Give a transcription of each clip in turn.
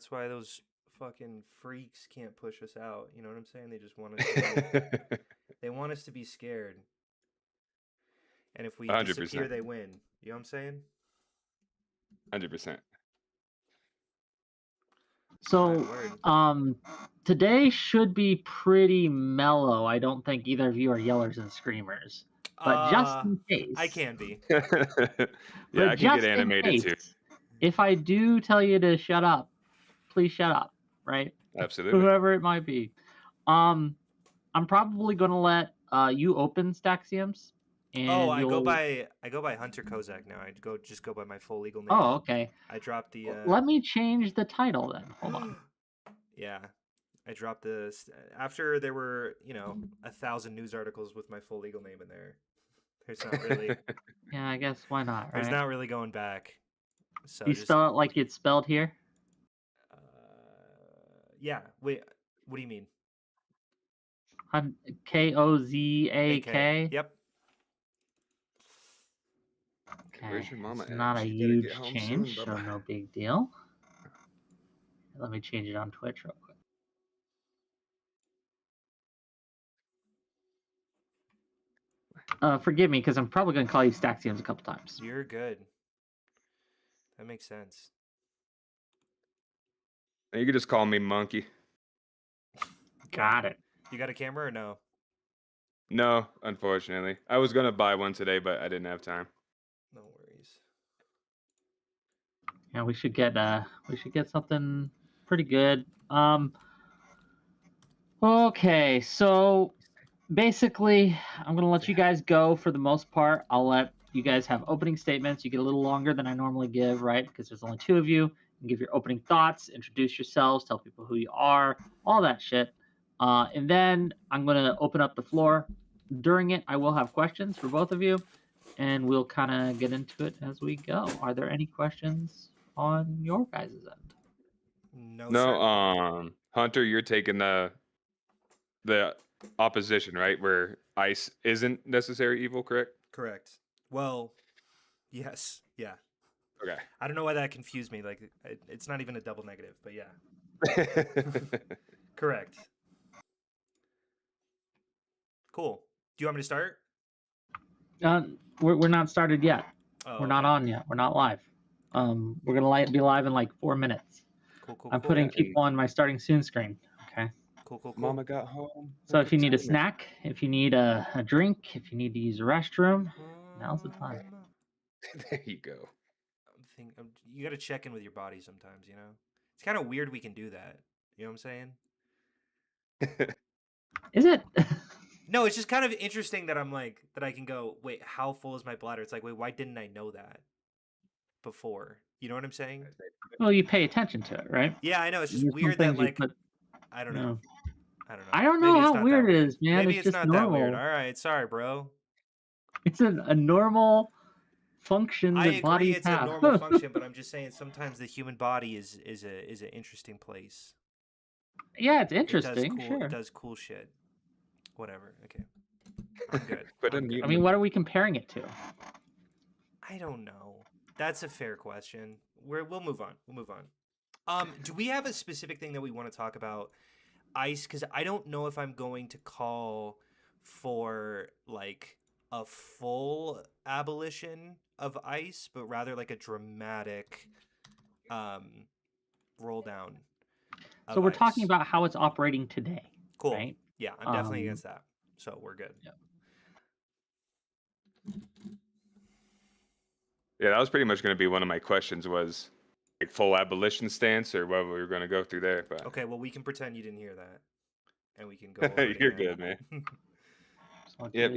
That's why those fucking freaks can't push us out. You know what I'm saying? They just want us to be, they want us to be scared. And if we disappear, 100%. they win. You know what I'm saying? 100%. So, today should be pretty mellow. I don't think either of you are yellers and screamers. But just in case. I can be. Yeah, I can get animated too. If I do tell you to shut up, please shut up, right? Absolutely. Whoever it might be. I'm probably going to let you open Staxiums. And I go by Hunter Kozak now. I just go by my full legal name. Oh, okay. I dropped the. Let me change the title then. Hold on. Yeah, I dropped the after there were 1,000 news articles with my full legal name in there. There's not really. Yeah, I guess why not? Right? There's not really going back. So you spell it like it's spelled here. Yeah. Wait. What do you mean? Kozak. Yep. Okay. Where's your mama it's at? not a She's huge get home change, soon, so no big deal. Let me change it on Twitch real quick. Forgive me, because I'm probably going to call you Staxiums a couple times. You're good. That makes sense. You could just call me Monkey. Got it. You got a camera or no? No, unfortunately. I was gonna buy one today, but I didn't have time. No worries. Yeah, we should get something pretty good. Okay, so basically, I'm gonna let you guys go for the most part. I'll let you guys have opening statements. You get a little longer than I normally give, right? Because there's only two of you. And give your opening thoughts, introduce yourselves, tell people who you are, all that shit. And then I'm going to open up the floor. During it, I will have questions for both of you, and we'll kind of get into it as we go. Are there any questions on your guys' end? No, Hunter, you're taking the opposition, right? Where ice isn't necessary evil, correct? Correct. Well, yes. Yeah. Okay. I don't know why that confused me. Like, it's not even a double negative, but yeah. Correct. Cool. Do you want me to start? We're not started yet. Oh, we're not on yet. We're not live. We're gonna be live in like 4 minutes. Cool. I'm putting people on my starting soon screen. Okay. Cool. Mama got home. So if you need a snack, if you need a drink, if you need to use a restroom, now's the time. There you go. You got to check in with your body sometimes, you know? It's kind of weird we can do that. You know what I'm saying? Is it? No, it's just kind of interesting that I'm like, that I can go, wait, how full is my bladder? It's like, wait, why didn't I know that before? You know what I'm saying? Well, you pay attention to it, right? Yeah, I know. It's just weird that, like, I don't know. I don't know how weird it is, man. Maybe it's it's just not normal. that weird. All right, sorry, bro. It's a normal function that bodies have. I agree, it's a normal function, but I'm just saying sometimes the human body is an interesting place. Yeah, it's interesting. Sure. It does cool shit. Whatever. Okay. I'm good. I mean, what are we comparing it to? I don't know. That's a fair question. We'll move on. Do we have a specific thing that we want to talk about? Ice, because I don't know if I'm going to call for like a full abolition of ICE, but rather like a dramatic roll down. So we're talking about how it's operating today. Cool. Right? Yeah, I'm definitely against that. So we're good. Yeah, that was pretty much going to be one of my questions was like full abolition stance or what we were going to go through there. But okay, well, we can pretend you didn't hear that. And we can go over it You're again. good, man. Yep.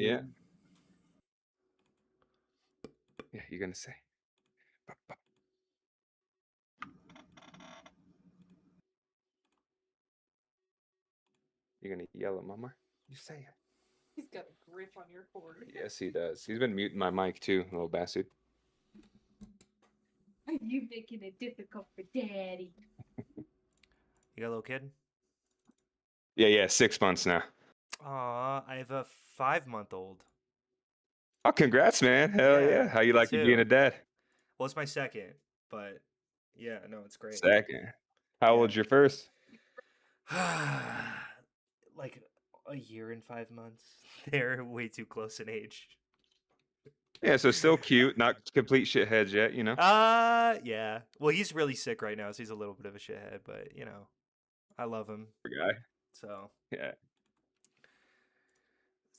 Yeah, you're going to say. You're going to yell at Mama? You say it. He's got a grip on your cord. Yes, he does. He's been muting my mic too, little bastard. Are you making it difficult for Daddy? You got a little kid? Yeah, 6 months now. Aw, I have a 5-month-old. Oh, congrats, man. Hell yeah. How you like being a dad? Well, it's my second, but yeah, no, it's great. Second. How Yeah. old's your first? Like a year and 5 months. They're way too close in age. Yeah, so still cute, not complete shitheads yet, you know. Yeah. Well, he's really sick right now, so he's a little bit of a shithead, but I love him. Poor guy. So Yeah,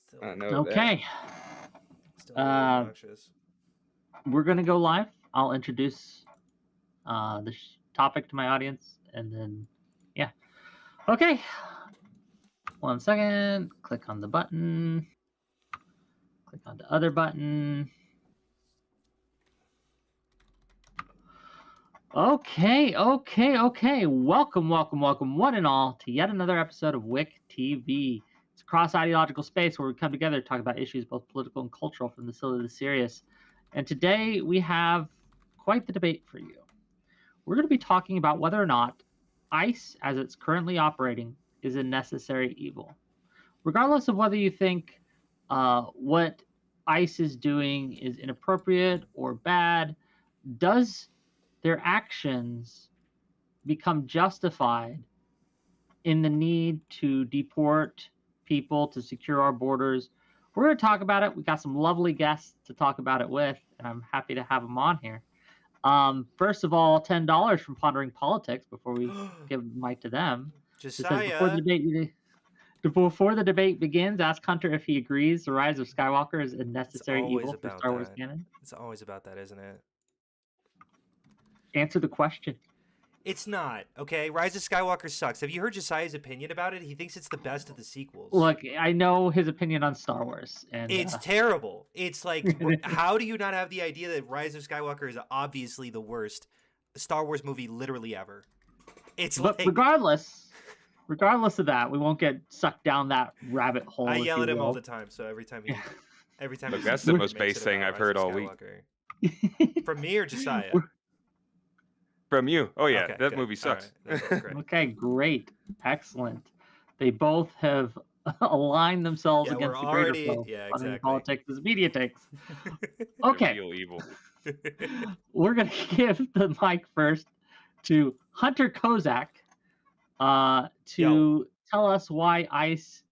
still, I know that. Okay, still a little obnoxious. we're gonna go live. I'll introduce the topic to my audience, and then yeah. Okay. 1 second. Click on the button. Click on the other button. Okay. Welcome, one and all, to yet another episode of WIC TV. It's a cross-ideological space where we come together to talk about issues both political and cultural, from the silly to the serious. And today we have quite the debate for you. We're going to be talking about whether or not ICE, as it's currently operating, is a necessary evil. Regardless of whether you think what ICE is doing is inappropriate or bad, does their actions become justified in the need to deport people to secure our borders? We're going to talk about it. We got some lovely guests to talk about it with, and I'm happy to have them on here. First of all, $10 from Pondering Politics before we give the mic to them. It says, before the debate begins, ask Hunter if he agrees the rise of Skywalker is a necessary evil for Star Wars canon. It's always about that, isn't it? Answer the question. It's not, okay? Rise of Skywalker sucks. Have you heard Josiah's opinion about it? He thinks it's the best of the sequels. Look, I know his opinion on Star Wars, and it's terrible. It's like, how do you not have the idea that Rise of Skywalker is obviously the worst Star Wars movie literally ever? But regardless of that, we won't get sucked down that rabbit hole. I yell at him all the time, so every time Look, that's the most base thing I've heard all week. From me or Josiah? From you. Oh yeah, okay, that good. movie sucks. Right. Okay, great. Excellent. They both have aligned themselves against the greater foe. Yeah, exactly. Politics is media takes. Okay. Real evil. We're going to give the mic first to Hunter Kozak to tell us why ICE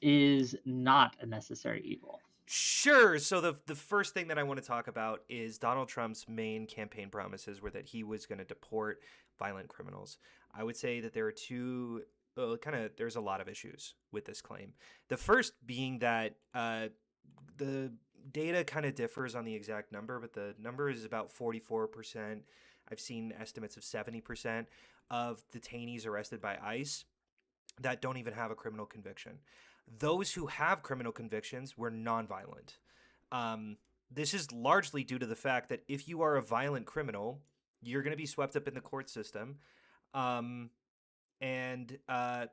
is not a necessary evil. Sure. So the first thing that I want to talk about is Donald Trump's main campaign promises were that he was going to deport violent criminals. I would say that there are there's a lot of issues with this claim. The first being that the data kind of differs on the exact number, but the number is about 44%. I've seen estimates of 70% of detainees arrested by ICE that don't even have a criminal conviction. Those who have criminal convictions were nonviolent. This is largely due to the fact that if you are a violent criminal, you're going to be swept up in the court system and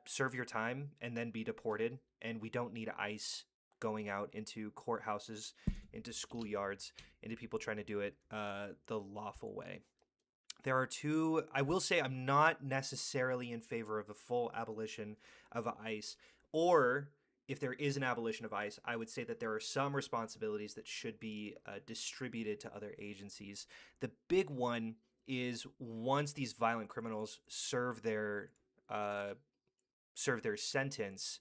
serve your time and then be deported. And we don't need ICE going out into courthouses, into schoolyards, into people trying to do it the lawful way. There are two. I will say I'm not necessarily in favor of a full abolition of ICE, or if there is an abolition of ICE, I would say that there are some responsibilities that should be distributed to other agencies. The big one is once these violent criminals serve their sentence,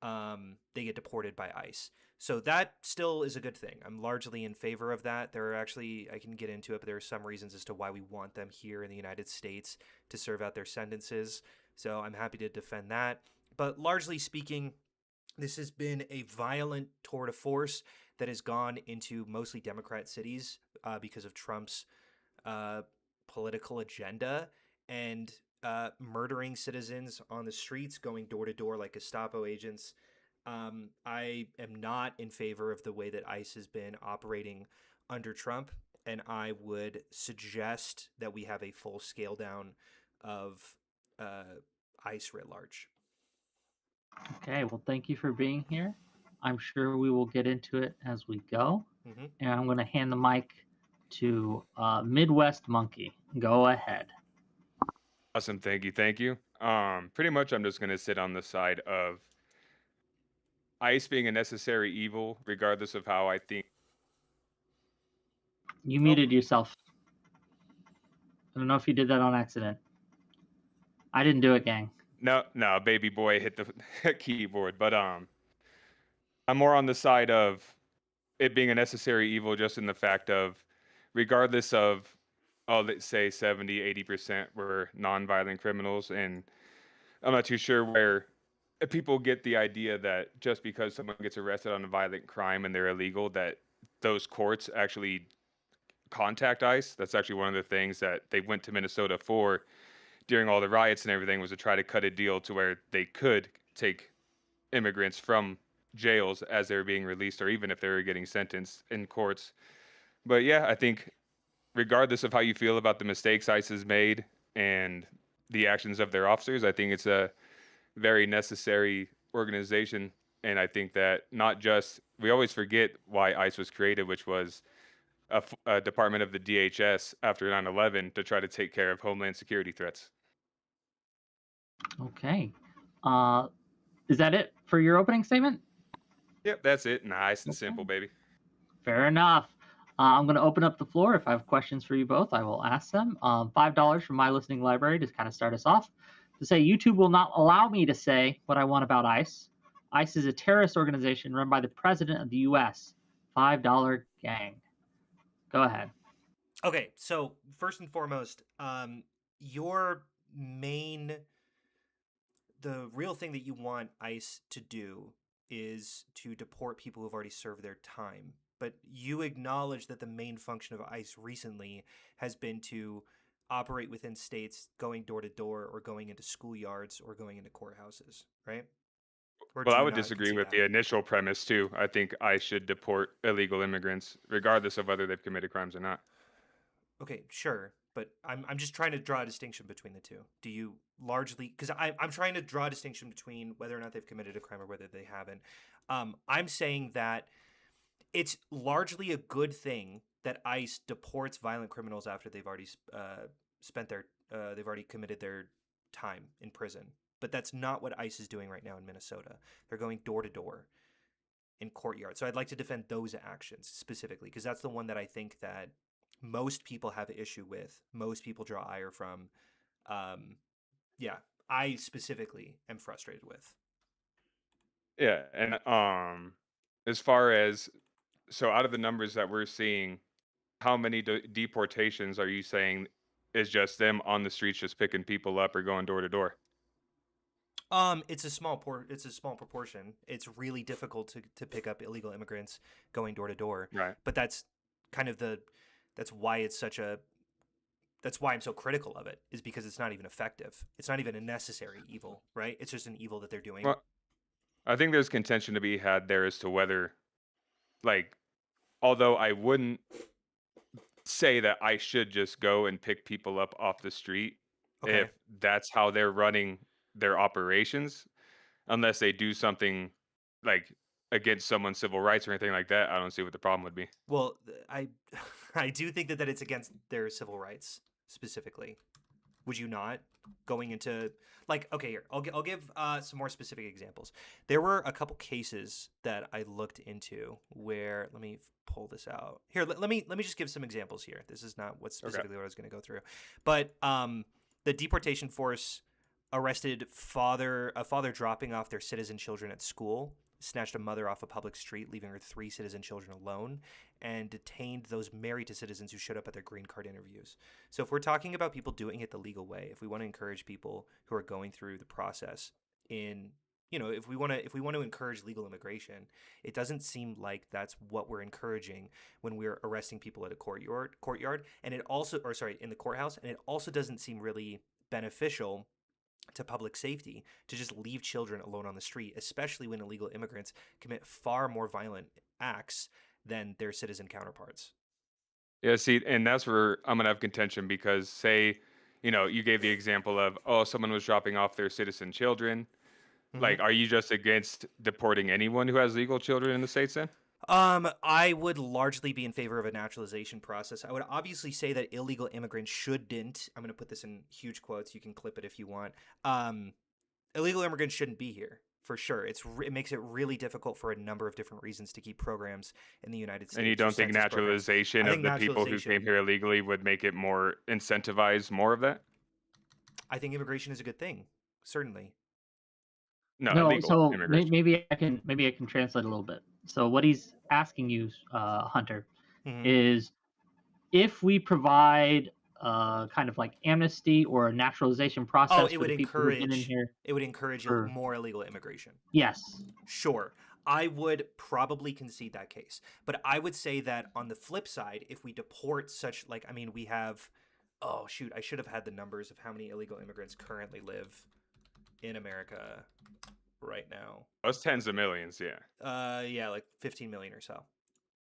they get deported by ICE. So that still is a good thing. I'm largely in favor of that. There are actually, I can get into it, but there are some reasons as to why we want them here in the United States to serve out their sentences. So I'm happy to defend that. But largely speaking, this has been a violent tour de force that has gone into mostly Democrat cities because of Trump's political agenda and murdering citizens on the streets, going door to door like Gestapo agents. I am not in favor of the way that ICE has been operating under Trump, and I would suggest that we have a full scale down of ICE writ large. Okay, well, thank you for being here. I'm sure we will get into it as we go. Mm-hmm. And I'm going to hand the mic to Midwest Monkey. Go ahead. Awesome. Thank you. Pretty much I'm just going to sit on the side of ICE being a necessary evil, regardless of how I think. You muted yourself. I don't know if you did that on accident. I didn't do it, gang. No, no, baby boy hit the keyboard. But I'm more on the side of it being a necessary evil, just in the fact of, regardless of, oh, let's say 70, 80% were non-violent criminals, and I'm not too sure where people get the idea that just because someone gets arrested on a violent crime and they're illegal, that those courts actually contact ICE. That's actually one of the things that they went to Minnesota for during all the riots and everything, was to try to cut a deal to where they could take immigrants from jails as they were being released, or even if they were getting sentenced in courts. But yeah, I think regardless of how you feel about the mistakes ICE has made and the actions of their officers, I think it's a very necessary organization. And I think that not just, we always forget why ICE was created, which was a department of the DHS after 9/11 to try to take care of homeland security threats. Okay. Is that it for your opening statement? Yep, that's it. Nice and Okay. simple, baby. Fair enough. I'm going to open up the floor. If I have questions for you both, I will ask them. $5 from my listening library to kind of start us off. To say YouTube will not allow me to say what I want about ICE. ICE is a terrorist organization run by the president of the U.S. $5 gang. Go ahead. Okay, so first and foremost, your main, the real thing that you want ICE to do is to deport people who've already served their time. But you acknowledge that the main function of ICE recently has been to operate within states, going door to door, or going into schoolyards, or going into courthouses, right? Or do Well, I you would not disagree concede with that? the initial premise too. I think I should deport illegal immigrants, regardless of whether they've committed crimes or not. Okay, sure, but I'm just trying to draw a distinction between the two. Do you largely, because I'm trying to draw a distinction between whether or not they've committed a crime or whether they haven't. I'm saying that it's largely a good thing that ICE deports violent criminals after they've already spent their they've already committed their time in prison. But that's not what ICE is doing right now in Minnesota. They're going door to door in courtyards. So I'd like to defend those actions specifically because that's the one that I think that most people have an issue with. Most people draw ire from. Yeah, I specifically am frustrated with. Yeah, and as far as, so out of the numbers that we're seeing, how many deportations are you saying is just them on the streets just picking people up or going door to door? It's a small proportion. It's really difficult to pick up illegal immigrants going door to door. Right. But that's kind of that's why it's such a that's why I'm so critical of it, is because it's not even effective. It's not even a necessary evil, right? It's just an evil that they're doing. Well, I think there's contention to be had there as to whether, like, although I wouldn't say that I should just go and pick people up off the street Okay. if that's how they're running their operations, unless they do something like against someone's civil rights or anything like that. I don't see what the problem would be. Well, I I do think that it's against their civil rights specifically. Would you not? Going into, like, okay, here I'll give some more specific examples. There were a couple cases that I looked into where, let me pull this out here. Let me just give some examples here. This is not what specifically what I was going to go through, but the deportation force arrested a father dropping off their citizen children at school, snatched a mother off a public street, leaving her 3 citizen children alone, and detained those married to citizens who showed up at their green card interviews. So if we're talking about people doing it the legal way, if we want to encourage people who are going through the process in, if we want to encourage legal immigration, it doesn't seem like that's what we're encouraging when we're arresting people at a courtyard, and it also, or sorry, in the courthouse, and it also doesn't seem really beneficial to public safety to just leave children alone on the street, especially when illegal immigrants commit far more violent acts than their citizen counterparts. Yeah, see, and that's where I'm gonna have contention because, say, you gave the example of, oh, someone was dropping off their citizen children. Like, are you just against deporting anyone who has legal children in the States then? I would largely be in favor of a naturalization process. I would obviously say that illegal immigrants shouldn't. I'm going to put this in huge quotes. You can clip it if you want. Illegal immigrants shouldn't be here for sure. It makes it really difficult for a number of different reasons to keep programs in the United States. And you don't think naturalization of the people who came here illegally would make it more incentivize more of that? I think immigration is a good thing. Certainly. No, No, illegal so immigration. maybe I can translate a little bit. So what he's asking you, Hunter, Mhm. is if we provide kind of like amnesty or a naturalization Oh, process it for would the people who've been in encourage here for more illegal immigration. yes, Sure. I would probably concede that case. But I would say that on the flip side, if we deport such like I mean we have oh shoot, I should have had the numbers of how many illegal immigrants currently live in America right now. That's tens of millions. Yeah. Yeah, like 15 million or so.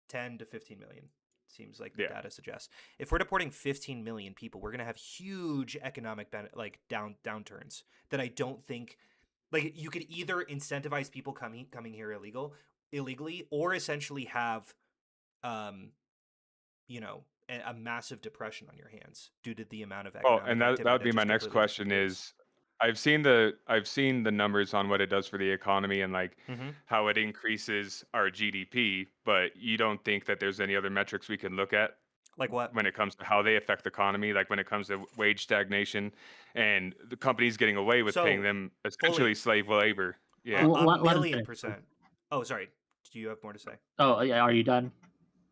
10 to 15 million seems like the Yeah. data suggests. If we're deporting 15 million people, we're going to have huge economic downturns that I don't think like you could either incentivize people coming here illegally or essentially have um you know a massive depression on your hands due to the amount of Oh, economic and that activity would that be my just next completely question disappears. is I've seen the numbers on what it does for the economy and like Mhm. how it increases our GDP, but you don't think that there's any other metrics we can look at Like what? when it comes to how they affect the economy, like when it comes to wage stagnation and the companies getting away with paying So them essentially fully slave labor. Yeah. L- a let him million finish. percent. Oh, sorry. Do you have more to say? Oh yeah, are you done?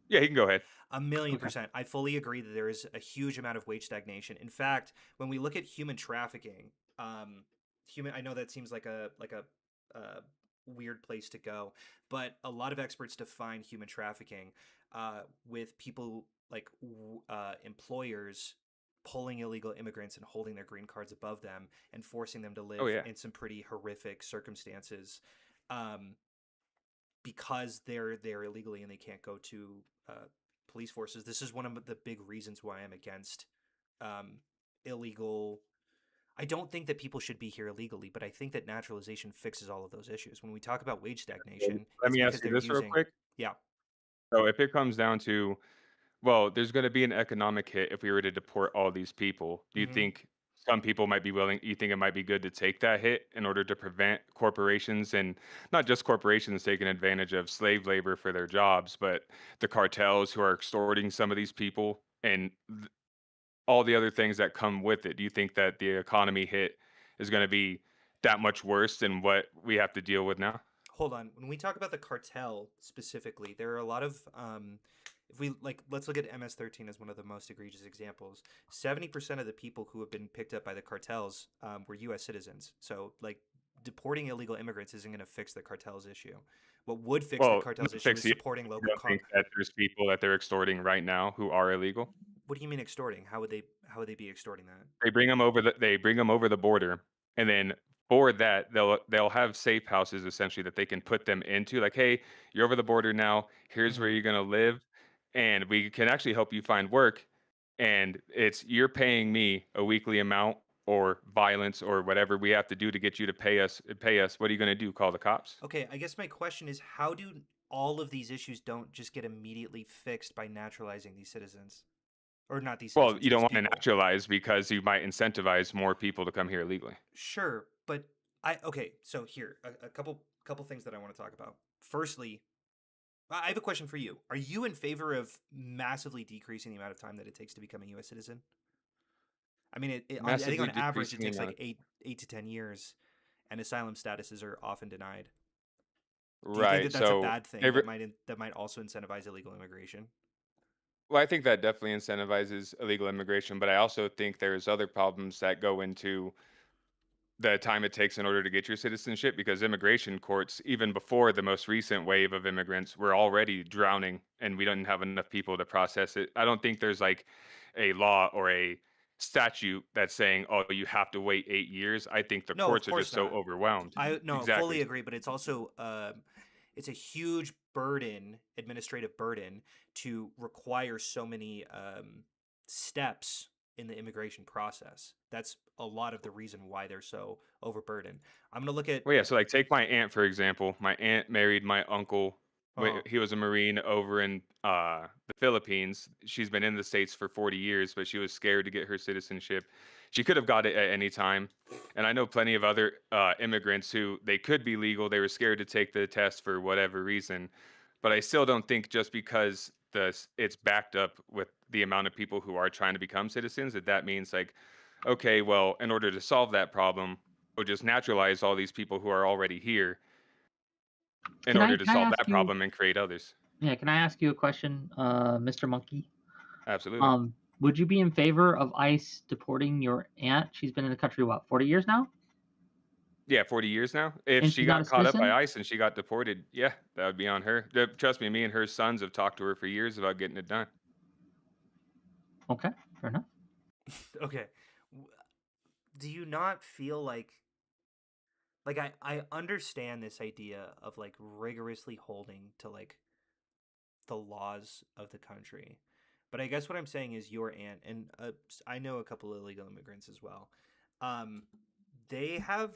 Yeah, he can go ahead. A million Okay. percent. I fully agree that there is a huge amount of wage stagnation. In fact, when we look at human trafficking, I know that seems like a weird place to go, but a lot of experts define human trafficking with people like employers pulling illegal immigrants and holding their green cards above them and forcing them to Oh live yeah. in some pretty horrific circumstances. Um, because they're there illegally and they can't go to uh, police forces. This is one of the big reasons why I'm against um, illegal. I don't think that people should be here illegally, but I think that naturalization fixes all of those issues. When we talk about wage stagnation, Let it's me because ask you they're this real using, quick. yeah, So if it comes down to, well, there's going to be an economic hit if we were to deport all these people. Do you hmm think some people might be willing, you think it might be good to take that hit in order to prevent corporations and not just corporations taking advantage of slave labor for their jobs, but the cartels who are extorting some of these people and all the other things that come with it? Do you think that the economy hit is going to be that much worse than what we have to deal with now? hold on. When we talk about the cartel specifically, there are a lot of if we like let's look at MS-13 as one of the most egregious examples. 70% of the people who have been picked up by the cartels were US citizens. So like deporting illegal immigrants isn't going to fix the cartels issue. What would fix the Well, cartels not issue is fix the supporting you local don't think that there's people that they're extorting right now who are illegal? What do you mean extorting? How would they be extorting that? They bring them over the border, and then for that, they'll have safe houses essentially that they can put them into, like, "Hey, you're over the border now. Here's where Mhm. you're gonna live, and we can actually help you find work, and it's you're paying me a weekly amount or violence or whatever we have to do to get you to pay us. What are you gonna do? Call the cops?" Okay, I guess my question is how do all of these issues don't just get immediately fixed by naturalizing these citizens? Or not these Well, citizens, you don't these wanna people. naturalize because you might incentivize more people to come here illegally. Sure, but okay, so here, a couple things that I want to talk about. Firstly, I have a question for you. Are you in favor of massively decreasing the amount of time that it takes to become a US citizen? I mean, I think Massively on average it decreasing the takes amount like of 8 to 10 years and asylum statuses are often denied. Do you think right, that that's a so bad thing every that might also incentivize illegal immigration? Well, I think that definitely incentivizes illegal immigration, but I also think there's other problems that go into the time it takes in order to get your citizenship because immigration courts, even before the most recent wave of immigrants, were already drowning and we didn't have enough people to process it. I don't think there's like a law or a statute that's saying, oh, you have to wait 8 years. I think the No, of courts are course just so not. overwhelmed. I no, Exactly. fully agree, but it's also it's a huge burden, administrative burden, to require so many steps in the immigration process. That's a lot of the reason why they're so overburdened. I'm gonna look at Well, yeah, so, like, take my aunt, for example. My aunt married my uncle. uh He was a Marine over in, the Philippines. She's been in the States for 40 years, but she was scared to get her citizenship. She could have got it at any time, and I know plenty of other, immigrants who they could be legal, they were scared to take the test for whatever reason, but I still don't think just because it's backed up with the amount of people who are trying to become citizens, that means, like, okay, well, in order to solve that problem, we'll just naturalize all these people who are already here in Can I order to can I solve ask that you? problem and create others. Yeah, can I ask you a question, Mr. Monkey? Absolutely. Would you be in favor of ICE deporting your aunt? She's been in the country what, 40 years now, Yeah, 40 years now. If and she she's not a got caught up by citizen? ICE and she got deported, yeah, that would be on her. Trust me, me and her sons have talked to her for years about getting it done. Okay, fair enough. Okay. W- Do you not feel like I understand this idea of like rigorously holding to like the laws of the country. But I guess what I'm saying is your aunt, and I know a couple of illegal immigrants as well. Um, they have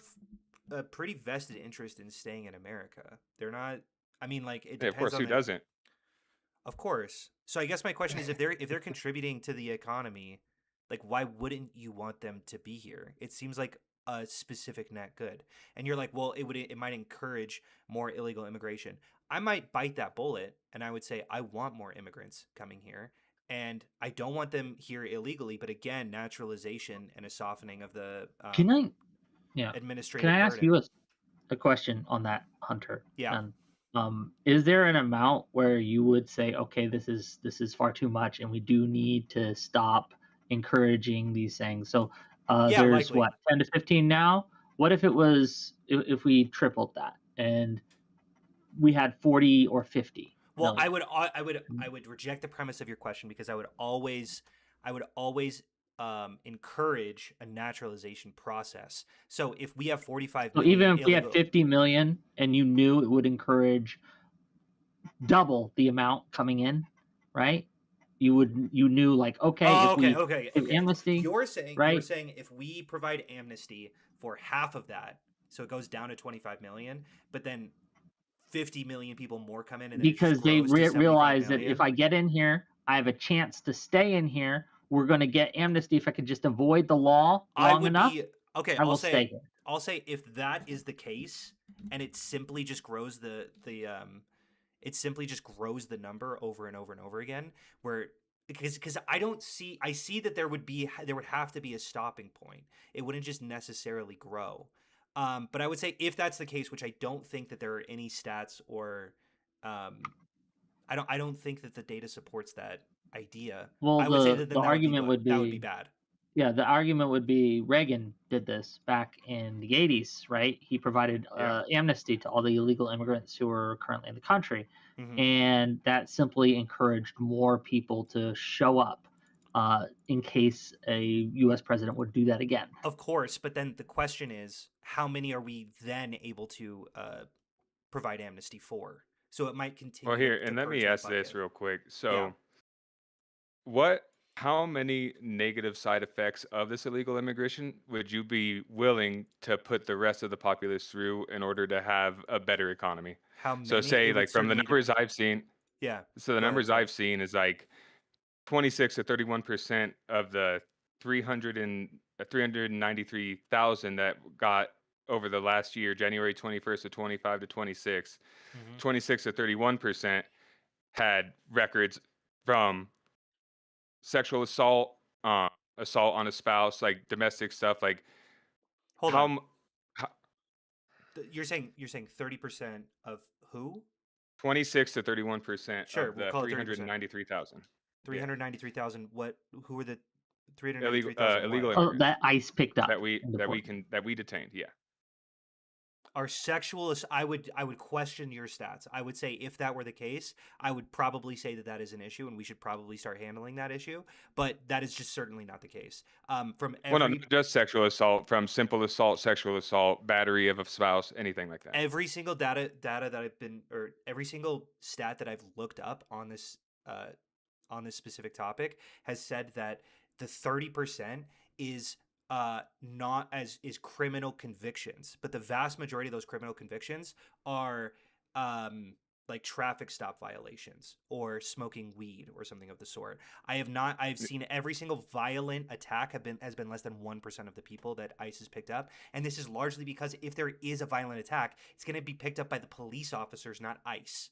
a pretty vested interest in staying in America. They're not. I mean, like it Yeah, of depends course, on who the. doesn't? Of course. So I guess my question is, if they're contributing to the economy, like why wouldn't you want them to be here? It seems like a specific net good, and you're like, well, it might encourage more illegal immigration. I might bite that bullet, and I would say I want more immigrants coming here, and I don't want them here illegally. But again, naturalization and a softening of the Can I? Yeah. Can I administrative ask burden. you a question on that, Hunter? Yeah. And is there an amount where you would say, okay, this is far too much, and we do need to stop encouraging these things? So Yeah, there's likely. what, 10 to 15 now. What if it was if we tripled that and we had 40 or 50 Well, million? I would reject the premise of your question because I would always encourage a naturalization process. So if we have 45 So million even if we had illegal, 50 million and you knew it would encourage double the amount coming in, right? You knew, like, okay, oh, if okay, we okay, give okay. amnesty, You're right? saying if we provide amnesty for half of that, so it goes down to 25 million, but then 50 million people more come in, and then it just Because they grows to 75 realize that if million. I get in here, I have a chance to stay in here. We're going to get amnesty. If I could just avoid the law I long would enough, be okay. I will stay here. I'll say if that is the case, and it simply just grows it simply just grows the number over and over and over again. Where because I see that there would have to be a stopping point. It wouldn't just necessarily grow. But I would say if that's the case, which I don't think that there are any stats or um, I don't think that the data supports that idea. Well, I would say the that the then argument would that would be be, bad. yeah, the argument would be Reagan did this back in the 80s, right? He provided Yeah. amnesty to all the illegal immigrants who were currently in the country. Hmm. And that simply encouraged more people to show up in case a U.S. president would do that again. Of course, but then the question is, how many are we then able to provide amnesty for? So it might Well, continue here, to and let purge me that ask this bucket. real quick. Yeah. So, how many negative side effects of this illegal immigration would you be willing to put the rest of the populace through in order to have a better economy? How So, many? It say, would like, from the certainly numbers I've seen, yeah. so the Go ahead. numbers Sorry. I've seen is like 26 to 31% of the 393,000 that got over the last year, January 21st to 25 to 26, Hmm. 26 to 31% had records from sexual assault, assault on a spouse, like domestic stuff. Like Hold how, on. how You're saying 30% of who? 26 to 31% Sure, of we'll the call it 30%. 393,000. Yeah, 393,000. What? Who were the illegal 393,000? What? illegal Oh, immigrants that ICE picked up that we and that we deported. can that we detained. Yeah. Are I would question your stats. I would say if that were the case, I would probably say that that is an issue and we should probably start handling that issue, but that is just certainly not the case. From Well, no, every not just sexual assault, from simple assault, sexual assault, battery of a spouse, anything like that. every single data that I've been or every single stat that I've looked up uh on this specific topic has said that the 30% is not as is criminal convictions, but the vast majority of those criminal convictions are um like traffic stop violations or smoking weed or something of the sort. I've seen every single violent attack has been less than 1% of the people that ICE has picked up, and this is largely because if there is a violent attack, it's going to be picked up by the police officers, not ICE.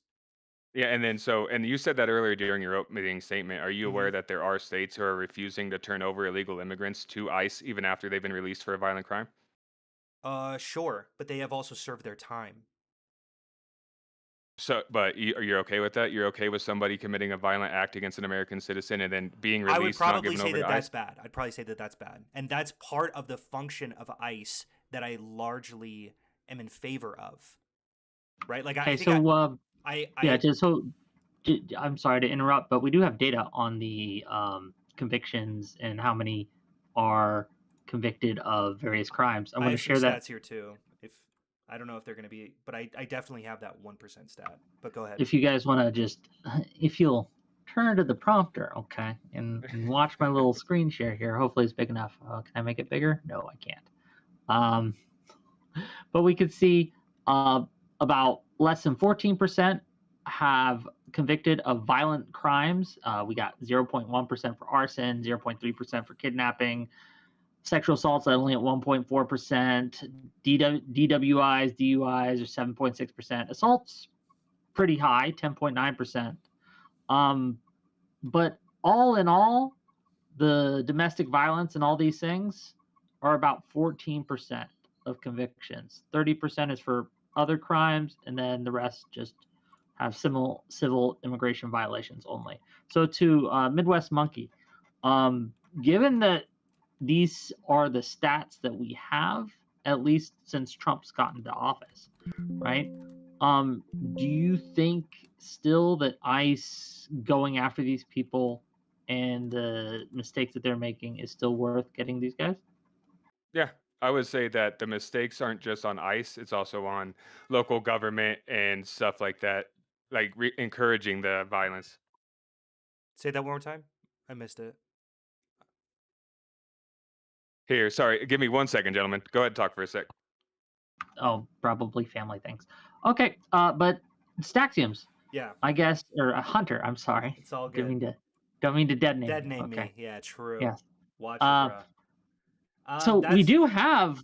Yeah, and then and you said that earlier during your opening statement. Are you Hmm. aware that there are states who are refusing to turn over illegal immigrants to ICE even after they've been released for a violent crime? Sure, but they have also served their time. So, but are you okay with that? You're okay with somebody committing a violent act against an American citizen and then being I would released, not probably given say over that to that's ICE? bad. I'd probably say that that's bad, and that's part of the function of ICE that I largely am in favor of. Right? Like I Okay, think so yeah, I just so I'm sorry to interrupt, but we do have data on the convictions and how many are convicted of various crimes. I'm I going to have some share that stats here too. If I don't know if they're going to be, but I definitely have that 1% stat. But go ahead. if you guys want to just, if you'll turn to the prompter, okay, and watch my little screen share here. Hopefully it's big enough. Can I make it bigger? No, I can't. Um, but we could see about less than 14% have convicted of violent crimes. We got 0.1% for arson, 0.3% for kidnapping, sexual assaults only at 1.4%, DWIs, DUIs are 7.6%, assaults pretty high, 10.9%. But all in all, the domestic violence and all these things are about 14% of convictions. 30% is for other crimes, and then the rest just have civil immigration violations only. So to Midwest Monkey, given that these are the stats that we have, at least since Trump's gotten into office, right? Do you think still that ICE going after these people and the mistakes that they're making is still worth getting these guys? Yeah, I would say that the mistakes aren't just on ICE, it's also on local government and stuff like that, like encouraging the violence. Say that one more time. I missed it. Here, sorry, give me 1 second, gentlemen. Go ahead and talk for a sec. Oh, probably family things. Okay, but Staxiums, Yeah, I guess, or a Hunter. I'm sorry. it's all Didn't good. mean to, don't mean to dead name Dead you. name Okay. me. Yeah, true. Yes. Watch it, Uh, bruh. so we That's do have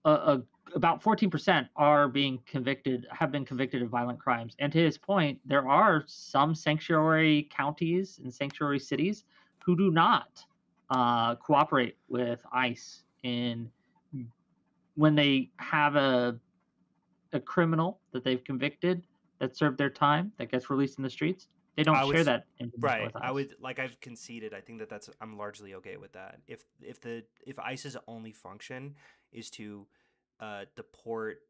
about 14% are being convicted, have been convicted of violent crimes. And to his point, there are some sanctuary counties and sanctuary cities who do not cooperate with ICE in when they have a criminal that they've convicted that served their time that gets released in the streets. They don't I would share s- that information right. with I us. would like I've conceded. I think that that's I'm largely okay with that. If ICE's only function is to deport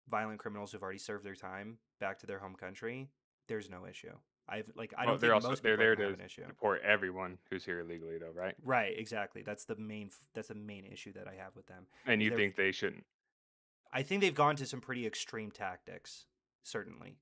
violent criminals who've already served their time back to their home country, there's no issue. I Well, don't think most they're people are there gonna have to an issue. deport everyone who's here illegally, though, right? Right, exactly. That's the main issue that I have with them. And Is you they're think they shouldn't? I think they've gone to some pretty extreme tactics, certainly.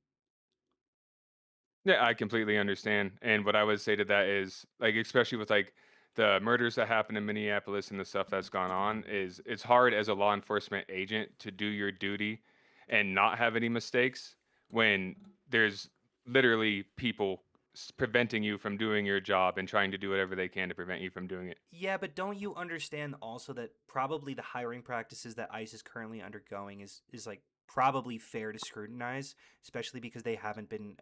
Yeah, I completely understand. And what I would say to that is, like, especially with like the murders that happen in Minneapolis and the stuff that's gone on, is it's hard as a law enforcement agent to do your duty and not have any mistakes when there's literally people preventing you from doing your job and trying to do whatever they can to prevent you from doing it. Yeah, but don't you understand also that probably the hiring practices that ICE is currently undergoing is like probably fair to scrutinize, especially because they haven't been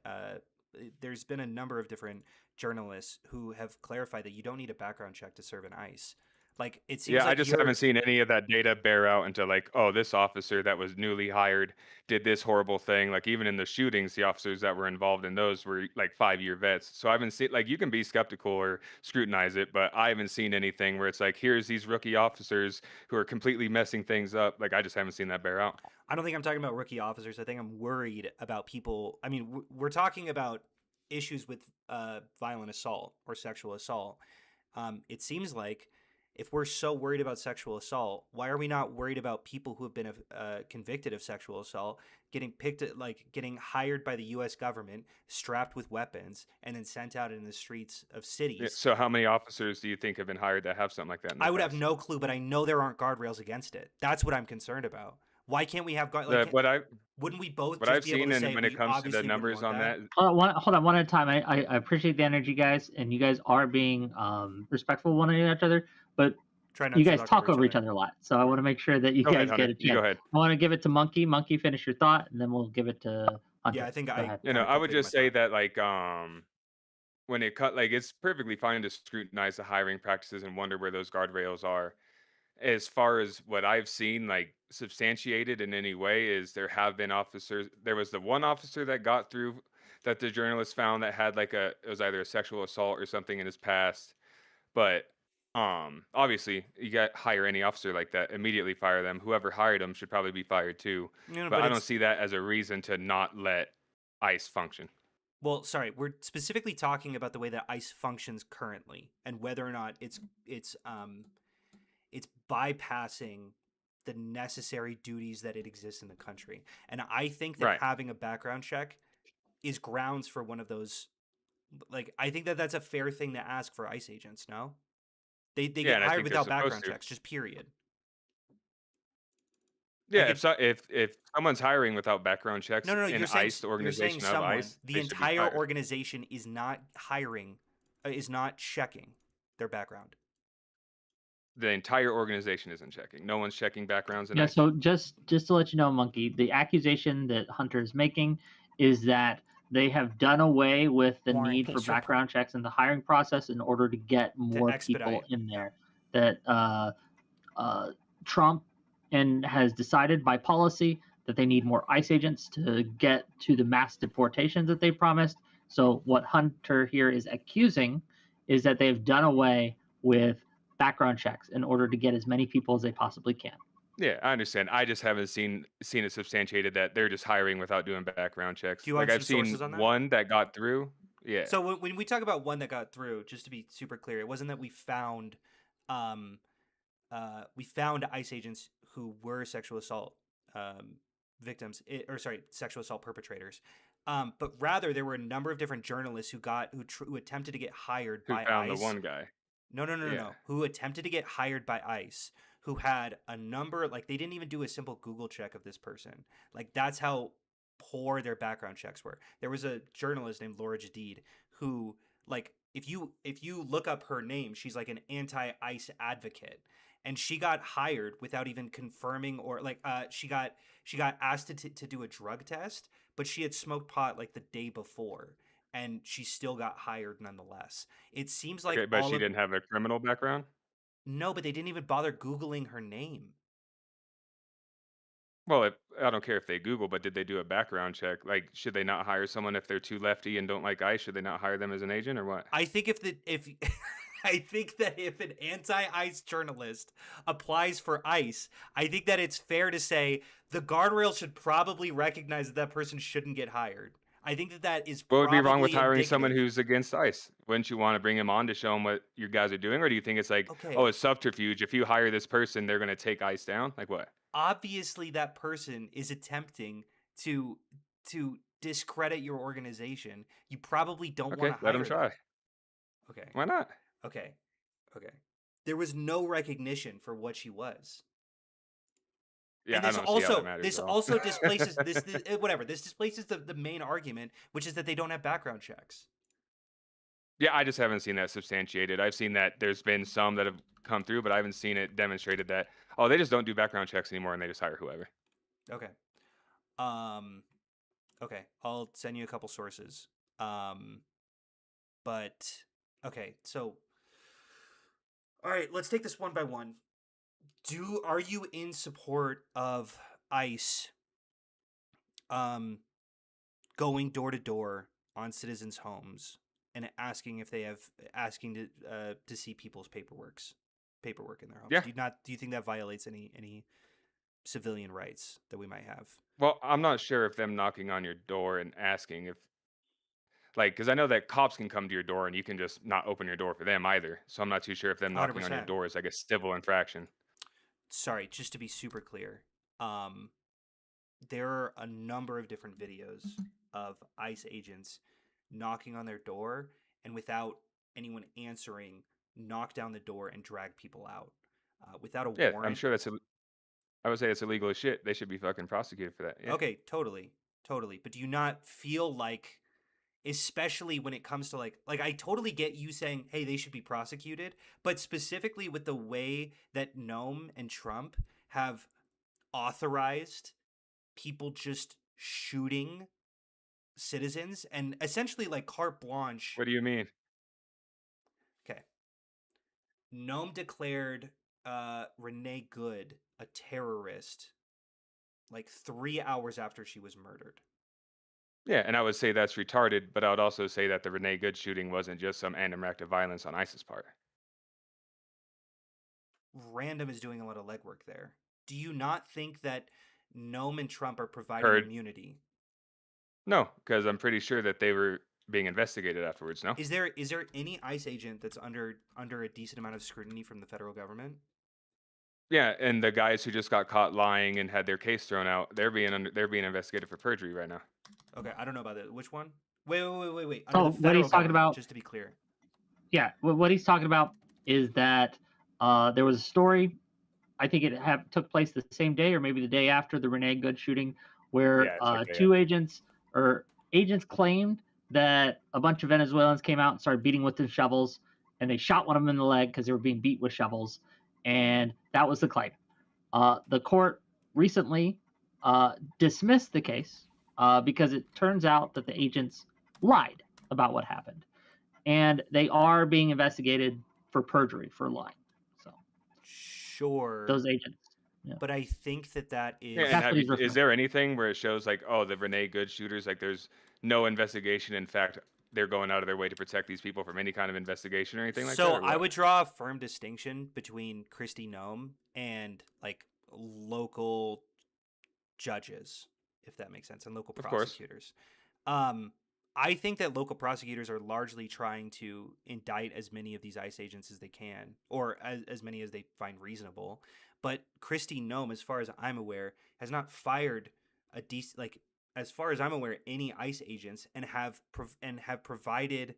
there's been a number of different journalists who have clarified that you don't need a background check to serve in ICE. Like it seems Yeah, I like just you're haven't seen any of that data bear out into like, oh, this officer that was newly hired did this horrible thing. Like even in the shootings, the officers that were involved in those were like 5-year vets. So I haven't seen like you can be skeptical or scrutinize it, but I haven't seen anything where it's like, here's these rookie officers who are completely messing things up. Like I just haven't seen that bear out. I don't think I'm talking about rookie officers. I think I'm worried about people. I mean, we're talking about issues with violent assault or sexual assault. It seems like if we're so worried about sexual assault, why are we not worried about people who have been convicted of sexual assault getting hired by the U.S. government, strapped with weapons, and then sent out in the streets of Yeah, cities? so how many officers do you think have been hired that have something like that in the I would have past? no clue, but I know there aren't guardrails against it. That's what I'm concerned about. Why can't we have guard? Like, The, what I wouldn't we both what just I've be able seen to and say when it we comes to the obviously wouldn't numbers want on that? that, Hold on, one at a time. I appreciate the energy, guys, and you guys are being respectful of one another, but Try not you to guys talk over each other a lot. So I want to make sure that you go ahead, guys get Hunter. a You go chance. ahead. I want to give it to Monkey. Monkey, finish your thought, and then we'll give it to Hunter, Yeah, I think go I ahead. You know, kind of I would completed my just say thought. that like when it cut like it's perfectly fine to scrutinize the hiring practices and wonder where those guardrails are. As far as what I've seen, like substantiated in any way, is there have been officers. There was the one officer that got through that the journalist found that had like it was either a sexual assault or something in his past. But obviously you got hire any officer like that, immediately fire them. Whoever hired them should probably be fired too. You know, But but I don't it's see that as a reason to not let ICE function. well, sorry, we're specifically talking about the way that ICE functions currently and whether or not it's bypassing the necessary duties that it exists in the country. And I think that Right. having a background check is grounds for one of those. Like, I think that that's a fair thing to ask for ICE agents. No, they Yeah, get and I hired think they're without supposed background to. checks, just period. Like Yeah, if if someone's hiring without background checks no, in ICE, the you're saying organization of someone. ICE, The they should be entire fired. organization is not hiring, is not checking their background. The entire organization isn't checking. No one's checking backgrounds in Yeah, ICE. so just to let you know, Monkey, the accusation that Hunter is making is that they have done away with the War and need for Peace report. background checks in the hiring process in order to get more people expedite. in there. That Trump and has decided by policy that they need more ICE agents to get to the mass deportations that they promised. So what Hunter here is accusing is that they've done away with background checks in order to get as many people as they possibly can. Yeah, I understand. I just haven't seen it substantiated that they're just hiring without doing background checks. Do you Like want I've some sources seen on that? one that got through. Yeah. So when we talk about one that got through, just to be super clear, it wasn't that um, we found ICE agents who were sexual assault victims, or sorry, sexual assault perpetrators. But rather, there were a number of different journalists who attempted to get hired Who by found ICE. the one guy? Yeah. No. Who attempted to get hired by ICE, who had a number, like, they didn't even do a simple Google check of this person. Like, that's how poor their background checks were. There was a journalist named Laura Jadid who, like, if you look up her name, she's like an anti-ICE advocate. And she got hired without even confirming, or like she got asked to do a drug test, but she had smoked pot like the day before, and she still got hired nonetheless. It seems like Okay, but all she of didn't have a criminal background? no, but they didn't even bother Googling her name. Well, I don't care if they Google, but did they do a background check? Like, should they not hire someone if they're too lefty and don't like ICE? Should they not hire them as an agent or what? I think if I think that if an anti-ICE journalist applies for ICE, I think that it's fair to say the guardrail should probably recognize that that person shouldn't get hired. I think that that is What would be wrong with probably hiring someone indicative. who's against ICE? Wouldn't you want to bring him on to show them what you guys are doing? Or do you think it's like, Okay, oh, it's subterfuge. If you hire this person, they're going to take ICE down? Like what? obviously that person is attempting to discredit your organization. You probably don't want Okay, to let hire them try. them. Okay. Why not? Okay. There was no recognition for what she was. Yeah, And I this don't see how that also matters this at all. also displaces whatever. This displaces the main argument, which is that they don't have background checks. Yeah, I just haven't seen that substantiated. I've seen that there's been some that have come through, but I haven't seen it demonstrated that, oh, they just don't do background checks anymore and they just hire whoever. Okay. Okay. I'll send you a couple sources. But okay, so all right, let's take this one by one. Are you in support of ICE going door to door on citizens' homes and asking if they have to see people's paperwork in their homes? Yeah. Do you think that violates any civilian rights that we might have? Well, I'm not sure if them knocking on your door and asking if, like, because I know that cops can come to your door and you can just not open your door for them either. So I'm not too sure if them knocking on your 100%. door is like a civil infraction. Sorry, just to be super clear, there are a number of different videos of ICE agents knocking on their door and without anyone answering, knock down the door and drag people out without a Yeah, warrant. I'm sure I would say it's illegal as shit. They should be fucking prosecuted for that. Yeah. Okay, totally. But do you not feel like, especially when it comes to like I totally get you saying, hey, they should be prosecuted, but specifically with the way that Noam and Trump have authorized people just shooting citizens and essentially like carte blanche. What do you mean? Okay. Nome declared Renee Good a terrorist like 3 hours after she was murdered. Yeah, and I would say that's retarded, but I would also say that the Renee Good shooting wasn't just some random act of violence on ISIS part. Random is doing a lot of legwork there. Do you not think that Nome and Trump are providing Heard. immunity? No, because I'm pretty sure that they were being investigated afterwards. No. Is there any ICE agent that's under a decent amount of scrutiny from the federal government? Yeah, and the guys who just got caught lying and had their case thrown out, they're being investigated for perjury right now. Okay, I don't know about that. Which one? Wait. Under So the what he's federal talking government, about- just to be clear. Yeah, what he's talking about is that there was a story. I think it took place the same day or maybe the day after the Renee Good shooting, where Yeah, it's like, two agents claimed that a bunch of Venezuelans came out and started beating with the shovels, and they shot one of them in the leg because they were being beat with shovels, and that was the claim. The court recently dismissed the case because it turns out that the agents lied about what happened, and they are being investigated for perjury for lying. So Sure. those agents. But I think that is. Yeah, and That's what he's is referring there anything where it shows like, oh, the Renee Good shooters, like there's no investigation. In fact, they're going out of their way to protect these people from any kind of investigation or anything like that? So or I what? would draw a firm distinction between Kristi Noem and like local judges, if that makes sense, and local Of course. prosecutors. I think that local prosecutors are largely trying to indict as many of these ICE agents as they can, or as many as they find reasonable. But Kristi Noem, as far as I'm aware, has not fired as far as I'm aware, any ICE agents and have provided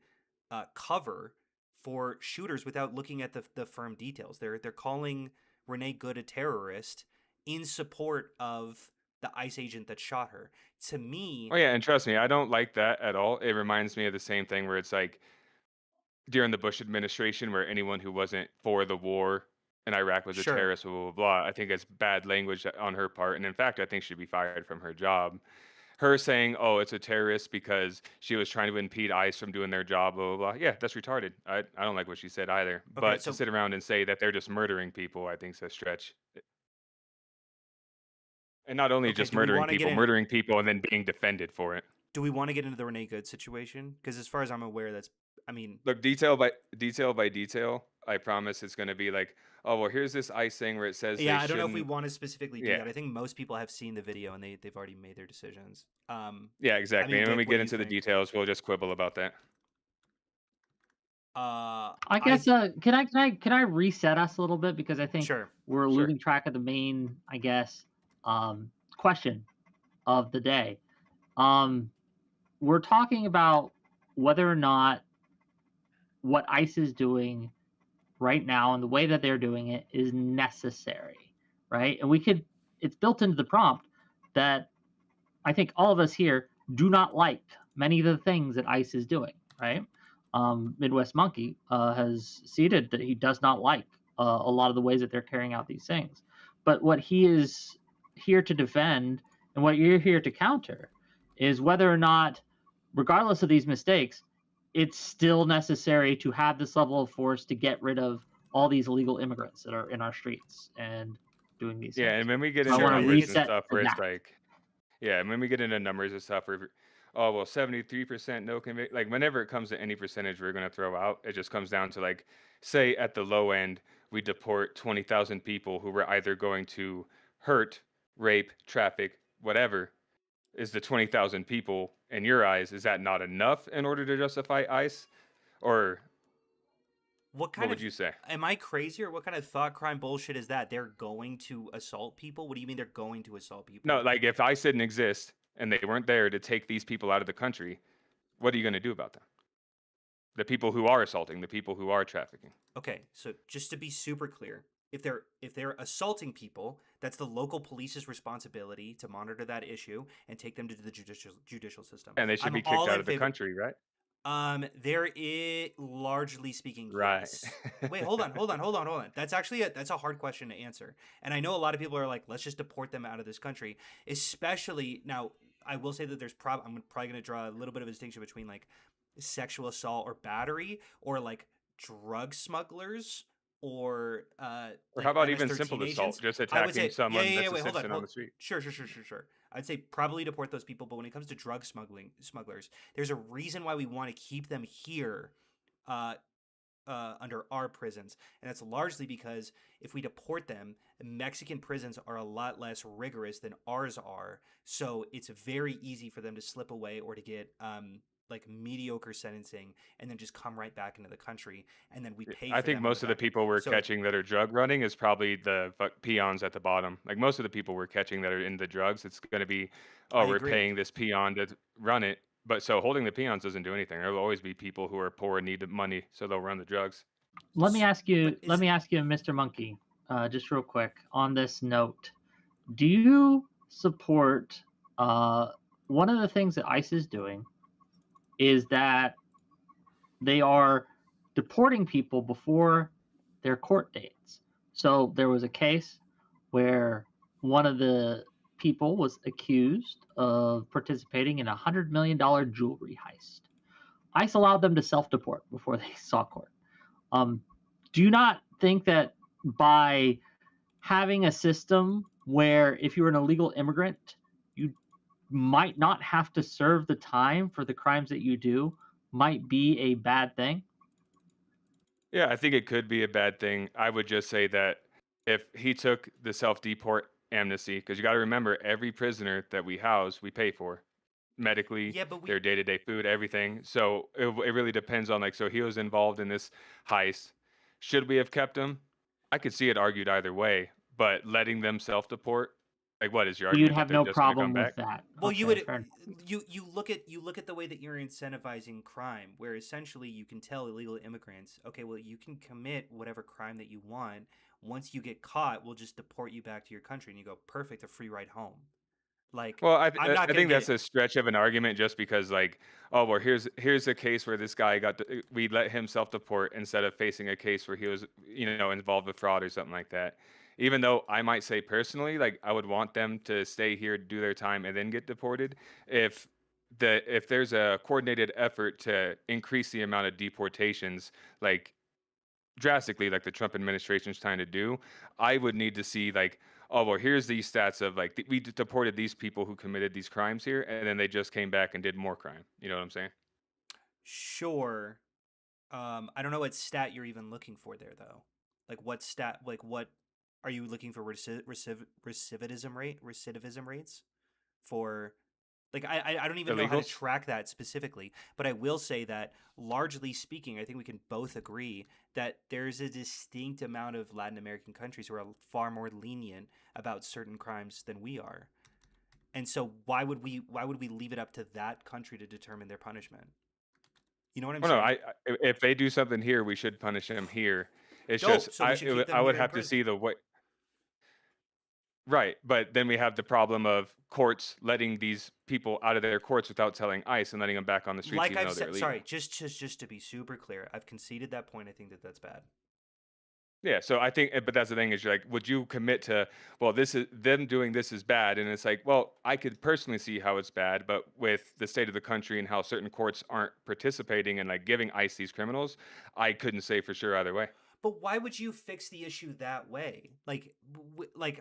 cover for shooters without looking at the firm details. They're calling Renee Good a terrorist in support of the ICE agent that shot her. To me, Oh yeah, and trust me, I don't like that at all. It reminds me of the same thing where it's like during the Bush administration, where anyone who wasn't for the war in Iraq was Sure. a terrorist, blah, blah, blah. I think it's bad language on her part, and in fact, I think she'd be fired from her job. Her saying, "Oh, it's a terrorist because she was trying to impede ICE from doing their job," blah blah blah. Yeah, that's retarded. I don't like what she said either. But so- to sit around and say that they're just murdering people, I think is a stretch. And not only Okay, just do we murdering wanna get people, in- murdering people and then being defended for it. do we want to get into the Renee Good situation? Because as far as I'm aware, Look, detail by detail, I promise it's going to be like, oh well, here's this ICE thing where it says yeah, they I don't know if we shouldn't- want to specifically do Yeah. that. I think most people have seen the video and they've already made their decisions. Yeah, exactly. mean, And when Vic, we what do get you into the think? details, we'll just quibble about that. I guess can I reset us a little bit, because I think Sure. we're Sure. losing track of the main, I guess, question of the day. We're talking about whether or not what ICE is doing right now and the way that they're doing it is necessary, right? And it's built into the prompt that I think all of us here do not like many of the things that ICE is doing, right? Midwest Monkey has stated that he does not like a lot of the ways that they're carrying out these things. But what he is here to defend and what you're here to counter is whether or not, regardless of these mistakes, it's still necessary to have this level of force to get rid of all these illegal immigrants that are in our streets and doing these Yeah, things. and when we get I into wanna numbers and reset stuff, to where it's that. like, yeah, and when we get into numbers and stuff, where, oh well, 73% no convict. Like whenever it comes to any percentage we're going to throw out, it just comes down to like, say at the low end, we deport 20,000 people who were either going to hurt, rape, traffic, whatever. Is the 20,000 people in your eyes, is that not enough in order to justify ICE, or What kind what would of you say? Am I crazy, or what kind of thought crime bullshit is that? They're going to assault people? What do you mean they're going to assault people? No, like if ICE didn't exist and they weren't there to take these people out of the country, what are you going to do about them? The people who are assaulting, the people who are trafficking. Okay, so just to be super clear, if they're assaulting people, that's the local police's responsibility to monitor that issue and take them to the judicial system. And they should I'm be all kicked out in of the favor- country, right? There is, largely speaking, Right. yes. Wait, hold on. That's actually that's a hard question to answer. And I know a lot of people are like, let's just deport them out of this country. Especially now, I will say that I'm probably going to draw a little bit of a distinction between like sexual assault or battery, or like drug smugglers, or Or how like about even simple MS-13 assault, agents. just I would attacking say, yeah, someone yeah, yeah. that's a Wait, hold on, citizen on the street? Sure. I'd say probably deport those people, but when it comes to drug smugglers, there's a reason why we want to keep them here, uh, under our prisons, and that's largely because if we deport them, Mexican prisons are a lot less rigorous than ours are, so it's very easy for them to slip away or to get like mediocre sentencing and then just come right back into the country, and then we Yeah, pay I for think them on the most of the back end. people we're So catching that are drug running is probably the peons at the bottom. Like most of the people we're catching that are in the drugs, it's going to be, oh, I we're agree. paying this peon to run it. But so holding the peons doesn't do anything. There will always be people who are poor and need the money, so they'll run the drugs. Let me ask you, But is Mr. Monkey, just real quick on this note. Do you support one of the things that ICE is doing is that they are deporting people before their court dates. So there was a case where one of the people was accused of participating in a $100 million jewelry heist. ICE allowed them to self-deport before they saw court. Do you not think that by having a system where if you're an illegal immigrant, you might not have to serve the time for the crimes that you do might be a bad thing? Yeah, I think it could be a bad thing. I would just say that if he took the self deport amnesty, because you got to remember, every prisoner that we house, we pay for medically, yeah, but we their day to day food, everything. So it really depends on like, so he was involved in this heist. Should we have kept him? I could see it argued either way, but letting them self deport, like, what is your So you'd argument that have they're no just going to come problem back? with that. Well, you Okay, would fair enough. you look at the way that you're incentivizing crime, where essentially you can tell illegal immigrants, okay, well, you can commit whatever crime that you want. Once you get caught, we'll just deport you back to your country, and you go, perfect, a free ride home. Like, Well, I'm not I gonna think that's get a stretch of an argument just because like, oh, well, here's a case where this guy we let him self-deport instead of facing a case where he was, involved with fraud or something like that. Even though I might say personally, like I would want them to stay here, do their time, and then get deported. If if there's a coordinated effort to increase the amount of deportations, like drastically like the Trump administration is trying to do, I would need to see like, oh well, here's these stats of like we deported these people who committed these crimes here, and then they just came back and did more crime. You know what I'm saying? sure. I don't know what stat you're even looking for there, though. Like, what stat? Like, what are you looking for? Recidivism rates for? Like, I don't even know how to Illegals. track that specifically, but I will say that largely speaking, I think we can both agree that there's a distinct amount of Latin American countries who are far more lenient about certain crimes than we are. And so why would we leave it up to that country to determine their punishment? You know what I'm Oh no, saying? if they do something here, we should punish them here. It's just Dope. So we should keep them I would here in have to prison. see the way. Right, but then we have the problem of courts letting these people out of their courts without telling ICE and letting them back on the streets Like even I've though they're said, illegal. sorry, just to be super clear, I've conceded that point. I think that that's bad. Yeah, so I think, but that's the thing is, you're like, would you commit to, well, this is them doing this is bad, and it's like, well, I could personally see how it's bad, but with the state of the country and how certain courts aren't participating and like giving ICE these criminals, I couldn't say for sure either way. But why would you fix the issue that way? Like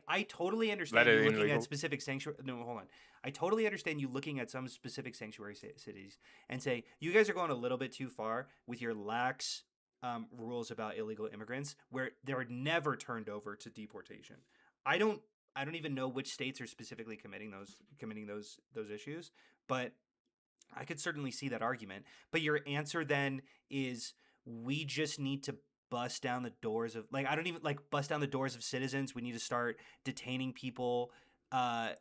I totally Let understand you it in looking at illegal. specific sanctuary. No, hold on. I totally understand you looking at some specific sanctuary cities and say you guys are going a little bit too far with your lax rules about illegal immigrants, where they're never turned over to deportation. I don't. I don't even know which states are specifically committing those issues, but I could certainly see that argument. But your answer then is we just need to bust down the doors of, like, I don't even like bust down the doors of citizens. We need to start detaining people uh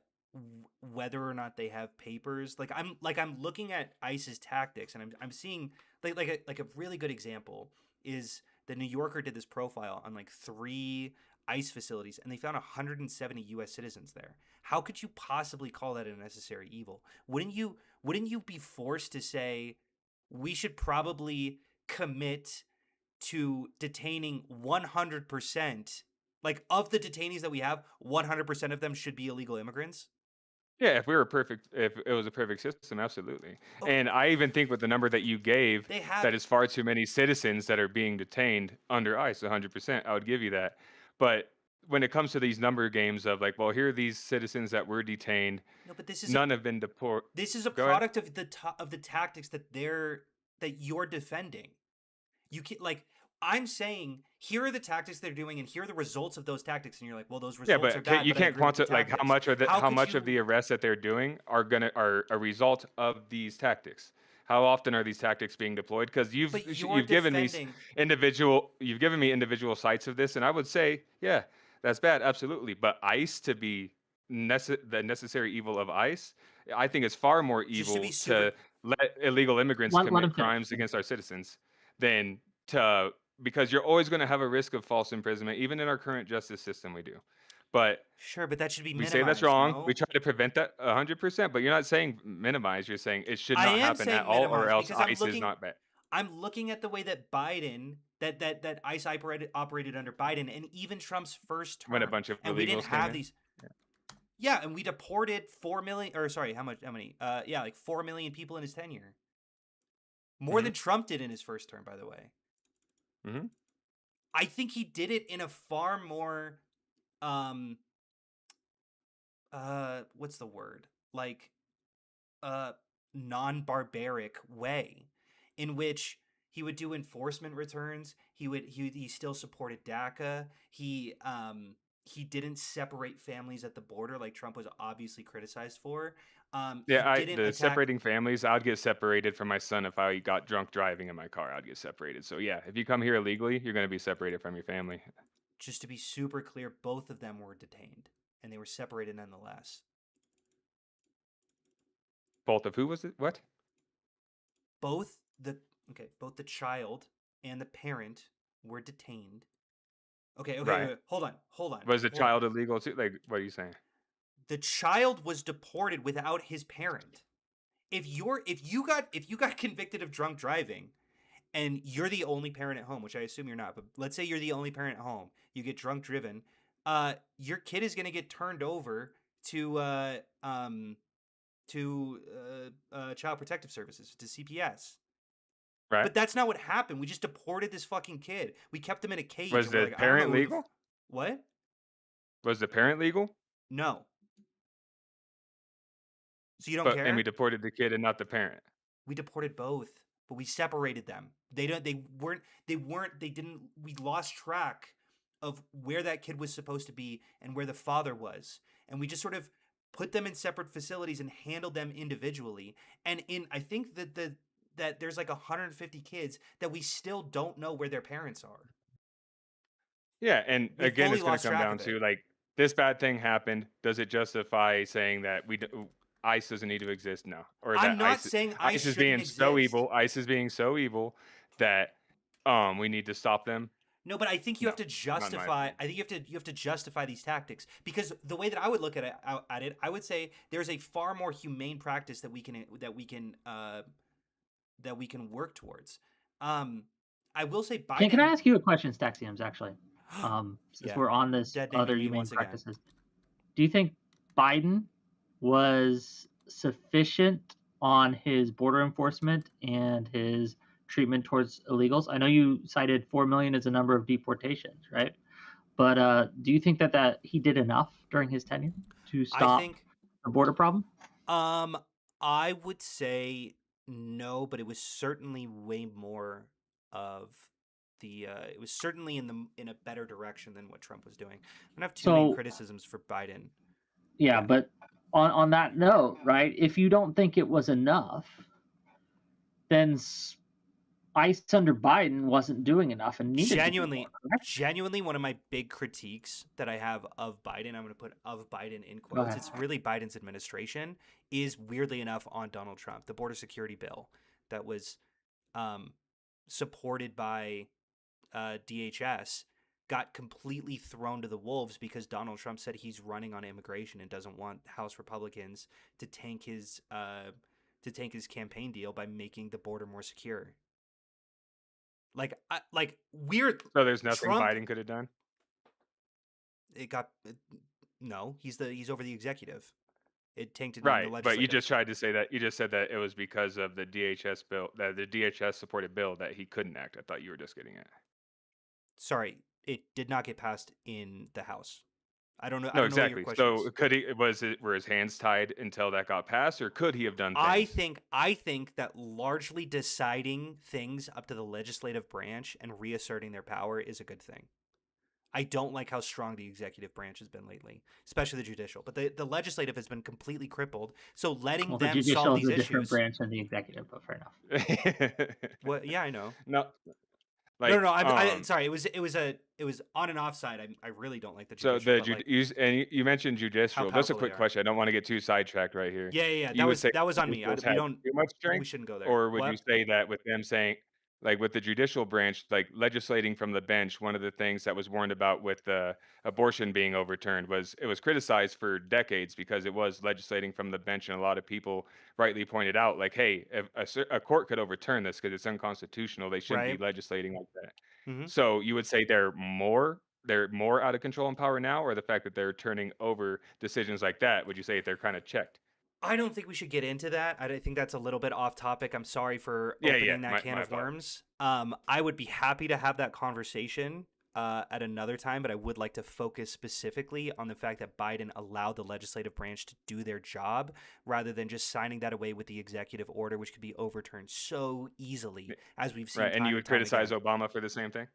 whether or not they have papers. I'm looking at ICE's tactics, and I'm seeing like a really good example is the New Yorker did this profile on like 3 ICE facilities, and they found 170 US citizens there. How could you possibly call that a necessary evil? Wouldn't you be forced to say we should probably commit to detaining 100%, like, of the detainees that we have, 100% of them should be illegal immigrants? Yeah, if it was a perfect system, absolutely. Oh, And I even think with the number that you gave, they have that is far too many citizens that are being detained under ICE. 100%, I would give you that. But when it comes to these number games of like, well, here are these citizens that were detained, no, but none have been deported. this is a Go ahead. product of the tactics that you're defending. You can like I'm saying here are the tactics they're doing and here are the results of those tactics, and you're like, well, those Yeah, results are but bad. you but I can't agree with the like how tactics. much of How could much of you? the arrests that they're doing are a result of these tactics. How often are these tactics being deployed? Because But you're you've given me defending. individual sites of this, and I would say, yeah, that's bad, absolutely. But ICE to be the necessary evil of ICE, I think it's far more Just to be evil super. to let illegal immigrants Let commit him finish. crimes against our citizens than to because you're always going to have a risk of false imprisonment, even in our current justice system. We do, but Sure, but that should be we say that's minimized. wrong. No, We try to prevent that 100%, but you're not saying minimize. You're saying it should I not am happen at saying all, or minimized else because I'm ICE is looking. not bad. I'm looking at the way that Biden, that ICE operated under Biden, and even Trump's first When a term, bunch of and we didn't illegals came have in. these. Yeah, and we deported 4 million, or sorry, how many? Yeah, like 4 million people in his tenure. More Mhm. than Trump did in his first term, by the way. Mhm. I think he did it in a far more, um, what's the word? Like, uh, non-barbaric way, in which he would do enforcement returns. He still supported DACA. He didn't separate families at the border like Trump was obviously criticized for. He Yeah, didn't the attack. separating families, I'd get separated from my son if I got drunk driving in my car. I'd get separated. So yeah, if you come here illegally, you're going to be separated from your family. Just to be super clear, both of them were detained and they were separated nonetheless. Both of who was it? What? Both both the child and the parent were detained. Okay, Right. wait, hold on. Was the hold on. child illegal too? Like, what are you saying? The child was deported without his parent. If you got convicted of drunk driving and you're the only parent at home, which I assume you're not, but let's say you're the only parent at home, you get drunk driven, your kid is gonna get turned over to Child Protective Services, to CPS. Right. But that's not what happened. We just deported this fucking kid. We kept him in a cage. Was And we're the like, I don't know parent who legal? what? Was the parent legal? No. So you don't But care? and we deported the kid and not the parent. We deported both, but we separated them. They didn't. We lost track of where that kid was supposed to be and where the father was, and we just sort of put them in separate facilities and handled them individually. And I think that there's like 150 kids that we still don't know where their parents are. Yeah, and We again, fully it's going lost to come track down of to it. like this bad thing happened. Does it justify saying that ICE doesn't need to exist? No, or that I'm not saying ICE ICE is shouldn't being so exist. evil. ICE is being so evil that we need to stop them. No, but I think you No, have to not in my justify. opinion. I think you have to justify these tactics, because the way that I would look at it, I would say there's a far more humane practice that we can work towards. I will say Biden. Can I ask you a question, Staxiums, actually? Since Yeah. we're on this Dead naming other me humane once again. practices, do you think Biden was sufficient on his border enforcement and his treatment towards illegals? I know you cited 4 million as a number of deportations, right? But do you think that he did enough during his tenure to I stop think. the border problem? I would say no, but it was certainly way more of the. It was certainly in a better direction than what Trump was doing. I'm gonna have two main So criticisms for Biden. yeah, Yeah. but on that note, right? If you don't think it was enough, then ICE under Biden wasn't doing enough and needed to do more. Correct? Genuinely, one of my big critiques that I have of Biden, I'm going to put of Biden in Go quotes, ahead. it's really Biden's administration, is weirdly enough on Donald Trump. The border security bill that was supported by DHS got completely thrown to the wolves because Donald Trump said he's running on immigration and doesn't want House Republicans to tank his campaign deal by making the border more secure. Like weird. So there's nothing Trump. Biden could have done. No. He's over the executive. It tainted in the Right, but you legislative. just tried to say that you just said that it was because of the DHS bill, that the DHS supported bill that he couldn't act. I thought you were just getting at. Sorry, it did not get passed in the House. I don't know. I No, don't know what your exactly. question is. So were his hands tied until that got passed, or could he have done I things? think that largely deciding things up to the legislative branch and reasserting their power is a good thing. I don't like how strong the executive branch has been lately, especially the judicial. But the legislative has been completely crippled. So letting Well, the them judicial solve is these a different issues. branch than the executive, but fair enough. Well, yeah, I know. No, No, like no, I sorry. It was on and off side. I really don't like the so judicial. the But like you mentioned judicial. Just a powerful they quick are. question. I don't want to get too sidetracked right here. Yeah, yeah, yeah. You would say That was on me. judicials We had don't. too much We strength, shouldn't go there. or would you What? say that with them saying, like with the judicial branch, like legislating from the bench, one of the things that was warned about with the abortion being overturned was it was criticized for decades because it was legislating from the bench, and a lot of people rightly pointed out, like, hey, if a court could overturn this because it's unconstitutional, they shouldn't be Right. legislating like that. Hmm. So you would say they're more out of control in power now, or the fact that they're turning over decisions like that, would you say they're kind of checked? I don't think we should get into that. I think that's a little bit off topic. I'm sorry for Yeah, opening that my can of apologies. worms. I would be happy to have that conversation at another time, but I would like to focus specifically on the fact that Biden allowed the legislative branch to do their job rather than just signing that away with the executive order, which could be overturned so easily, as we've seen Right, and time you and would time criticize again. Obama for the same thing?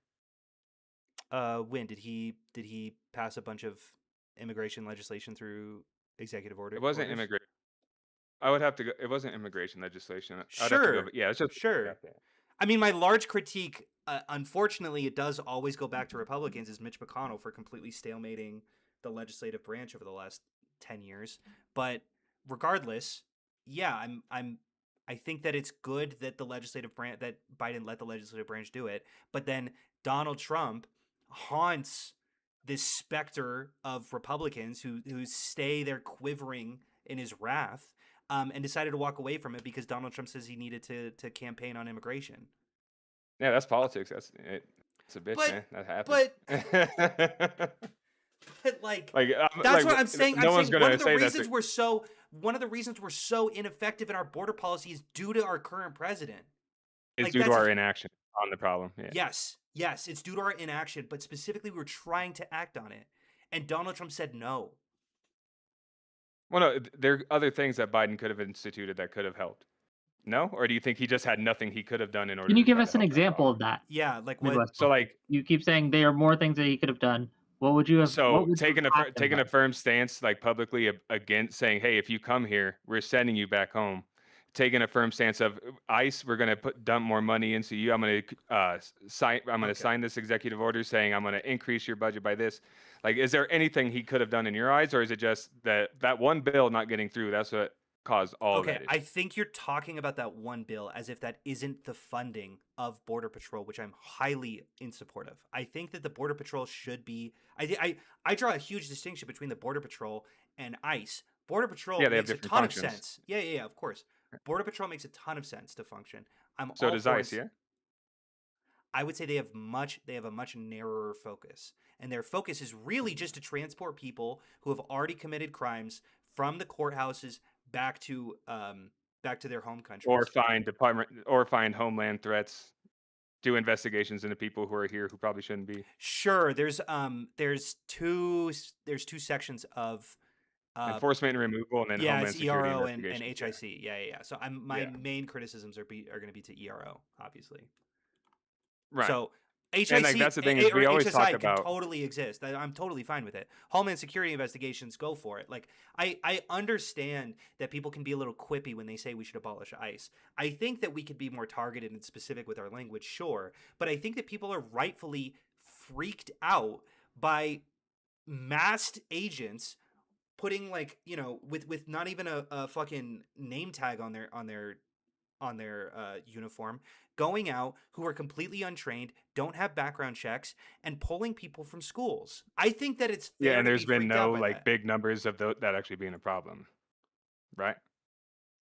When did he pass a bunch of immigration legislation through executive It wasn't orders? immigration. I would have to go. It wasn't immigration legislation. I'd have to go. Sure, But yeah, it's just sure. I mean, my large critique, unfortunately, it does always go back to Republicans, is Mitch McConnell for completely stalemating the legislative branch over the last 10 years. But regardless, yeah, I think that it's good that the legislative branch, that Biden let the legislative branch do it. But then Donald Trump haunts this specter of Republicans who stay there quivering in his wrath, and decided to walk away from it because Donald Trump says he needed to campaign on immigration. Yeah, that's politics. It's a bitch, But man. That happens. but like like, that's like what I'm saying. no I'm one's saying one gonna of the say that's reasons we're so ineffective in our border policy is due to our current president. it's Like due to that's our inaction on the problem. Yeah. yes, it's due to our inaction, but specifically we're trying to act on it. And Donald Trump said no. Well, no, there are other things that Biden could have instituted that could have helped. No, or do you think he just had nothing he could have done in order Can you to give try to us an help that example problem? of that, Yeah, like what? Midwest? So, like, You keep saying there are more things that he could have done. What would you have? so What would you taking have had him taking done? a firm stance, like publicly against saying, "Hey, if you come here, we're sending you back home." Taking a firm stance of ICE, we're going to dump more money into you. I'm going to sign. I'm going to Okay. sign this executive order saying I'm going to increase your budget by this. Like, is there anything he could have done in your eyes, or is it just that one bill not getting through? That's what caused all of Okay, that I issue. think you're talking about that one bill as if that isn't the funding of Border Patrol, which I'm highly in support of. I think that the Border Patrol should be. I draw a huge distinction between the Border Patrol and ICE. Border Patrol Yeah, they have makes a different ton functions. of sense. Yeah, of course. Border Patrol makes a ton of sense to function. I'm So all does for ICE, yeah. I would say they have a much narrower focus. And their focus is really just to transport people who have already committed crimes from the courthouses back to their home Or countries. find homeland threats, do investigations into people who are here who probably shouldn't be. Sure, there's two sections of Enforcement and removal, and then yeah, Homeland it's Security ERO and investigations. HIC. Yeah. So my Yeah. main criticisms are going to be to ERO, obviously. Right. So And like that's the thing is or we always talk HSI can about totally exist. I'm totally fine with it. Homeland Security investigations, go for it. Like I understand that people can be a little quippy when they say we should abolish ICE. I think that we could be more targeted and specific with our language, sure, but I think that people are rightfully freaked out by masked agents putting like with not even a fucking name tag on their uniform, going out who are completely untrained, don't have background checks, and pulling people from schools. I think that it's yeah, fair and to there's be been freaked no out by like that. big numbers of that actually being a problem, right?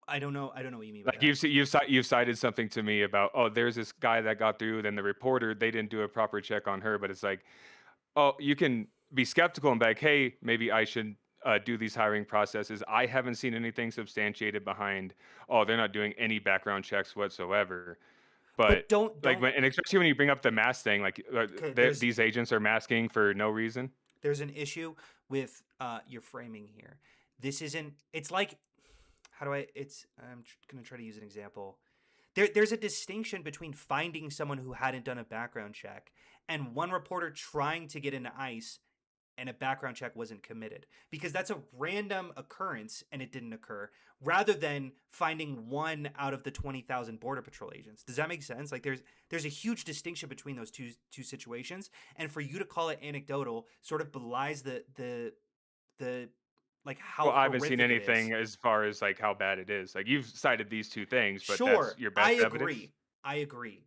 I don't know what you mean by Like that. you've cited something to me about, oh, there's this guy that got through, then the reporter, they didn't do a proper check on her, but it's like, oh, you can be skeptical and be like, hey, maybe I should do these hiring processes. I haven't seen anything substantiated behind, oh, they're not doing any background checks whatsoever. But don't like, and especially when you bring up the mask thing, like Okay, there's these agents are masking for no reason. there's an issue with your framing here. This isn't. It's like, how do I? I'm gonna try to use an example. There's a distinction between finding someone who hadn't done a background check and one reporter trying to get into ICE and a background check wasn't committed, because that's a random occurrence and it didn't occur, rather than finding one out of the 20,000 border patrol agents. Does that make sense? Like there's a huge distinction between those two situations, and for you to call it anecdotal sort of belies the like how Well, I haven't seen horrific it is. anything as far as like how bad it is. Like, you've cited these two things, but Sure, that's your best evidence. I agree.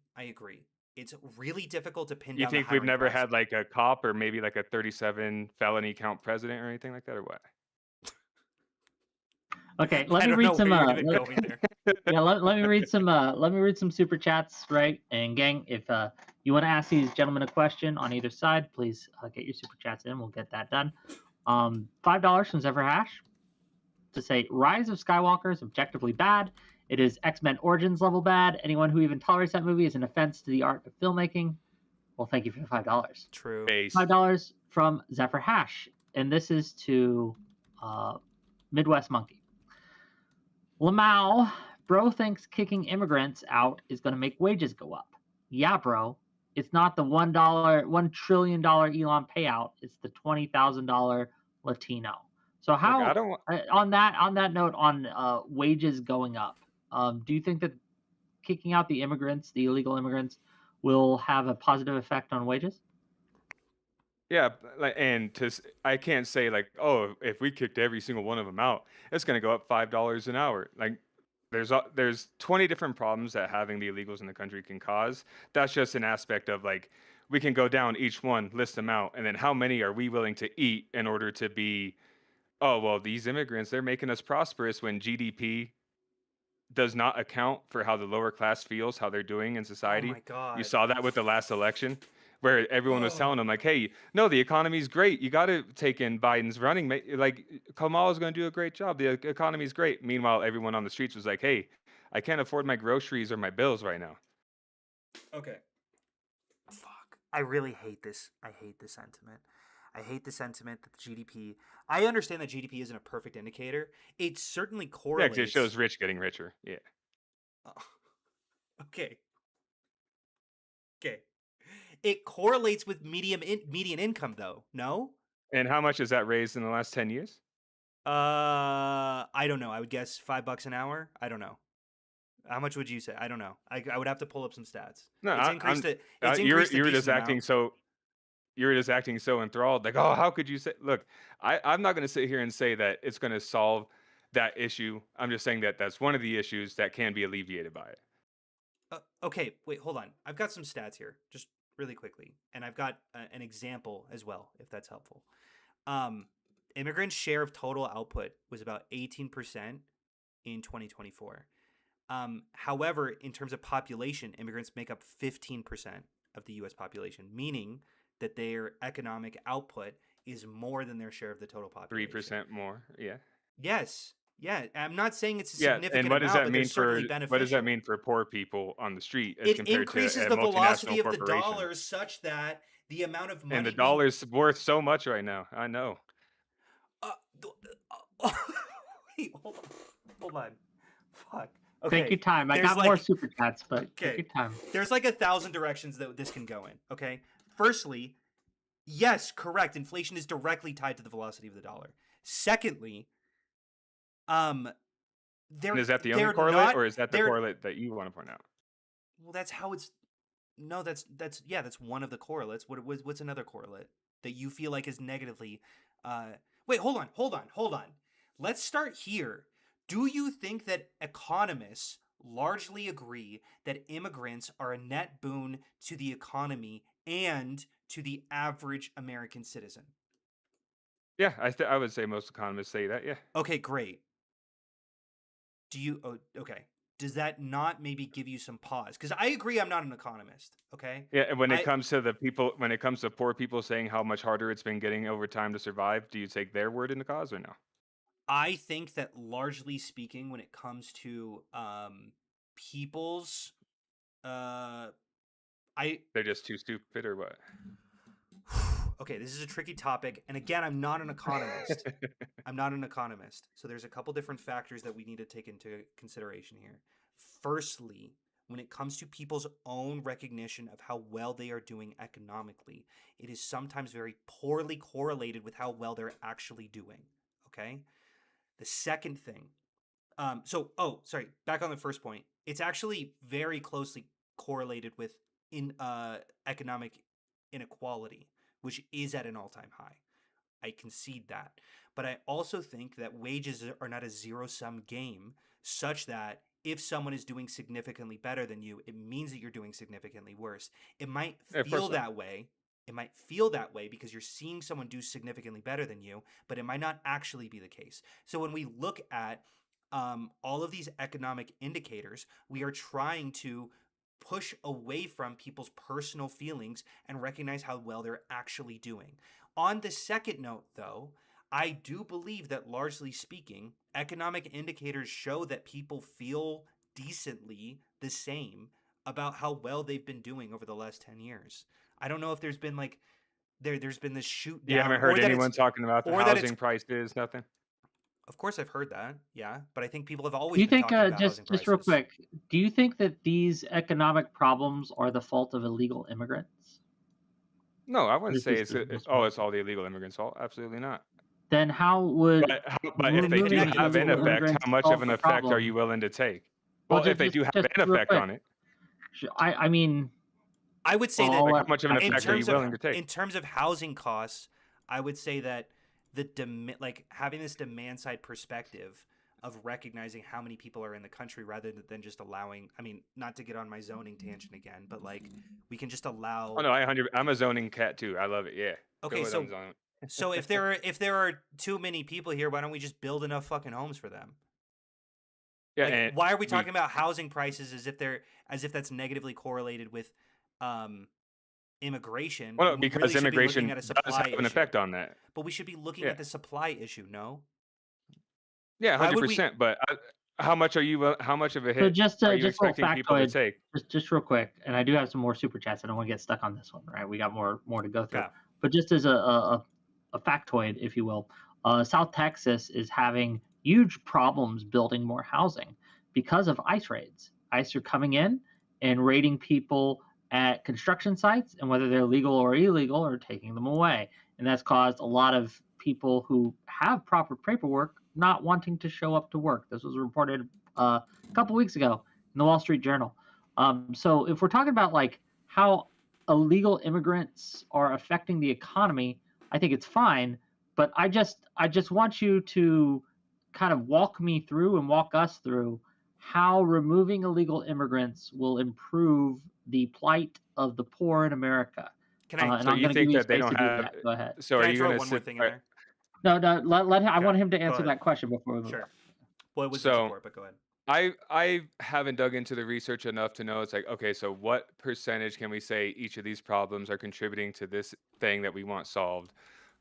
It's really difficult to pin You down the think we've hiring never process. had like a cop or maybe like a 37 felony count president or anything like that, or what? Okay, let I me don't read know some. where you're even going there. Yeah, let me read some. Let me read some super chats, right? And gang, if you want to ask these gentlemen a question on either side, please get your super chats in. We'll get that done. $5 from Zephyr Hash to say Rise of Skywalker is objectively bad. It is X-Men Origins level bad. Anyone who even tolerates that movie is an offense to the art of filmmaking. Well, thank you for the $5. True. Base. $5 from Zephyr Hash, and this is to Midwest Monkey. Lamau, bro thinks kicking immigrants out is going to make wages go up. Yeah, bro. It's not the $1 trillion Elon payout. It's the $20,000 Latino. So Look, how I don't. on that note on wages going up? Do you think that kicking out the immigrants, the illegal immigrants, will have a positive effect on wages? Yeah, like, and I can't say like, oh, if we kicked every single one of them out, it's going to go up $5 an hour. Like, there's 20 different problems that having the illegals in the country can cause. That's just an aspect of like, we can go down each one, list them out, and then how many are we willing to eat in order to be, oh, well, these immigrants, they're making us prosperous, when GDP does not account for how the lower class feels, how they're doing in Oh society. my god. You saw that with the last election, where everyone was Oh. telling them like, "Hey, no, the economy's great. You got to take in Biden's running. Like, Kamala's going to do a great job. The economy's great." Meanwhile, everyone on the streets was like, "Hey, I can't afford my groceries or my bills right now." Okay. Fuck. I really hate this. I hate this sentiment. I hate the sentiment that the GDP. I understand that GDP isn't a perfect indicator. It certainly Yeah, 'cause correlates. it shows rich getting richer. Yeah. Oh. Okay. Okay. It correlates with median income, though. No. And how much has that raised in the last 10 years? I don't know. I would guess $5 an hour. I don't know. How much would you say? I don't know. I would have to pull up some stats. No, It's I'm. increased. It's You were increased. a just decent acting amount. so. You were just acting so enthralled. Like, oh, how could you say? Look, I'm not going to sit here and say that it's going to solve that issue. I'm just saying that that's one of the issues that can be alleviated by it. Okay, wait, hold on. I've got some stats here, just really quickly, and I've got an example as well, if that's helpful. Immigrants' share of total output was about 18% in 2024. However, in terms of population, immigrants make up 15% of the U.S. population, meaning that their economic output is more than their share of the total population. 3% more. Yeah. Yes. Yeah. I'm not saying it's a Yeah. significant And what does amount, that but they're mean certainly for beneficial. what does that mean for poor people on the street as It compared increases to a the multinational velocity of the corporation? dollar such that the amount of money And the being- dollar's worth so much right now. I know. Wait, hold on. Fuck. Okay. Take your time. I there's got more like- super chats, but Okay. take your time. There's like 1,000 directions that this can go in. Okay. Firstly, yes, correct. Inflation is directly tied to the velocity of the dollar. Secondly, And is that the only correlate, or is that the correlate that you want to point out? Well, that's how it's. No, that's one of the correlates. What's another correlate that you feel like is negatively? Wait, hold on. Let's start here. Do you think that economists largely agree that immigrants are a net boon to the economy and to the average American citizen? Yeah, I would say most economists say that. Yeah. Okay, great. Do you? Oh, okay. does that not maybe give you some pause? Because I agree, I'm not an economist. Okay, Yeah, and when it I comes to when it comes to poor people saying how much harder it's been getting over time to survive, do you take their word in the cause or no? I think that largely speaking, when it comes to people's I They're just too stupid or what? okay, this is a tricky topic, and again, I'm not an economist. I'm not an economist. So there's a couple different factors that we need to take into consideration here. Firstly, when it comes to people's own recognition of how well they are doing economically, it is sometimes very poorly correlated with how well they're actually doing. Okay? The second thing, sorry, back on the first point. It's actually very closely correlated with economic inequality, which is at an all-time high. I concede that. But I also think that wages are not a zero-sum game, such that if someone is doing significantly better than you, it means that you're doing significantly worse. It might Yeah, of course feel not. that way. It might feel that way because you're seeing someone do significantly better than you, but it might not actually be the case. So when we look at all of these economic indicators, we are trying to push away from people's personal feelings and recognize how well they're actually doing. On the second note, though, I do believe that largely speaking, economic indicators show that people feel decently the same about how well they've been doing over the last 10 years. I don't know if there's been like there's been this shoot You down haven't heard anyone talking about the or that it's housing prices, nothing? of course I've heard that. Yeah, but I think people have Do always you been think talking about housing just real prices. quick, do you think that these economic problems are the fault of illegal immigrants? No, I Or wouldn't is say this it's just it's all the illegal immigrants' fault. Absolutely not. then how would But if And they it's do removing connected have as an illegal well. effect, immigrants how much of solve an the effect are you problem? willing to take? Well, Well, if they do have an real effect quick, on it, I mean, I would say well, that I'll like how let much of an in effect are you terms of willing to take? housing costs, I would say that like having this demand side perspective of recognizing how many people are in the country rather than just allowing, I mean, not to get on my zoning tangent again, but like we can just Oh allow. no, I'm a zoning cat too. I love it. Yeah, go Okay, ahead on zone. so if there are too many people here, why don't we just build enough fucking homes for them? Yeah, Like, and why are we we talking about housing prices as if that's negatively correlated with um immigration, well, no, when we really because should be looking immigration at a does supply have an issue? effect on that. But we should be looking Yeah, at the supply issue, no? yeah, Why would we 100%. But how much of a so hit are you just a little expecting people to factoid, take? just real quick, and I do have some more super chats. I don't want to get stuck on this one, right? We got more to go through. Okay. But just as a factoid, if you will, South Texas is having huge problems building more housing because of ICE raids. ICE are coming in and raiding people at construction sites, and whether they're legal or illegal, are taking them away, and that's caused a lot of people who have proper paperwork not wanting to show up to work. This was reported a couple weeks ago in the Wall Street Journal. So if we're talking about like how illegal immigrants are affecting the economy, I think it's fine. But I just want you to kind of walk me through and walk us through how removing illegal immigrants will improve the plight of the poor in America. Can I And So I'm you going to give think you a that they space don't to do have? that. Go ahead. So can are I you throw gonna one more sit? thing in there? No, let him. I Okay, want him to go answer ahead. that question before we move Sure. on. Well, it was in So support, but go ahead. I haven't dug into the research enough to know it's like, okay, so what percentage can we say each of these problems are contributing to this thing that we want solved?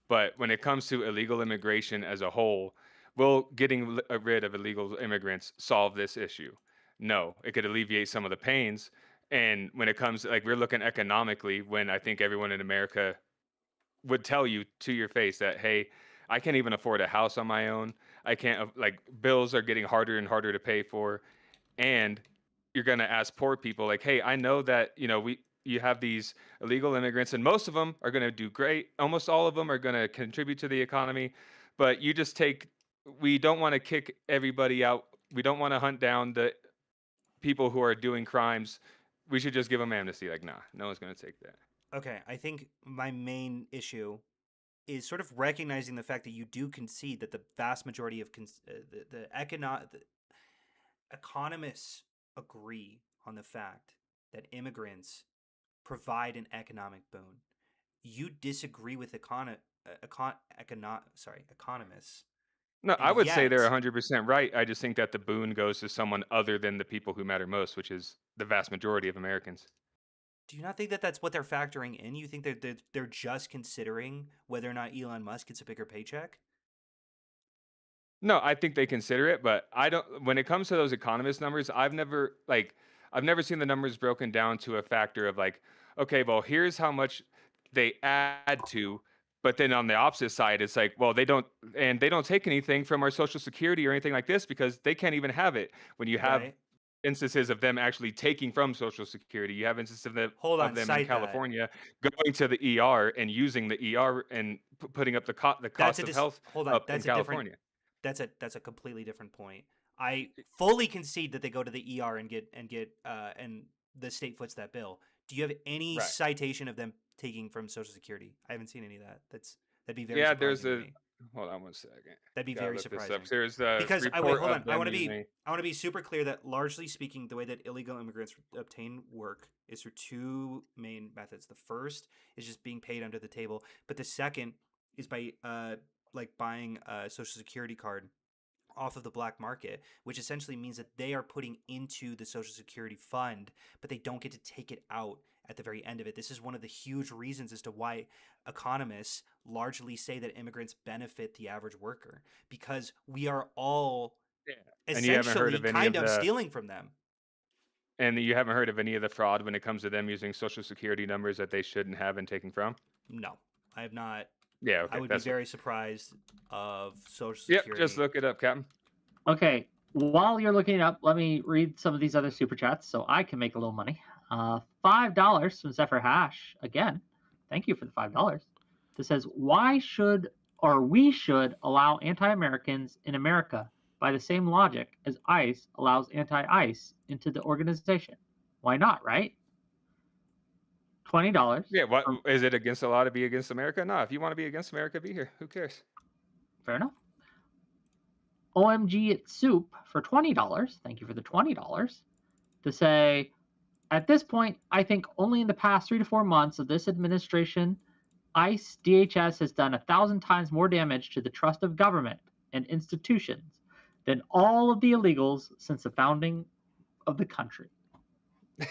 But when it comes to illegal immigration as a whole, will getting rid of illegal immigrants solve this issue? No, it could alleviate some of the pains. And when it comes, like, we're looking economically, when I think everyone in America would tell you to your face that, hey, I can't even afford a house on my own. I can't, like, bills are getting harder and harder to pay for. And you're going to ask poor people, like, hey, I know that, you have these illegal immigrants, and most of them are going to do great. Almost all of them are going to contribute to the economy. But we don't want to kick everybody out. We don't want to hunt down the people who are doing crimes. We should just give them amnesty. Like, nah, no one's going to take that. Okay, I think my main issue is sort of recognizing the fact that you do concede that the vast majority of the economists agree on the fact that immigrants provide an economic boon. You disagree with economists No, I And would say they're yet, 100% right. I just think that the boon goes to someone other than the people who matter most, which is the vast majority of Americans. do you not think that that's what they're factoring in? You think that they're just considering whether or not Elon Musk gets a bigger paycheck? No, I think they consider it, but I don't. When it comes to those economist numbers, I've never seen the numbers broken down to a factor of like, okay, well, here's how much they add to, but then on the opposite side, it's like, well, they don't take anything from our social security or anything like this because they can't even have it. When you have Right? instances of them actually taking from social security, you have instances Hold of on, them in cite that. California going to the ER and using the ER and putting up the That's cost a of health hold on. up in California. That's a completely different point. I fully concede that they go to the ER and get and the state foots that bill. Do you have any Right. citation of them taking from Social Security? I haven't seen any of that. That'd be very Yeah, there's surprising to a me. hold on one second. That'd be Gotta very look this surprising. up. There's the Because wait, report hold on. of them using. I want to be super clear that largely speaking, the way that illegal immigrants obtain work is through two main methods. The first is just being paid under the table, but the second is by like buying a social security card off of the black market, which essentially means that they are putting into the social security fund, but they don't get to take it out at the very end of it. This is one of the huge reasons as to why economists largely say that immigrants benefit the average worker, because we are all Yeah. And you haven't heard essentially of any kind of of the stealing from them. and you haven't heard of any of the fraud when it comes to them using social security numbers that they shouldn't have and taking from? No, I have not. Yeah, I okay. would be That's very surprised of social Yep, security. just look it up, Captain. Okay, while you're looking it up, let me read some of these other super chats so I can make a little money. $5 from Zephyr Hash. Again, thank you for the $5. That says, why should or we should allow anti-Americans in America by the same logic as ICE allows anti-ICE into the organization? Why not, right? $20. Yeah, what from- is it against the law to be against America? No, if you want to be against America, be here. Who cares? Fair enough. OMG at Soup for $20. Thank you for the $20. To say, at this point, I think only in the past 3 to 4 months of this administration, ICE DHS has done 1,000 times more damage to the trust of government and institutions than all of the illegals since the founding of the country.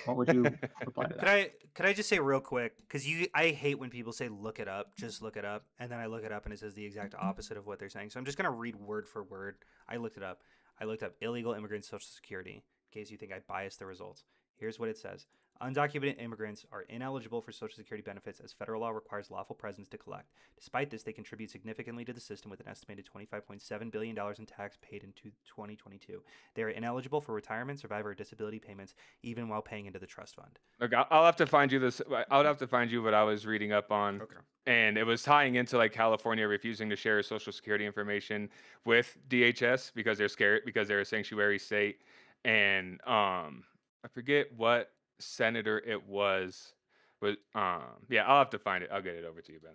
What would you reply to that? Could I just say real quick, because I hate when people say look it up, just look it up, and then I look it up and it says the exact opposite of what they're saying. So I'm just gonna read word for word. I looked it up. I looked up illegal immigrant social security in case you think I biased the results. Here's what it says. Undocumented immigrants are ineligible for Social Security benefits as federal law requires lawful presence to collect. Despite this, they contribute significantly to the system with an estimated $25.7 billion in tax paid in 2022. They are ineligible for retirement, survivor, or disability payments, even while paying into the trust fund. Look, I'll have to find you this. I'll have to find you what I was reading up on. Okay. And it was tying into like California refusing to share Social Security information with DHS because they're scared because they're a sanctuary state. And I forget what senator it was, but yeah, I'll have to find it. I'll get it over to you, Ben.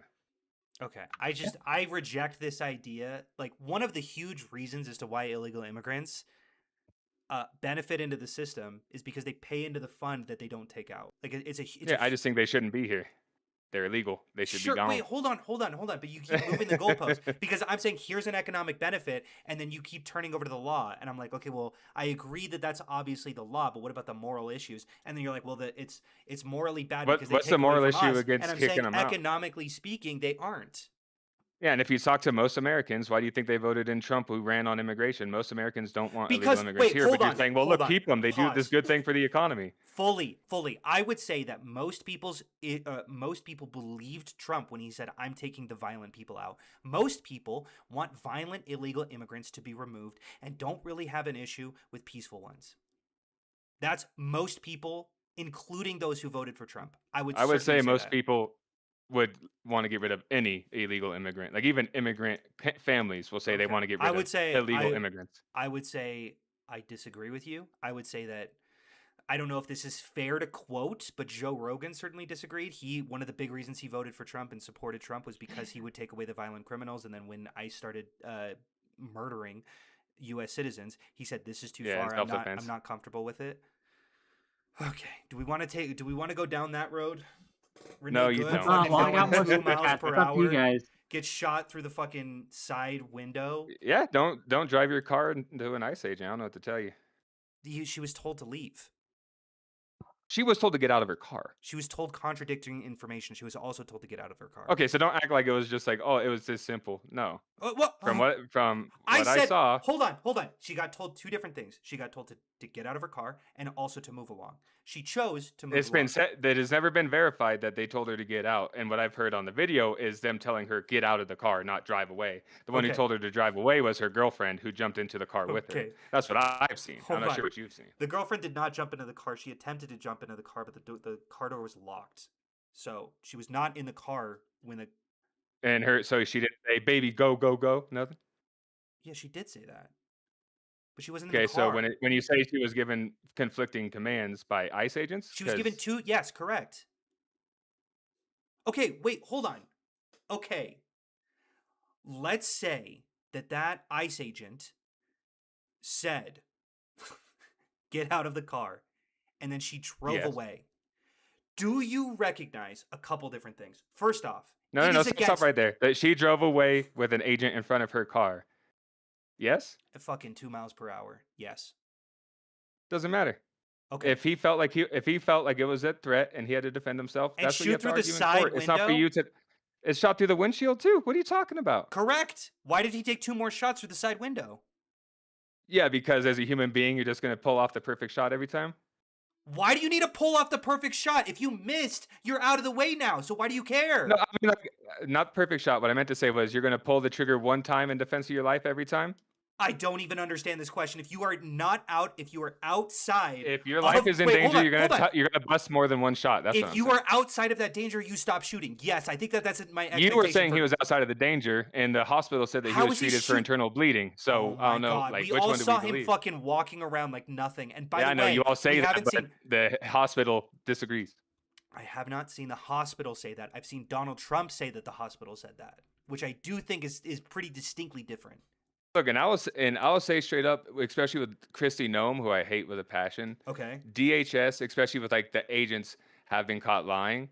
Okay. I reject this idea. Like, one of the huge reasons as to why illegal immigrants benefit into the system is because they pay into the fund that they don't take out. Like, I just think they shouldn't be here. They're illegal. They should be gone. Wait, hold on. But you keep moving the goalpost because I'm saying here's an economic benefit, and then you keep turning over to the law, and I'm like, okay, well, I agree that that's obviously the law, but what about the moral issues? And then you're like, well, it's morally bad because they What's take the moral away from issue us. against and I'm kicking saying, them out? economically speaking, they aren't. Yeah, and if you talk to most Americans, why do you think they voted in Trump who ran on immigration? Most Americans don't want illegal immigrants here, but you're saying, well, look, keep them. They do this good thing for the economy. Fully. I would say that most people believed Trump when he said, I'm taking the violent people out. Most people want violent illegal immigrants to be removed and don't really have an issue with peaceful ones. That's most people, including those who voted for Trump. I would say most that. people would want to get rid of any illegal immigrant. Like even immigrant families will say they want to get rid of illegal immigrants. I would say I disagree with you. I would say that I don't know if this is fair to quote, but Joe Rogan certainly disagreed. One of the big reasons he voted for Trump and supported Trump was because he would take away the violent criminals. And then when ICE started murdering U.S. citizens, he said, "This is too far. I'm not comfortable with it." Okay. Do we want to go down that road? No, you don't. Well, I got more super chats. It's up to you guys. Gets shot through the fucking side window. Yeah, don't drive your car into an ice agent. I don't know what to tell you. She was told to leave. She was told to get out of her car. She was told contradicting information. She was also told to get out of her car. Okay, so don't act like it was just like, oh, it was this simple. No. From what I said, saw, hold on. She got told two different things. She got told to get out of her car and also to move along. She chose to move it's been along. said that has never been verified that they told her to get out. And what I've heard on the video is them telling her get out of the car, not drive away. The one who Okay. told her to drive away was her girlfriend who jumped into the car with her. Okay. That's what I've seen. Hold I'm not on. sure what you've seen. The girlfriend did not jump into the car. She attempted to jump into the car, but the car door was locked. So she was not in the car when the. And so she didn't say, baby, go, go, go, nothing? Yeah, she did say that. But she wasn't in Okay, the car. so when you say she was given conflicting commands by ICE agents? She was given 'Cause- two. Yes, correct. Okay, wait, hold on. Okay. Let's say that ICE agent said, get out of the car, and then she drove Yes. away. Do you recognize a couple different things? First off, No, it is stop against right there. That she drove away with an agent in front of her car. Yes? fucking 2 miles per hour. Yes. Doesn't matter. Okay. If he felt like it was a threat and he had to defend himself, And that's what you shoot have to through the argue in side court. It's not for window? you to. It's shot through the windshield too. What are you talking about? Correct. Why did he take 2 more shots through the side window? Yeah, because as a human being, you're just gonna pull off the perfect shot every time. Why do you need to pull off the perfect shot? If you missed, you're out of the way now. So why do you care? No, I mean like not perfect shot. What I meant to say was you're gonna pull the trigger one time in defense of your life every time. I don't even understand this question. If you are outside, If your life is in wait, hold danger, on. you're gonna bust more than one shot. That's what If I'm you saying. are outside of that danger, you stop shooting. Yes, I think that's my expectation. You were saying for- he was outside of the danger, and the hospital said that How he was is he treated for shoot- internal bleeding. So Oh I don't my know, God. like we which all one do saw we him believe? fucking walking around like nothing. And by Yeah, the I know way, you all say we that, haven't but seen. the hospital disagrees. I have not seen the hospital say that. I've seen Donald Trump say that the hospital said that, which I do think is pretty distinctly different. Look, and I'll say straight up, especially with Kristi Noem, who I hate with a passion. Okay. DHS, especially with like the agents, have been caught lying.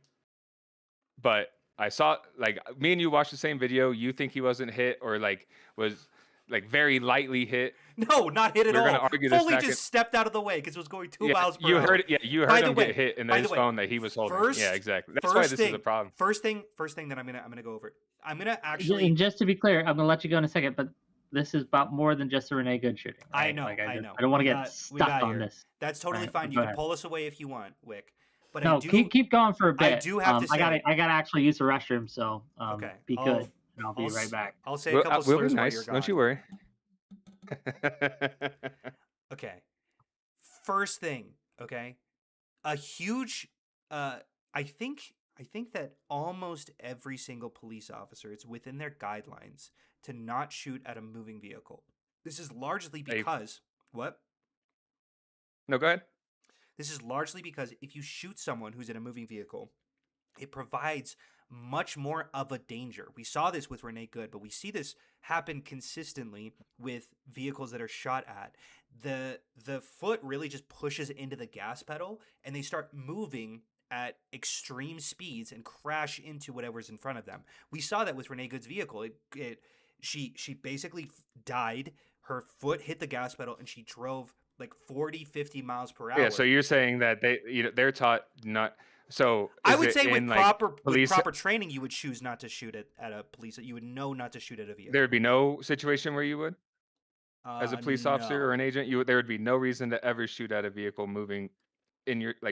But I saw like me and you watched the same video. You think he wasn't hit or like was like very lightly hit. No, not hit at We're all. gonna argue this Fully back just stepped out of the way because it was going 2 Yeah, miles per you hour. heard you By heard the him way- get hit in by the his way, phone that he was holding. first- Yeah, exactly. That's why first this thing- is a problem. First thing that I'm gonna go over. I'm gonna And actually. just to be clear, I'm gonna let you go in a second, but this is about more than just the Renee Good shooting. I right? know, Like, I just- know. I don't want to We get got stuck on here. this. That's totally Right, fine. go You can ahead. pull us away if you want, Wick. But No, I do. keep going for a bit. I do have to I gotta say- I gotta actually use the restroom, so Okay, be I'll- good, and I'll be I'll right s- back. I'll say a couple We'll be slurs while nice. you're Don't you gone. worry. Okay. First thing, okay? A huge I think that almost every single police officer, it's within their guidelines to not shoot at a moving vehicle. This is largely Hey. because what? No, go ahead. This is largely because if you shoot someone who's in a moving vehicle, it provides much more of a danger. We saw this with Renee Good, but we see this happen consistently with vehicles that are shot at. The foot really just pushes into the gas pedal and they start moving at extreme speeds and crash into whatever's in front of them. We saw that with Renee Good's vehicle. She basically died. Her foot hit the gas pedal and she drove like 40, 50 miles per hour. Yeah, so you're saying that they're taught not. So I is would it say with in, like, proper police- training, you would choose not to shoot at a police. You would know not to shoot at a vehicle. There would be no situation where you would, as a police officer no. or an agent, there would be no reason to ever shoot at a vehicle moving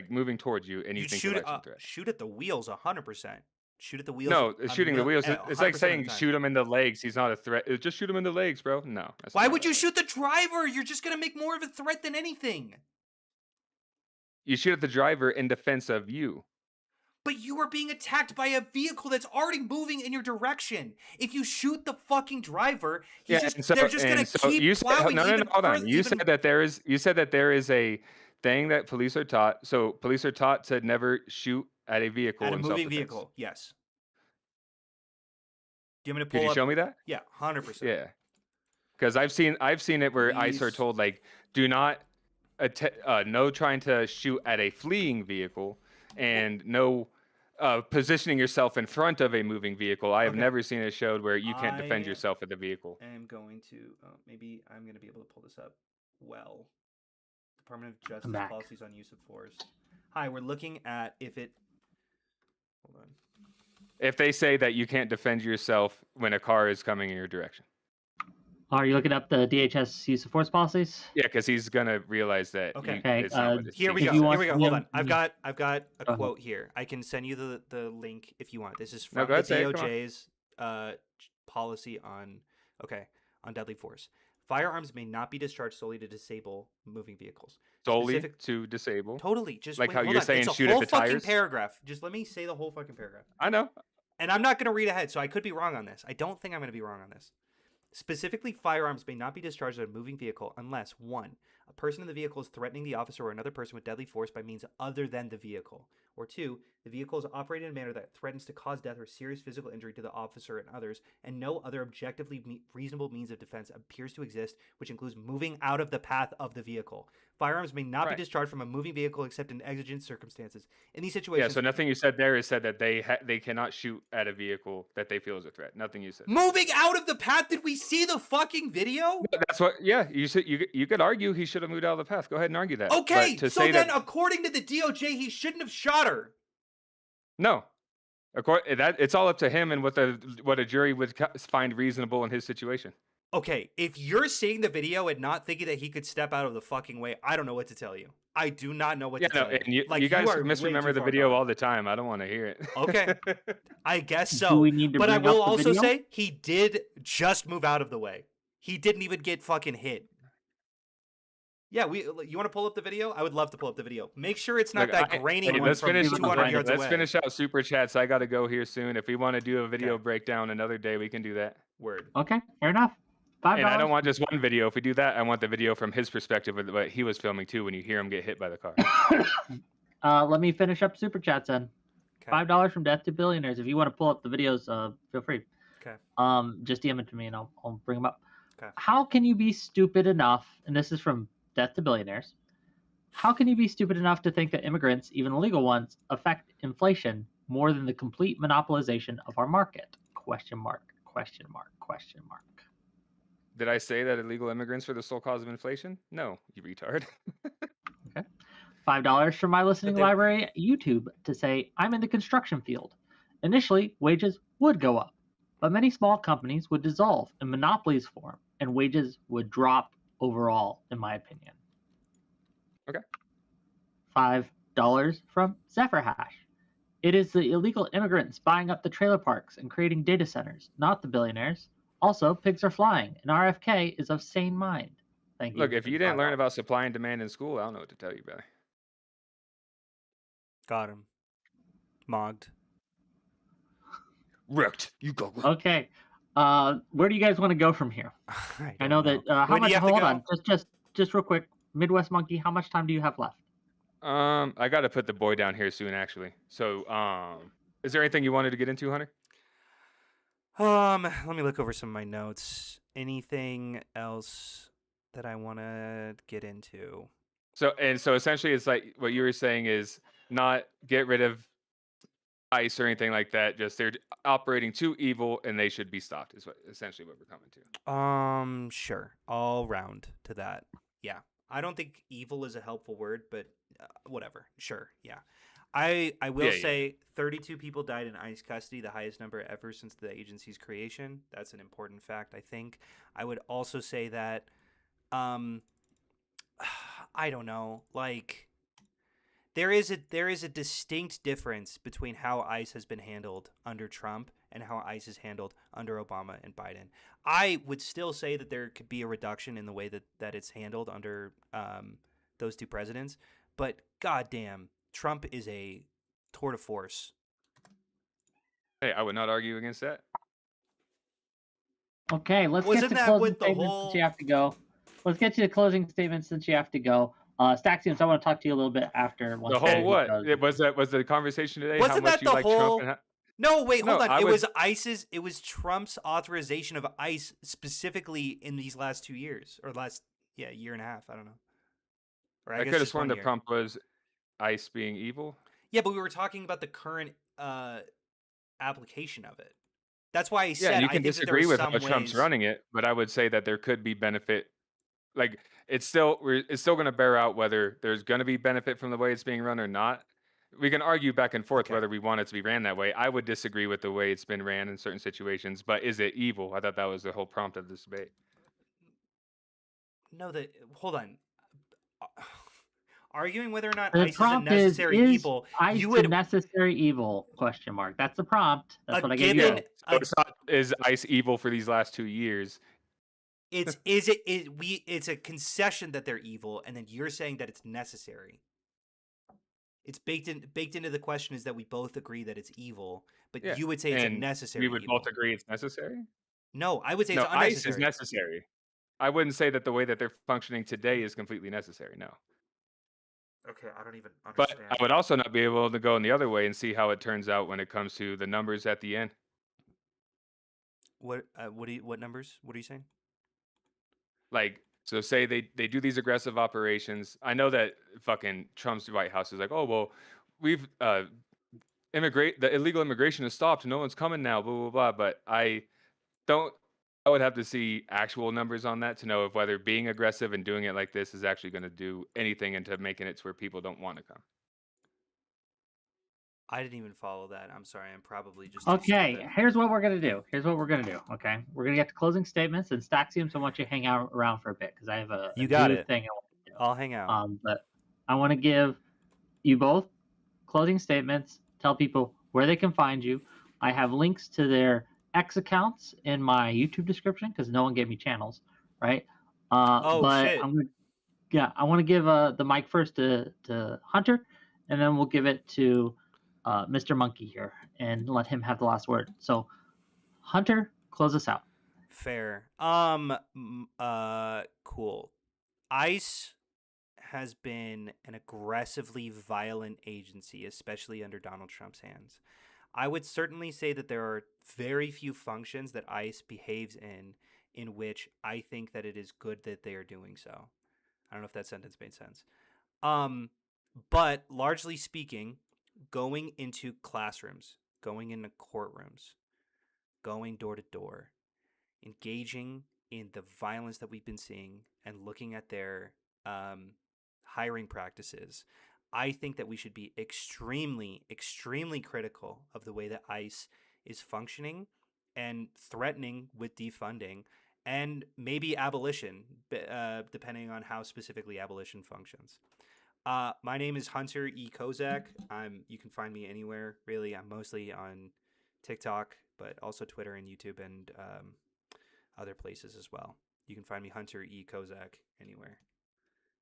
moving towards you, and you You'd think shoot the life's in at threat. shoot at the wheels 100%. Shoot at the wheels. No, a shooting the mil- wheels. at It's like 100% of saying the time. shoot him in the legs. He's not a threat. Just shoot him in the legs, bro. No. that's Why not would how you it shoot the driver? You're just gonna make more of a threat than anything. works. You shoot at the driver in defense of you. But you are being attacked by a vehicle that's already moving in your direction. If you shoot the fucking driver, they're just gonna keep you said, plowing. no, even hold on. further- You even- said that there is a thing that police are taught. So police are taught to never shoot at a vehicle at a in moving self-defense. vehicle. Yes. Do you want me to Could pull you up? show me that? Yeah, 100%. Yeah, because I've seen it where ICE are Please. told like, do not, no trying to shoot at a fleeing vehicle, and no, positioning yourself in front of a moving vehicle. I have Okay. never seen it showed where you can't defend I- yourself with the vehicle. am going to maybe I'm going to be able to pull this up. Well, Department of Justice back. policies on use of force. Hi, we're looking at if it. Hold on. If they say that you can't defend yourself when a car is coming in your direction. Are you looking up the DHS use of force policies? Yeah, because he's gonna realize that. Okay. Okay, it's not what it Here we If go. you Here want we go. to Hold give on. I've me- got a Go ahead. quote here. I can send you the link if you want. This is No, from go the ahead, say it, come on. DOJ's policy on deadly force. Firearms may not be discharged solely to disable moving vehicles. solely specific- to disable. Totally. Just Like wait, how hold you're on. saying it's a shoot at whole the fucking tires? paragraph. Just let me say the whole fucking paragraph. I know. And I'm not going to read ahead, so I could be wrong on this. I don't think I'm going to be wrong on this. Specifically, firearms may not be discharged at a moving vehicle unless 1. A person in the vehicle is threatening the officer or another person with deadly force by means other than the vehicle, or 2. The vehicle is operated in a manner that threatens to cause death or serious physical injury to the officer and others, and no other objectively reasonable means of defense appears to exist, which includes moving out of the path of the vehicle. Firearms may not Right. be discharged from a moving vehicle except in exigent circumstances. In these Yeah. situations, So nothing you said there is said that they cannot shoot at a vehicle that they feel is a threat. Nothing you said. moving out of the path. Did we see the fucking video? That's what. Yeah. You said you could argue he should have moved out of the path. Go ahead and argue that. Okay, But to so say then that according to the DOJ, he shouldn't have shot her. no. It's all up to him and what a jury would find reasonable in his situation. Okay, if you're seeing the video and not thinking that he could step out of the fucking way, I don't know what to tell you. I do not know what Yeah, to no, tell you. and you Like, guys are way misremember too the far video gone. all the time. I don't want to hear it. Okay. I guess Do so. we need to But I bring up will the also video? say he did just move out of the way. He didn't even get fucking hit. Yeah, you want to pull up the video? I would love to pull up the video. Make sure it's not Look, that grainy one let's from finish. 200 yards Let's away. finish out super chats. I got to go here soon. If we want to do a video breakdown another day, we can do that. Word. Okay, fair enough. $5. And I don't want just one video. If we do that, I want the video from his perspective with what he was filming too when you hear him get hit by the car. Let me finish up super chats then. Okay. $5 from Death to Billionaires. If you want to pull up the videos, feel free. Okay. Just DM it to me and I'll bring them up. Okay. How can you be stupid enough? And this is from Death to Billionaires. How can you be stupid enough to think that immigrants, even illegal ones, affect inflation more than the complete monopolization of our market? Question mark. Question mark. Question mark. Did I say that illegal immigrants were the sole cause of inflation? No, you retard. $5 from my listening they- library YouTube to say, I'm in the construction field. Initially, wages would go up, but many small companies would dissolve and monopolies form, and wages would drop overall, in my opinion. Okay. $5 from Zephyr Hash. It is the illegal immigrants buying up the trailer parks and creating data centers, not the billionaires. Also, pigs are flying, and RFK is of sane mind. Thank you. Look, if for you the didn't learn $5. about supply and demand in school, I don't know what to tell you, brother. Got him. Mogged. Wrecked. You go. Okay. Where do you guys want to go from here? I know that. How When do much? you have to Hold go? on. Just real quick. Midwest Monkey. How much time do you have left? I got to put the boy down here soon, actually. So, is there anything you wanted to get into, Hunter? Let me look over some of my notes. Anything else that I want to get into? So essentially, it's like what you were saying is not get rid of ICE or anything like that. Just they're operating too evil and they should be stopped. Is essentially what we're coming to. Sure. All round to that. Yeah. I don't think evil is a helpful word, but whatever. Sure. Yeah. I will Yeah, yeah. say 32 people died in ICE custody, the highest number ever since the agency's creation. That's an important fact, I think. I would also say that I don't know, like there is a distinct difference between how ICE has been handled under Trump and how ICE is handled under Obama and Biden. I would still say that there could be a reduction in the way that it's handled under those two presidents, but goddamn, Trump is a tour de force. Hey, I would not argue against that. Okay, let's Wasn't get to that closing with the statements whole- since you have to go. Let's get to the closing statements since you have to go. Staxiums, I want to talk to you a little bit after. The once whole Staxiums what? goes. Was the conversation today Wasn't how much that you the like whole- Trump? No, wait, hold No, on. I It would- was ICE's. It was Trump's authorization of ICE specifically in these last 2 years or year and a half. I don't know. Or I guess could have just sworn 1 the year. Trump was ICE being evil. Yeah, but we were talking about the current application of it. That's why I Yeah, said and you I can think that there disagree are with how some Trump's ways. running it, but I would say that there could be benefit. Like it's still going to bear out whether there's going to be benefit from the way it's being run or not. We can argue back and forth Okay. whether we want it to be ran that way. I would disagree with the way it's been ran in certain situations, but is it evil? I thought that was the whole prompt of this debate. No, hold on. Arguing whether or not The ICE is a prompt necessary is evil, ICE you a would necessary evil? Question mark. That's the prompt. That's a what I gave you. given. So it's not is ICE evil for these last 2 years? It's a concession that they're evil, and then you're saying that it's necessary. It's baked into the question is that we both agree that it's evil, but Yeah, you would say it's a and necessary we would evil. both agree it's necessary. No, I would say No, it's ICE is unnecessary. necessary. I wouldn't say that the way that they're functioning today is completely necessary. No. Okay, I don't even But understand. I would also not be able to go in the other way and see how it turns out when it comes to the numbers at the end. What numbers? What are you saying? Like, so say they do these aggressive operations. I know that fucking Trump's White House is like, oh well, we've the illegal immigration has stopped. No one's coming now. Blah blah blah. But I don't. I would have to see actual numbers on that to know if whether being aggressive and doing it like this is actually going to do anything into making it to where people don't want to come. I didn't even follow that. I'm sorry. I'm probably just too Okay, stupid. here's what we're gonna do. Okay, we're gonna get to closing statements and Staxium. So I want you to hang out around for a bit because I have a You got new it. thing I want to do. I'll hang out. But I want to give you both closing statements. Tell people where they can find you. I have links to their X accounts in my YouTube description because no one gave me channels, right? But shit. I want to give the mic first to Hunter, and then we'll give it to Mr. Monkey here and let him have the last word. So, Hunter, close us out. Fair. Cool. ICE has been an aggressively violent agency, especially under Donald Trump's hands. I would certainly say that there are very few functions that ICE behaves in which I think that it is good that they are doing so. I don't know if that sentence made sense. But largely speaking, going into classrooms, going into courtrooms, going door to door, engaging in the violence that we've been seeing and looking at their hiring practices, I think that we should be extremely, extremely critical of the way that ICE is functioning and threatening with defunding and maybe abolition, depending on how specifically abolition functions. My name is Hunter E. Kozak. You can find me anywhere, really. I'm mostly on TikTok, but also Twitter and YouTube and other places as well. You can find me Hunter E. Kozak anywhere.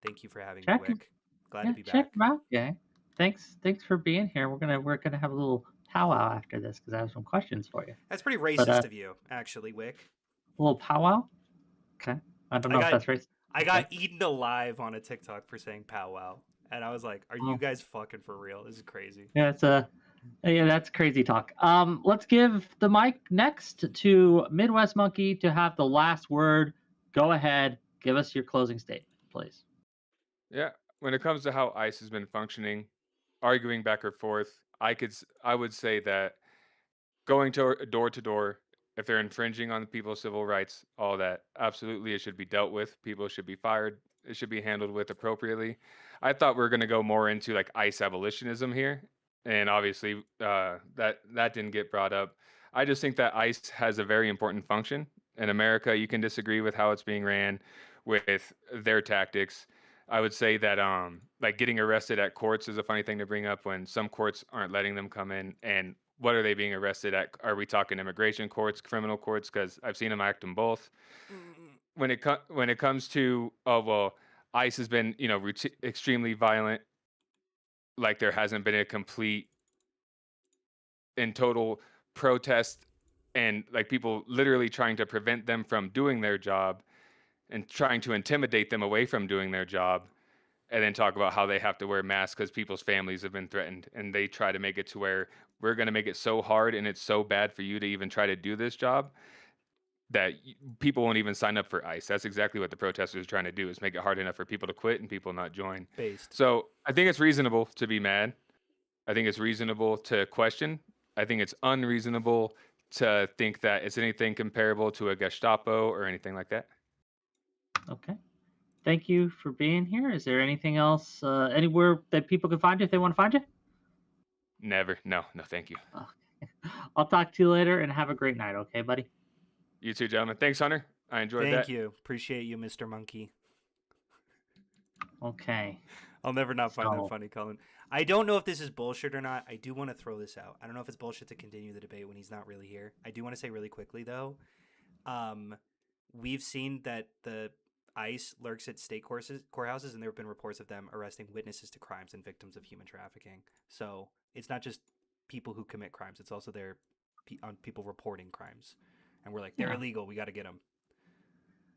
Thank you for having me, Wick. Glad to be back. Check him out, gang. Thanks for being here. We're gonna have a little powwow after this because I have some questions for you. That's pretty racist of you, actually, Wick. A little powwow? Okay. I don't know if that's racist. I got eaten alive on a TikTok for saying powwow. And I was like, are you guys fucking for real? This is crazy. Yeah, that's crazy talk. Let's give the mic next to Midwest Monkey to have the last word. Go ahead, give us your closing statement, please. Yeah, when it comes to how ICE has been functioning, arguing back or forth, I would say that going to door to door, if they're infringing on people's civil rights, all that, absolutely it should be dealt with. People should be fired. It should be handled with appropriately. I thought we were going to go more into like ICE abolitionism here, and obviously that didn't get brought up. I just think that ICE has a very important function in America. You can disagree with how it's being ran, with their tactics. I would say that like getting arrested at courts is a funny thing to bring up when some courts aren't letting them come in. And what are they being arrested at? Are we talking immigration courts, criminal courts? Because I've seen them act in both. When it comes to ICE has been extremely violent. Like there hasn't been a complete and total protest and like people literally trying to prevent them from doing their job and trying to intimidate them away from doing their job, and then talk about how they have to wear masks because people's families have been threatened, and they try to make it to where we're going to make it so hard and it's so bad for you to even try to do this job that people won't even sign up for ICE. That's exactly what the protesters are trying to do, is make it hard enough for people to quit and people not join. Based. So I think it's reasonable to be mad. I think it's reasonable to question. I think it's unreasonable to think that it's anything comparable to a Gestapo or anything like that. Okay. Thank you for being here. Is there anything else, anywhere that people can find you if they want to find you? Never. No, thank you. I'll talk to you later and have a great night, okay, buddy? You too, gentlemen. Thanks, Hunter. I enjoyed that. Thank you. Appreciate you, Mr. Monkey. Okay. I'll never not find So- that funny, Colin. I don't know if this is bullshit or not. I do want to throw this out. I don't know if it's bullshit to continue the debate when he's not really here. I do want to say really quickly though, we've seen that the ICE lurks at state courthouses, and there have been reports of them arresting witnesses to crimes and victims of human trafficking. So it's not just people who commit crimes; it's also their people reporting crimes, and we're like, they're Yeah. illegal. We got to get them.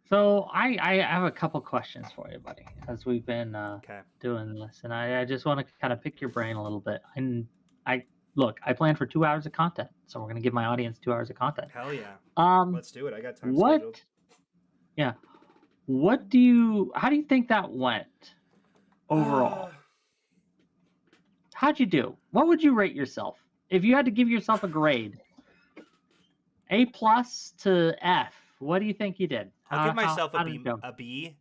So I have a couple questions for you, buddy, as we've been Okay. doing this, and I just want to kind of pick your brain a little bit. And I planned for 2 hours of content, so we're gonna give my audience 2 hours of content. Hell yeah. Um, Let's do it. I got time what? scheduled. Yeah. How do you think that went overall? How'd you do? What would you rate yourself if you had to give yourself a grade? A+ to F. What do you think you did? I'll give myself how a did B. it go? A B.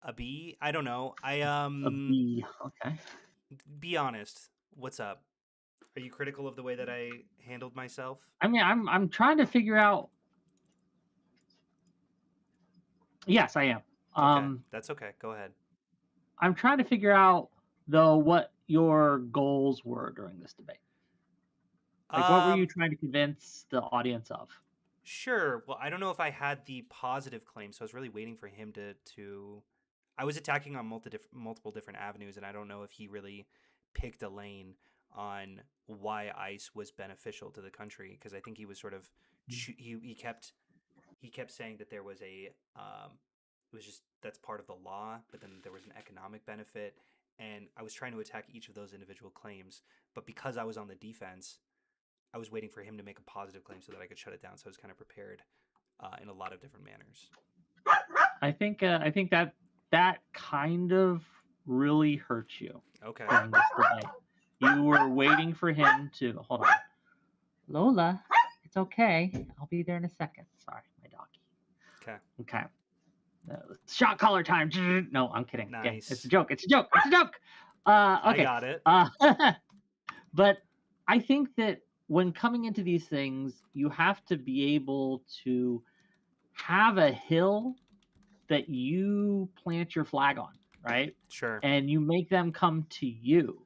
A B. I don't know. A B. Okay. Be honest. What's up? Are you critical of the way that I handled myself? I mean, I'm trying to figure out. Yes, I am. Okay, that's okay. Go ahead. I'm trying to figure out though what your goals were during this debate. Like, what were you trying to convince the audience of? Sure. Well, I don't know if I had the positive claim, so I was really waiting for him to. I was attacking on multiple different avenues, and I don't know if he really picked a lane on why ICE was beneficial to the country, because I think he was sort of he kept saying that there was a it was just that's part of the law, but then there was an economic benefit, and I was trying to attack each of those individual claims, but because I was on the defense, I was waiting for him to make a positive claim so that I could shut it down. So I was kind of prepared in a lot of different manners. I think that kind of really hurt you Okay. during this debate. You were waiting for him to hold on. Lola, it's okay. I'll be there in a second. Sorry, my doggy. Okay. Okay. Shot caller time. No, I'm kidding. Yeah, Nice. it's a joke. It's a joke. It's a joke. Okay. I got it. But I think that when coming into these things, you have to be able to have a hill that you plant your flag on, right? Sure. And you make them come to you.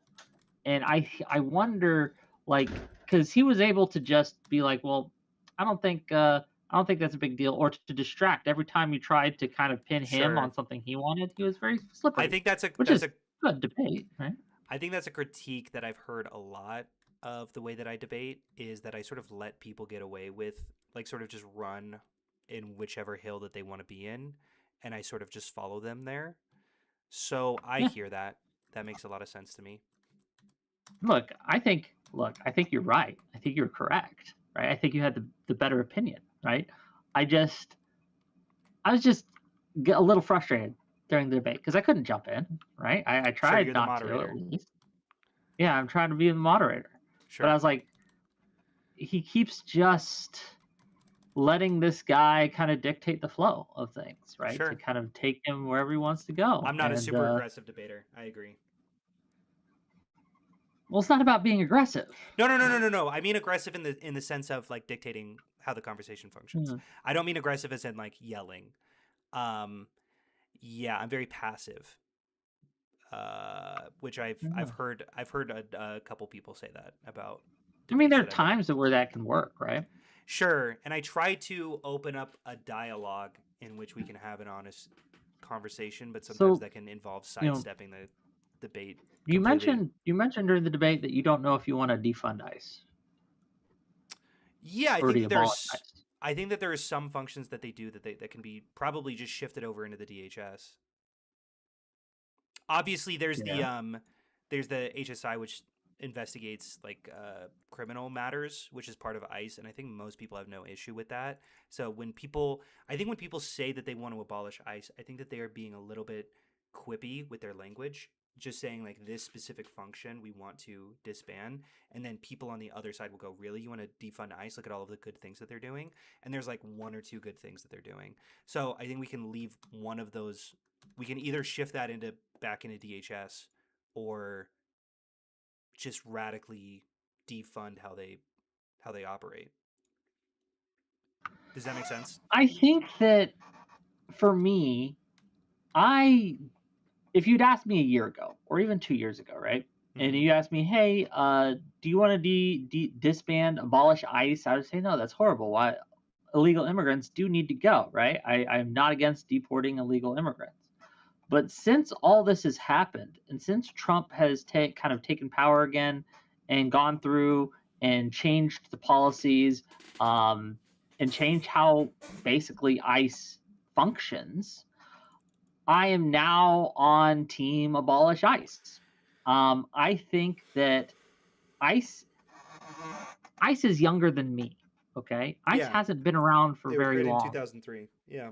And I wonder, like, because he was able to just be like, well, I don't think that's a big deal, or to distract every time you tried to kind of pin him Sure. on something he wanted. He was very slippery. I think that's a which that's is a good debate, right? I think that's a critique that I've heard a lot of the way that I debate, is that I sort of let people get away with, like, sort of just run in whichever hill that they want to be in, and I sort of just follow them there. So I Yeah. hear that. That makes a lot of sense to me. Look, I think you're right. I think you're correct, right? I think you had the better opinion, right? I was just a little frustrated during the debate because I couldn't jump in, right? I tried you're the not to moderator. at least. Yeah, I'm trying to be the moderator. Sure. But I was like, he keeps just letting this guy kind of dictate the flow of things, right? Sure. To kind of take him wherever he wants to go. I'm not a And, super aggressive debater. I agree. Well, it's not about being aggressive. No. I mean aggressive in the sense of, like, dictating how the conversation functions. Mhm. I don't mean aggressive as in, like, yelling. Yeah, I'm very passive. Which I've Yeah. heard a couple people say that about. I mean, debates there are that I've done. times where that can work, right? Sure, and I try to open up a dialogue in which we can have an honest conversation, but sometimes So, that can involve you know, sidestepping the debate. You completely. mentioned during the debate that you don't know if you want to defund ICE Yeah, or I think abolish there's. ICE. I think that there are some functions that they do that can be probably just shifted over into the DHS. Obviously, there's Yeah. there's the HSI, which investigates, like, criminal matters, which is part of ICE, and I think most people have no issue with that. So when people say that they want to abolish ICE, I think that they are being a little bit quippy with their language, just saying like this specific function we want to disband, and then people on the other side will go, really, you want to defund ICE? Look at all of the good things that they're doing. And there's like one or two good things that they're doing. So I think we can leave one of those. We can either shift that back into DHS, or just radically defund how they operate. Does that make sense? I think that for me, if you'd asked me a year ago or even 2 years ago, right? And you asked me, hey, do you want to disband, abolish ICE? I would say, no, that's horrible. Why? Illegal immigrants do need to go, right? I'm not against deporting illegal immigrants. But since all this has happened, and since Trump has kind of taken power again and gone through and changed the policies and changed how basically ICE functions, I am now on team abolish ICE. I think that ICE is younger than me. Okay, ICE hasn't been around for very long. In 2003, yeah.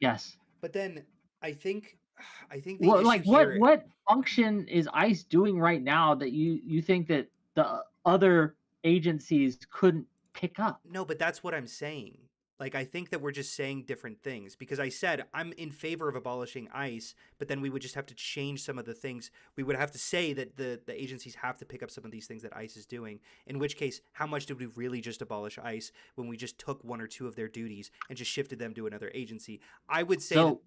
Yes. But then I think the well, issue like here... what function is ICE doing right now that you think that the other agencies couldn't pick up? No, but that's what I'm saying. Like, I think that we're just saying different things, because I said I'm in favor of abolishing ICE, but then we would just have to change some of the things. We would have to say that the agencies have to pick up some of these things that ICE is doing, in which case, how much did we really just abolish ICE when we just took one or two of their duties and just shifted them to another agency? I would say... So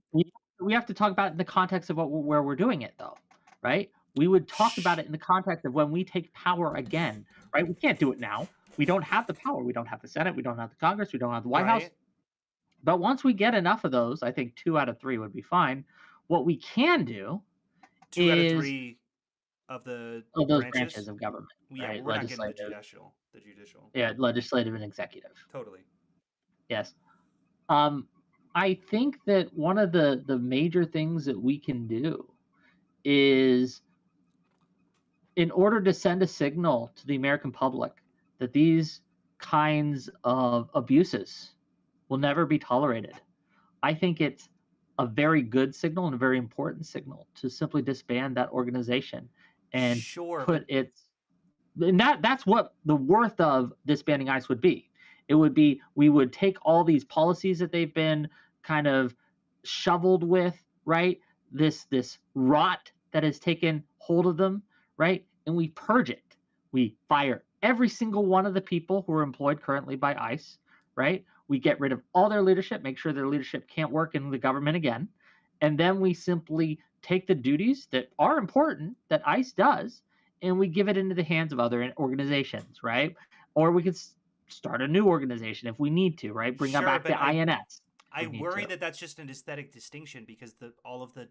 we have to talk about it in the context of where we're doing it, though, right? We would talk about it in the context of when we take power again, right? We can't do it now. We don't have the power. We don't have the Senate. We don't have the Congress. We don't have the White House. But once we get enough of those, I think 2 out of 3 would be fine. What we can do 2 out of 3 of those branches of government. Yeah, right? We're not getting the judicial. Yeah, legislative and executive. Totally. Yes. I think that one of the major things that we can do is, in order to send a signal to the American public that these kinds of abuses will never be tolerated, I think it's a very good signal and a very important signal to simply disband that organization and and that's what the worth of disbanding ICE would be. It would be, we would take all these policies that they've been kind of shoveled with, right? This rot that has taken hold of them, right? And we purge it. We fire every single one of the people who are employed currently by ICE, right? We get rid of all their leadership, make sure their leadership can't work in the government again. And then we simply take the duties that are important that ICE does, and we give it into the hands of other organizations, right? Or we could start a new organization if we need to, right? Bring back the INS. I worry that that's just an aesthetic distinction, because all of the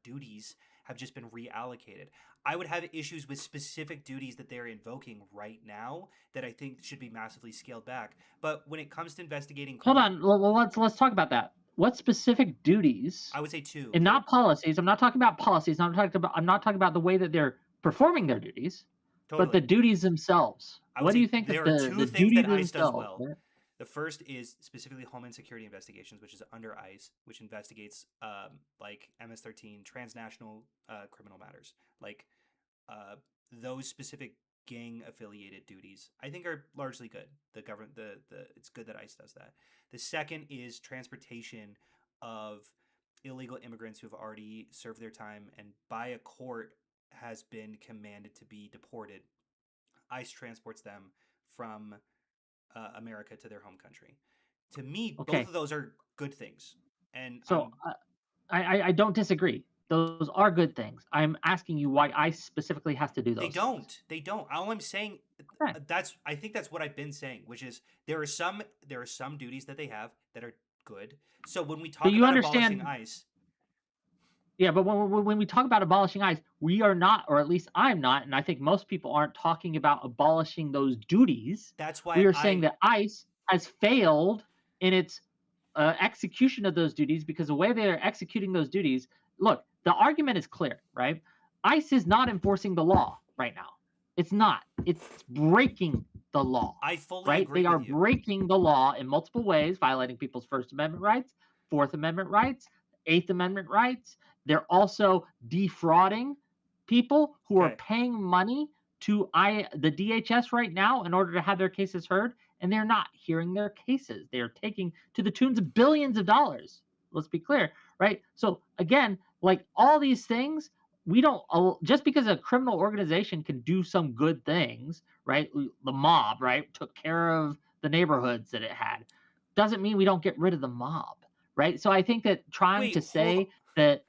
duties have just been reallocated. I would have issues with specific duties that they're invoking right now that I think should be massively scaled back. But when it comes to investigating... Hold on. Well, let's talk about that. What specific duties? I would say 2. And not policies. I'm not talking about policies. I'm not talking about the way that they're performing their duties, but the duties themselves. What do you think there that are 2 the things duties that ICE does themselves? well? The first is specifically Homeland Security Investigations, which is under ICE, which investigates like MS-13 transnational criminal matters, like those specific gang-affiliated duties. I think are largely good. The government, it's good that ICE does that. The second is transportation of illegal immigrants who have already served their time and by a court has been commanded to be deported. ICE transports them from America to their home country. To me, both of those are good things. And so I don't disagree. Those are good things. I'm asking you why ICE specifically has to do those. They don't. All I'm saying, I think that's what I've been saying, which is there are some duties that they have that are good. So when we talk about abolishing ICE, yeah, but when we talk about abolishing ICE, we are not, or at least I'm not, and I think most people aren't talking about abolishing those duties. That's why we are saying that ICE has failed in its execution of those duties, because the way they are executing those duties, look, the argument is clear, right? ICE is not enforcing the law right now. It's not. It's breaking the law. I fully agree. They are breaking the law in multiple ways, violating people's First Amendment rights, Fourth Amendment rights, Eighth Amendment rights. They're also defrauding people who are Okay. paying money to the DHS right now in order to have their cases heard, and they're not hearing their cases. They are taking to the tunes of billions of dollars. Let's be clear, right? So again, like all these things, we don't just because a criminal organization can do some good things, right? The mob, right, took care of the neighborhoods that it had, doesn't mean we don't get rid of the mob, right? So I think that trying Wait, to hold say that,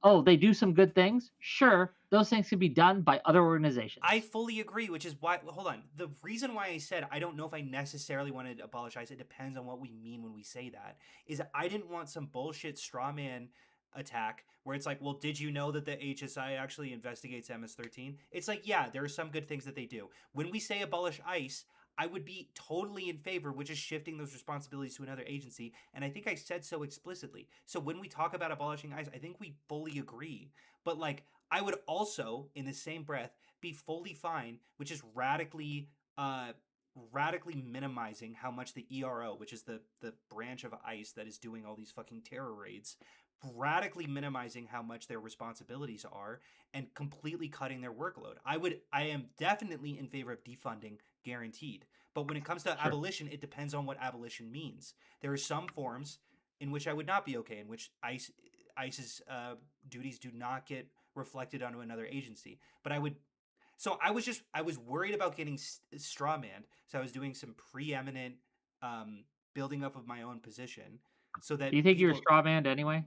oh, they do some good things, sure, those things can be done by other organizations. I fully agree, which is why. Hold on. The reason why I said I don't know if I necessarily want to abolish ICE, it depends on what we mean when we say that, is I didn't want some bullshit straw man attack where it's like, well, did you know that the HSI actually investigates MS-13? It's like, yeah, there are some good things that they do. When we say abolish ICE, I would be totally in favor, which is shifting those responsibilities to another agency. And I think I said so explicitly. So when we talk about abolishing ICE, I think we fully agree. But like, I would also, in the same breath, be fully fine, which is radically minimizing how much the ERO, which is the branch of ICE that is doing all these fucking terror raids, radically minimizing how much their responsibilities are and completely cutting their workload. I am definitely in favor of defunding, guaranteed. But when it comes to Sure. abolition, it depends on what abolition means. There are some forms in which I would not be okay, in which ICE's duties do not get reflected onto another agency. But I would. So I was worried about getting straw manned. So I was doing some preeminent building up of my own position, so that Do you think you were people. straw manned anyway?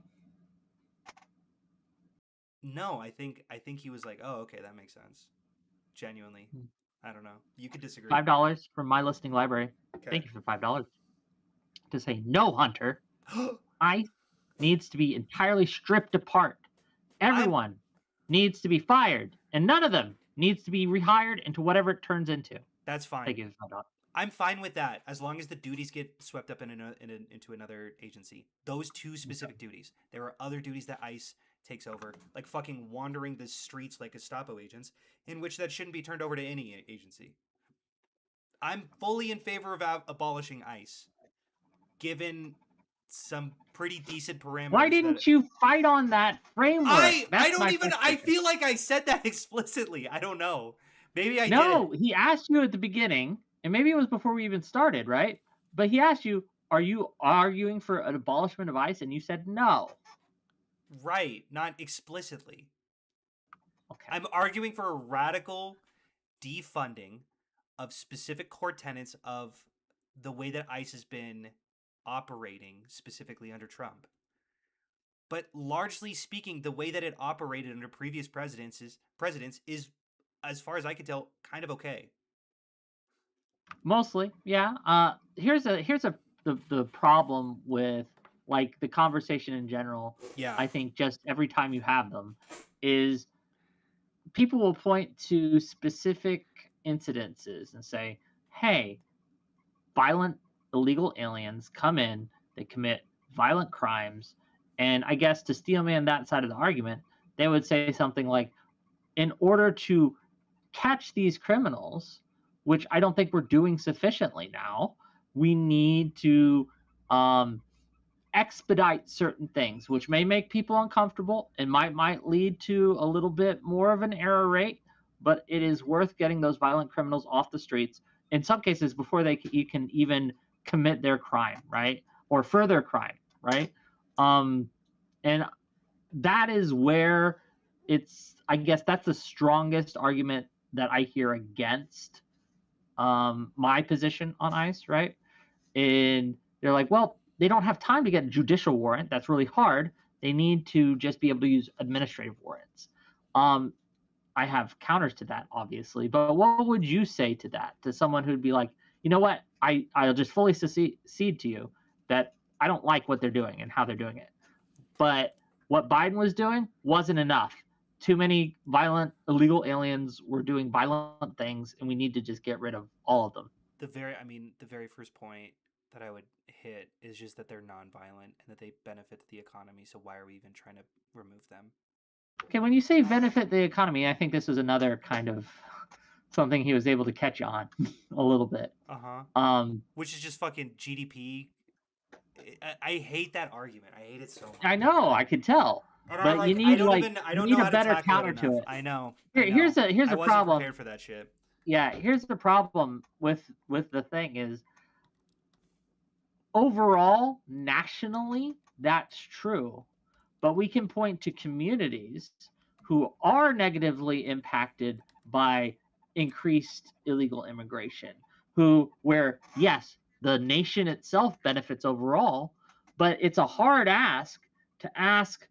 No, I think he was like, oh, okay, that makes sense. Genuinely, Hmm. I don't know. You could disagree. $5 from my listing library. Okay. Thank you for $5 to say no, Hunter. ICE needs to be entirely stripped apart. Everyone needs to be fired, and none of them needs to be rehired into whatever it turns into. That's fine. Thank you for $5. I'm fine with that as long as the duties get swept up into another agency. Those two specific duties. There are other duties that ICE takes over, like fucking wandering the streets like Gestapo agents, in which that shouldn't be turned over to any agency. I'm fully in favor of abolishing ICE, given some pretty decent parameters. Why didn't you fight on that framework? I That's don't my even. I frustration. feel like I said that explicitly. I don't know. Maybe I No, did. he asked you at the beginning, and maybe it was before we even started, right? But he asked you, "Are you arguing for an abolishment of ICE?" And you said no. Right, not explicitly. Okay. I'm arguing for a radical defunding of specific core tenets of the way that ICE has been operating, specifically under Trump. But largely speaking, the way that it operated under previous presidents is, as far as I can tell, kind of okay. Mostly, yeah. Here's the problem with like the conversation in general. Yeah. I think just every time you have them is people will point to specific incidences and say, "Hey, violent illegal aliens come in, they commit violent crimes," and I guess to steel man that side of the argument, they would say something like, "In order to catch these criminals, which I don't think we're doing sufficiently now, we need to expedite certain things, which may make people uncomfortable and might lead to a little bit more of an error rate, but it is worth getting those violent criminals off the streets in some cases before you can even commit their crime, right? Or further crime, right? And that is where I guess that's the strongest argument that I hear against my position on ICE, right? And they're like, well, they don't have time to get a judicial warrant. That's really hard. They need to just be able to use administrative warrants. I have counters to that, obviously, but what would you say to that, to someone who'd be like, you know what, I'll just fully cede to you that I don't like what they're doing and how they're doing it. But what Biden was doing wasn't enough. Too many violent, illegal aliens were doing violent things, and we need to just get rid of all of them. The very first point that I would hit is just that they're nonviolent and that they benefit the economy. So why are we even trying to remove them? Okay, when you say benefit the economy, I think this was another kind of something he was able to catch on a little bit. Which is just fucking GDP I hate that argument. I hate it so much. I know, I could tell. And But you need I don't you need know a how better to tackle counter it to enough. it. I know. Here's I a wasn't problem. prepared for that shit. Yeah, here's the problem with the thing is overall, nationally, that's true. But we can point to communities who are negatively impacted by increased illegal immigration, where, yes, the nation itself benefits overall, but it's a hard ask to ask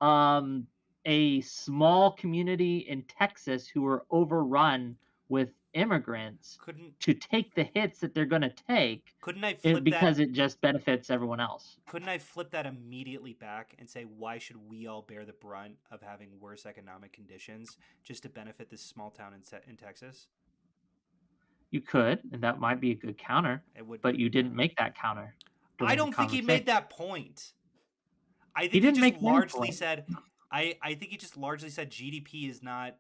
a small community in Texas who are overrun with immigrants to take the hits that they're going to take because it just benefits everyone else. Couldn't I flip that immediately back and say, why should we all bear the brunt of having worse economic conditions just to benefit this small town in Texas? You could, and that might be a good counter, but you didn't make that counter. I don't think he made that point. I think he just largely said, I think he just largely said GDP is not,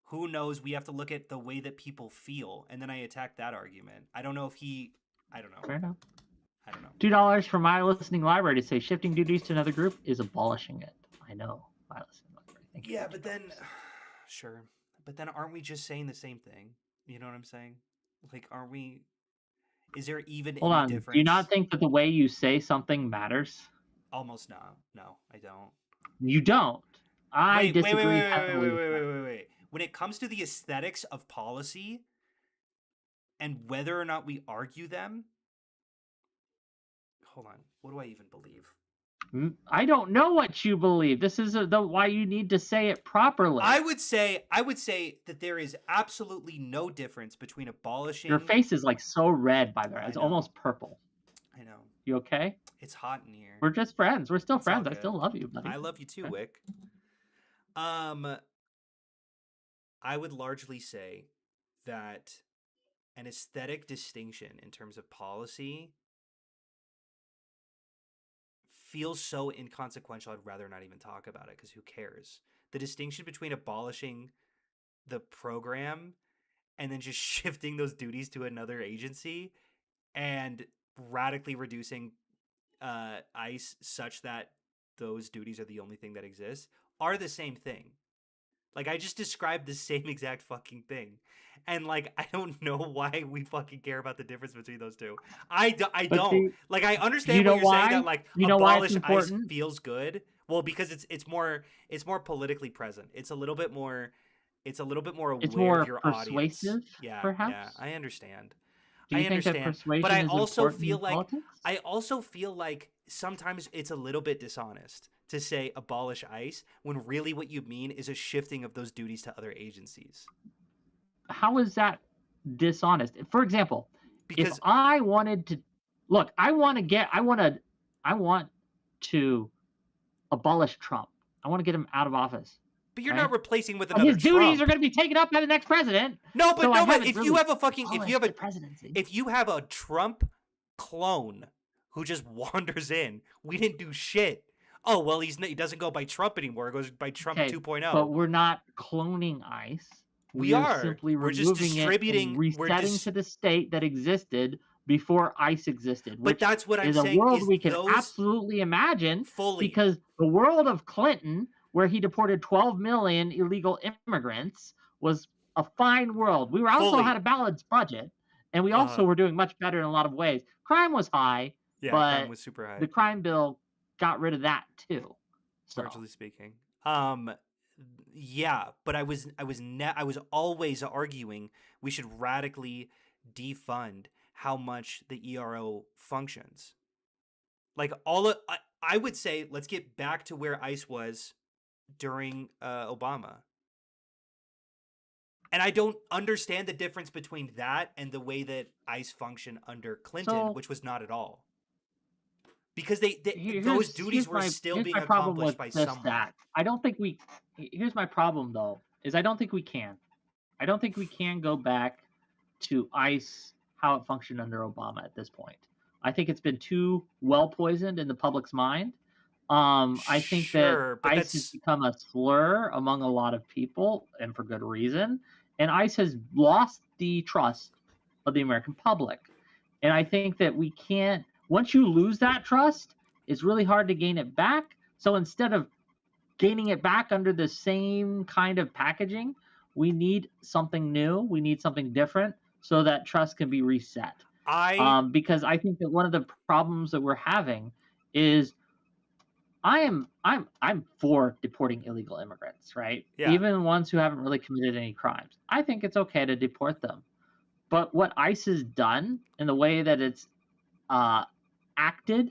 who knows, we have to look at the way that people feel. And then I attacked that argument. I don't know if I don't know. Fair enough. I don't know. $2 for my listening library to say shifting duties to another group is abolishing it. I know. My listening library. Thank you. Yeah, but then, sure. But then aren't we just saying the same thing? You know what I'm saying? Like, aren't we, is there even Hold any on. difference? Do you not think that the way you say something matters? Almost not. No, I don't. You don't. I disagree heavily. Wait. When it comes to the aesthetics of policy and whether or not we argue them, hold on. What do I even believe? I don't know what you believe. This is why you need to say it properly. I would say that there is absolutely no difference between abolishing. Your face is like so red, by the way. It's almost purple. I know. You okay? It's hot in here. We're just friends. We're still friends. I still love you, buddy. I love you too, Wick. I would largely say that an aesthetic distinction in terms of policy feels so inconsequential, I'd rather not even talk about it because who cares? The distinction between abolishing the program and then just shifting those duties to another agency and radically reducing ICE such that those duties are the only thing that exists are the same thing. Like, I just described the same exact fucking thing. And, like, I don't know why we fucking care about the difference between those two. I don't. See, like, I understand what you're saying that, like, abolish ICE feels good. Well, because it's more politically present. It's a little bit more aware of your persuasive, audience. Yeah, perhaps? Yeah, I understand. Do you think that persuasion but I is also feel like politics? I also feel like sometimes it's a little bit dishonest to say abolish ICE when really what you mean is a shifting of those duties to other agencies. How is that dishonest? For example, because if I wanted to look, I want to abolish Trump. I want to get him out of office. But you're not replacing with another Trump. His duties are going to be taken up by the next president. No, but if you have presidency. If you have a Trump clone who just wanders in, we didn't do shit. Oh, well, he doesn't go by Trump anymore. It goes by Trump 2.0. But we're not cloning ICE. We are simply we're just distributing, it and resetting to the state that existed before ICE existed. But that's what I'm saying. Is a world we can absolutely imagine fully, because the world of Clinton, where he deported 12 million illegal immigrants, was a fine world. We also had a balanced budget, and we also were doing much better in a lot of ways. Crime was high, but crime was super high. The crime bill got rid of that too. Largely speaking. Yeah, but I was always arguing we should radically defund how much the ERO functions. Like I would say let's get back to where ICE was during Obama. And I don't understand the difference between that and the way that ICE functioned under Clinton, which was not at all. Because those duties were still being accomplished by someone. I don't think we. Here's my problem, though, is I don't think we can. I don't think we can go back to ICE how it functioned under Obama at this point. I think it's been too well poisoned in the public's mind. I think that ICE has become a slur among a lot of people, and for good reason. And ICE has lost the trust of the American public. And I think that we can't. once you lose that trust, it's really hard to gain it back. So instead of gaining it back under the same kind of packaging, we need something new. We need something different so that trust can be reset. Because I think that one of the problems that we're having is I'm for deporting illegal immigrants, right? Yeah. Even ones who haven't really committed any crimes. I think it's okay to deport them. But what ICE has done and the way that it's acted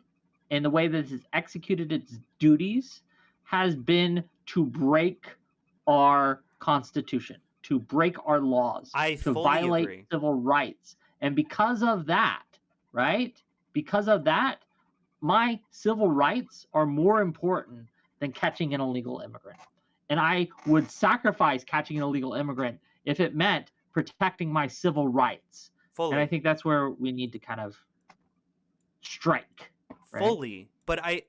and the way that it's executed its duties has been to break our Constitution, to break our laws, to violate agree. civil rights. And because of that, right? Because of that, my civil rights are more important than catching an illegal immigrant. And I would sacrifice catching an illegal immigrant if it meant protecting my civil rights. Fully. And I think that's where we need to kind of strike. Right? Fully. But I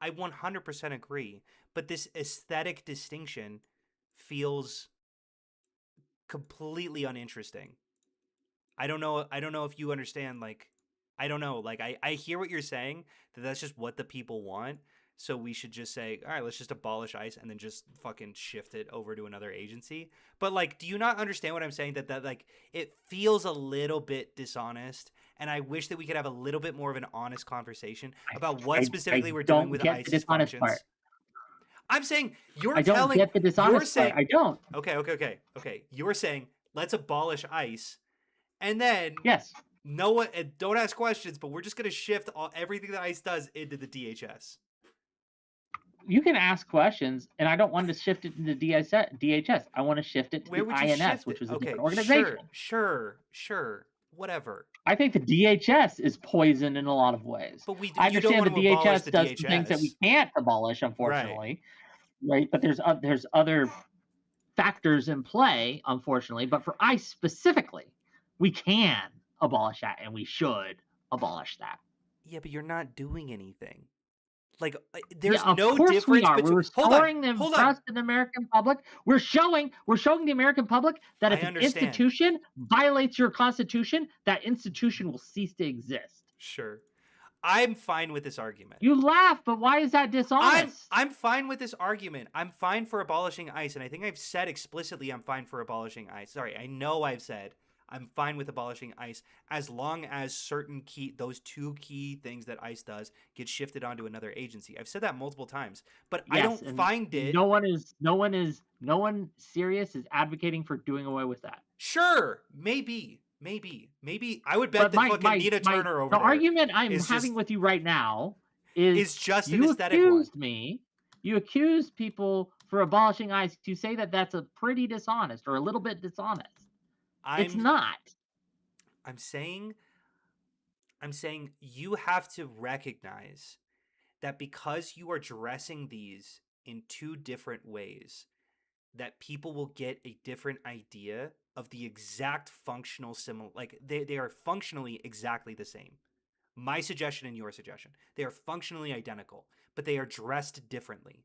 100% agree. But this aesthetic distinction feels completely uninteresting. I don't know if you understand, like, I don't know. Like, I hear what you're saying, that that's just what the people want. So we should just say, all right, let's just abolish ICE and then just fucking shift it over to another agency. But, like, do you not understand what I'm saying? That like, it feels a little bit dishonest. And I wish that we could have a little bit more of an honest conversation about what specifically we're doing with ICE's functions. Part. I'm saying I don't get the dishonest part. I don't. Okay. You're saying let's abolish ICE, and then yes, no one don't ask questions, but we're just gonna shift everything that ICE does into the DHS. You can ask questions, and I don't want to shift it into DHS. I want to shift it to the INS, which was a different organization. Sure. Whatever. I think the DHS is poisoned in a lot of ways. But I understand the DHS does things that we can't abolish, unfortunately. Right? But there's other factors in play, unfortunately. But for ICE specifically, we can abolish that, and we should abolish that. Yeah, but you're not doing anything. Like, there's no difference between. We're restoring the trust in the American public. We're showing the American public that if an institution violates your Constitution, that institution will cease to exist. Sure. I'm fine with this argument. You laugh, but why is that dishonest? I'm fine with this argument. I'm fine for abolishing ICE, and I think I've said explicitly I'm fine for abolishing ICE. Sorry, I know I've said I'm fine with abolishing ICE as long as those two key things that ICE does get shifted onto another agency. I've said that multiple times, but yes, I don't find it. No one serious is advocating for doing away with that. Sure, maybe I would bet that fucking Nina Turner over there. The argument I'm having with you right now is just an aesthetic one. You accused people for abolishing ICE. You say that that's a pretty dishonest or a little bit dishonest. It's not. I'm saying you have to recognize that because you are dressing these in two different ways, that people will get a different idea of the exact functional like they are functionally exactly the same. My suggestion and your suggestion. They are functionally identical, but they are dressed differently.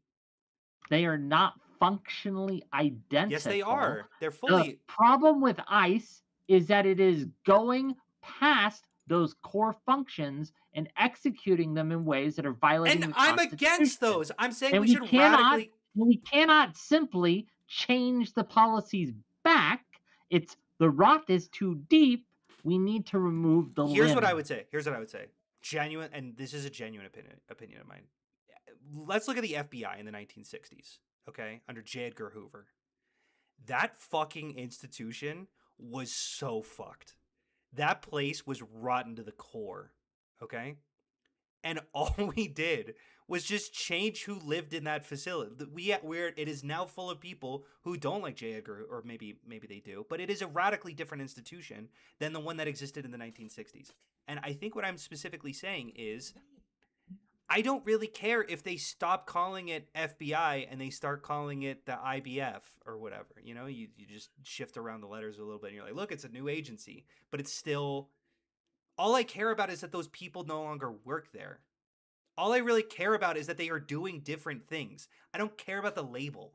They are not functionally identical. Yes, they are. They're fully. The problem with ICE is that it is going past those core functions and executing them in ways that are violating the Constitution. And I'm against those. I'm saying we should radically. We cannot simply change the policies back. The rot is too deep. We need to remove the Here's what I would say. Genuine, and this is a genuine opinion of mine. Let's look at the FBI in the 1960s, okay? Under J. Edgar Hoover. That fucking institution was so fucked. That place was rotten to the core, okay? And all we did was just change who lived in that facility. It is now full of people who don't like J. Edgar, or maybe they do, but it is a radically different institution than the one that existed in the 1960s. And I think what I'm specifically saying is, I don't really care if they stop calling it FBI and they start calling it the IBF or whatever. You know, you just shift around the letters a little bit and you're like, look, it's a new agency, but it's still, all I care about is that those people no longer work there. All I really care about is that they are doing different things. I don't care about the label.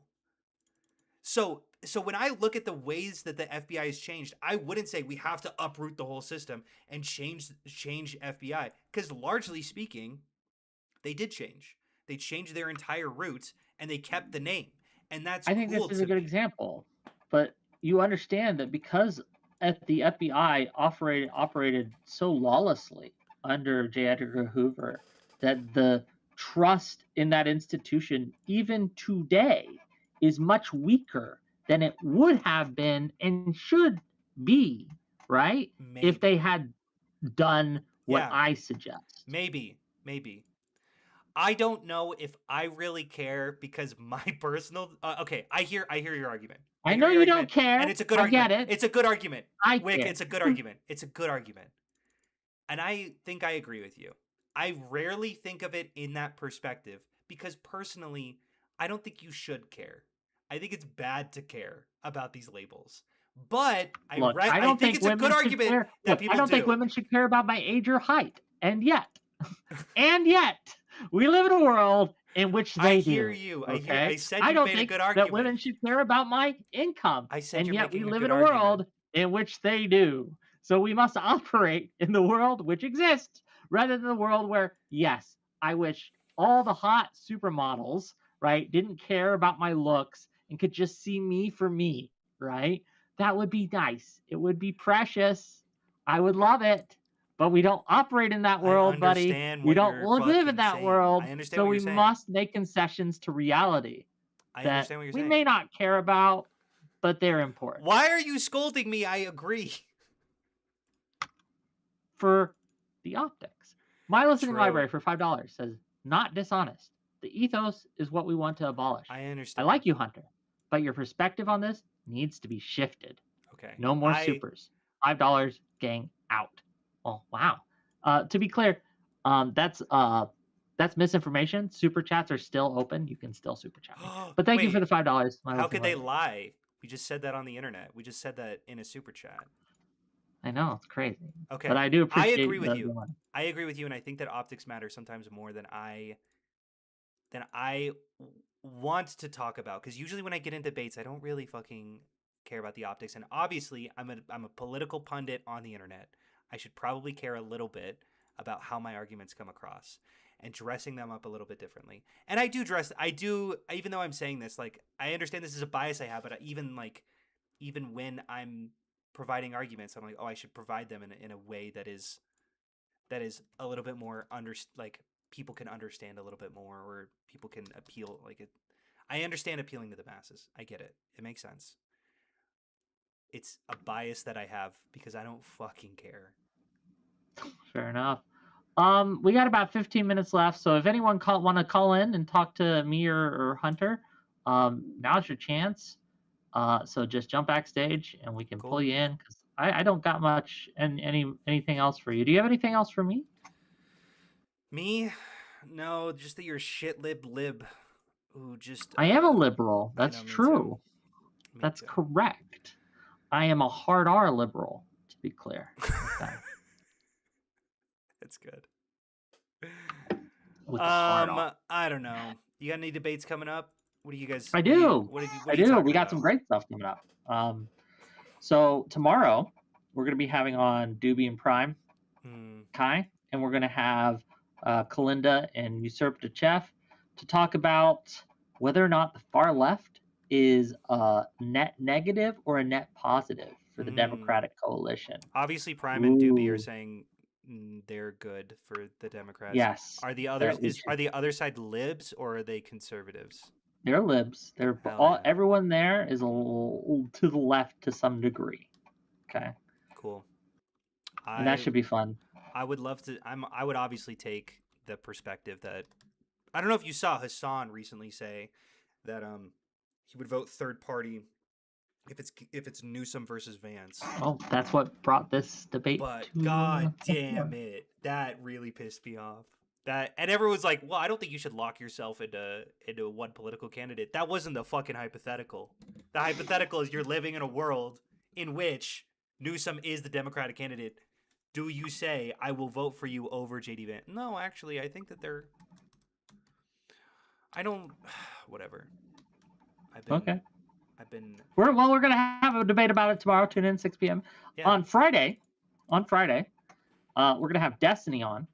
So when I look at the ways that the FBI has changed, I wouldn't say we have to uproot the whole system and change FBI, because largely speaking, they did change. They changed their entire route and they kept the name, and that's I think cool this is to a good me. example, but you understand that because the FBI operated so lawlessly under J. Edgar Hoover, that the trust in that institution, even today, is much weaker than it would have been and should be, right? If they Maybe. had done what Yeah. I suggest. Maybe. I don't know if I really care, because my personal okay, I hear your argument. I hear know your you don't argument, care. and it's a good I argument. get it. It's a good argument. I Wick, care. it's a good argument. It's a good argument. And I think I agree with you. I rarely think of it in that perspective, because personally, I don't think you should care. I think it's bad to care about these labels. But Look, I I don't think it's a women good should argument care. that Look, people I don't think do. women should care about my age or height. And yet, we live in a world in which they I hear do. you. Okay? I said I you don't made a think good that argument. women should care about my income. I said And you're yet we making a live good in a argument. world in which they do. So we must operate in the world which exists, rather than the world where, yes, I wish all the hot supermodels, right, didn't care about my looks and could just see me for me, right? That would be nice. It would be precious. I would love it. But we don't operate in that world, buddy. understand We what don't you're live in fucking that saying. world. I understand So what we you're saying. must make concessions to reality I that understand what you're we saying. may not care about, but they're important. Why are you scolding me? I agree. For the optics. My listening True. library for $5 says, not dishonest. The ethos is what we want to abolish. I I understand. like you, Hunter, but your perspective on this needs to be shifted. Okay. No more supers. $5, gang out. Oh, wow. To be clear, that's misinformation. Super chats are still open. You can still super chat me. But thank you for the $5. How could they lie? We just said that on the internet. We just said that in a super chat. I know, it's crazy. Okay. But I do appreciate I agree with the you. money. I agree with you, and I think that optics matter sometimes more than I want to talk about, because usually when I get in debates, I don't really fucking care about the optics. And obviously, I'm a political pundit on the internet. I should probably care a little bit about how my arguments come across and dressing them up a little bit differently. And I do, even though I'm saying this, like, I understand this is a bias I have, but even when I'm providing arguments, I'm like, oh, I should provide them in a way that is a little bit more like people can understand a little bit more, or people can appeal. Like, it, I understand appealing to the masses. I get it. It makes sense. It's a bias that I have because I don't fucking care. Fair enough. We got about 15 minutes left, so if anyone want to call in and talk to me or Hunter, now's your chance. So just jump backstage and we can pull you in, because I don't got much and anything else for you. Do you have anything else for me? Me? No, just that you're a shit lib. Who just I am a liberal. That's me true. Me That's too. correct. I am a hard R liberal, to be clear. Okay. That's good. With the hard R. I don't know. You got any debates coming up? What do you guys? I do. I do. We got some great stuff coming up. So tomorrow we're going to be having on Doobie and Prime, Kai, and we're going to have Kalinda and Usurped Chef to talk about whether or not the far left is a net negative or a net positive for the Democratic coalition. Obviously, Prime and Doobie are saying they're good for the Democrats. Yes. Are the others are the other side libs or are they conservatives? They're libs. They're everyone there is a little to the left to some degree. Okay. Cool. And that should be fun. I would love to. I would obviously take the perspective that I don't know if you saw Hassan recently say that he would vote third party if it's Newsom versus Vance. Oh, that's what brought this debate. But god damn it, that really pissed me off. And everyone's like, well, I don't think you should lock yourself into one political candidate. That wasn't the fucking hypothetical. The hypothetical is you're living in a world in which Newsom is the Democratic candidate. Do you say, I will vote for you over J.D. Vance? No, actually, I think that I don't... Whatever. Okay. We're gonna have a debate about it tomorrow. Tune in 6 p.m. Yeah. On Friday, we're gonna have Destiny on,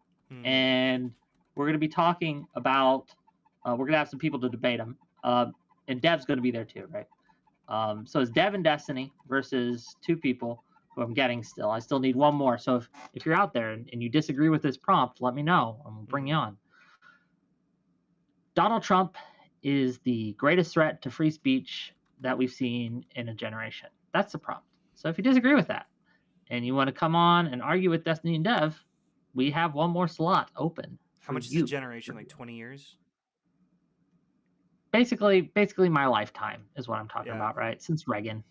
and we're gonna be talking about. We're gonna have some people to debate them, and Dev's gonna be there too, right? So it's Dev and Destiny versus 2 people who I'm getting still. I still need 1 more. So if you're out there and you disagree with this prompt, let me know. I'm gonna bring you on. Donald Trump is the greatest threat to free speech that we've seen in a generation. That's the prompt. So if you disagree with that and you want to come on and argue with Destiny and Dev, we have 1 more slot open. How much is a generation? Like 20 years? Basically my lifetime is what I'm talking about, right? Since Reagan,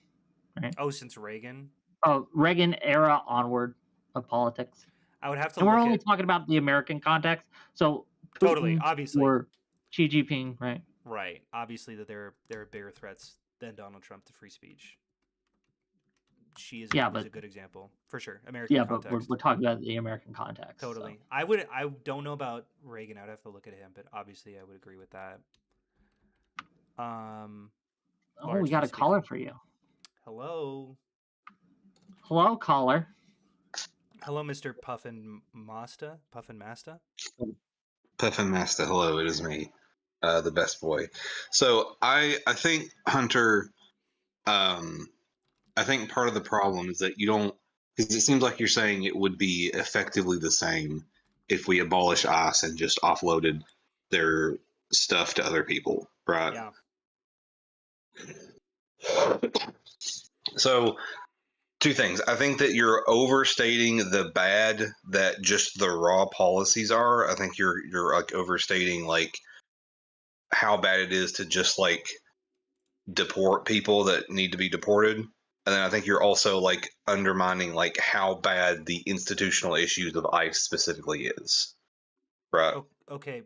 right? Oh, since Reagan? Oh, Reagan era onward of politics. I would have to. And we're only talking about the American context. So Putin totally, obviously, or Xi Jinping, right? Right. Obviously, that there are bigger threats than Donald Trump to free speech. Xi is a good example for sure. American context. But we're talking about the American context. Totally. So. I don't know about Reagan. I would have to look at him, but obviously, I would agree with that. We got a caller for you. Hello. Hello, caller. Hello, Mr. Puffin Masta. Puffin Masta. Puffin Masta. Hello, it is me, the best boy. So I think Hunter. I think part of the problem is that you don't, because it seems like you're saying it would be effectively the same if we abolish ICE and just offloaded their stuff to other people, right? Yeah. So, 2 things. I think that you're overstating the bad that just the raw policies are. I think you're like overstating like how bad it is to just like deport people that need to be deported. And then I think you're also like undermining like how bad the institutional issues of ICE specifically is. Right. Okay.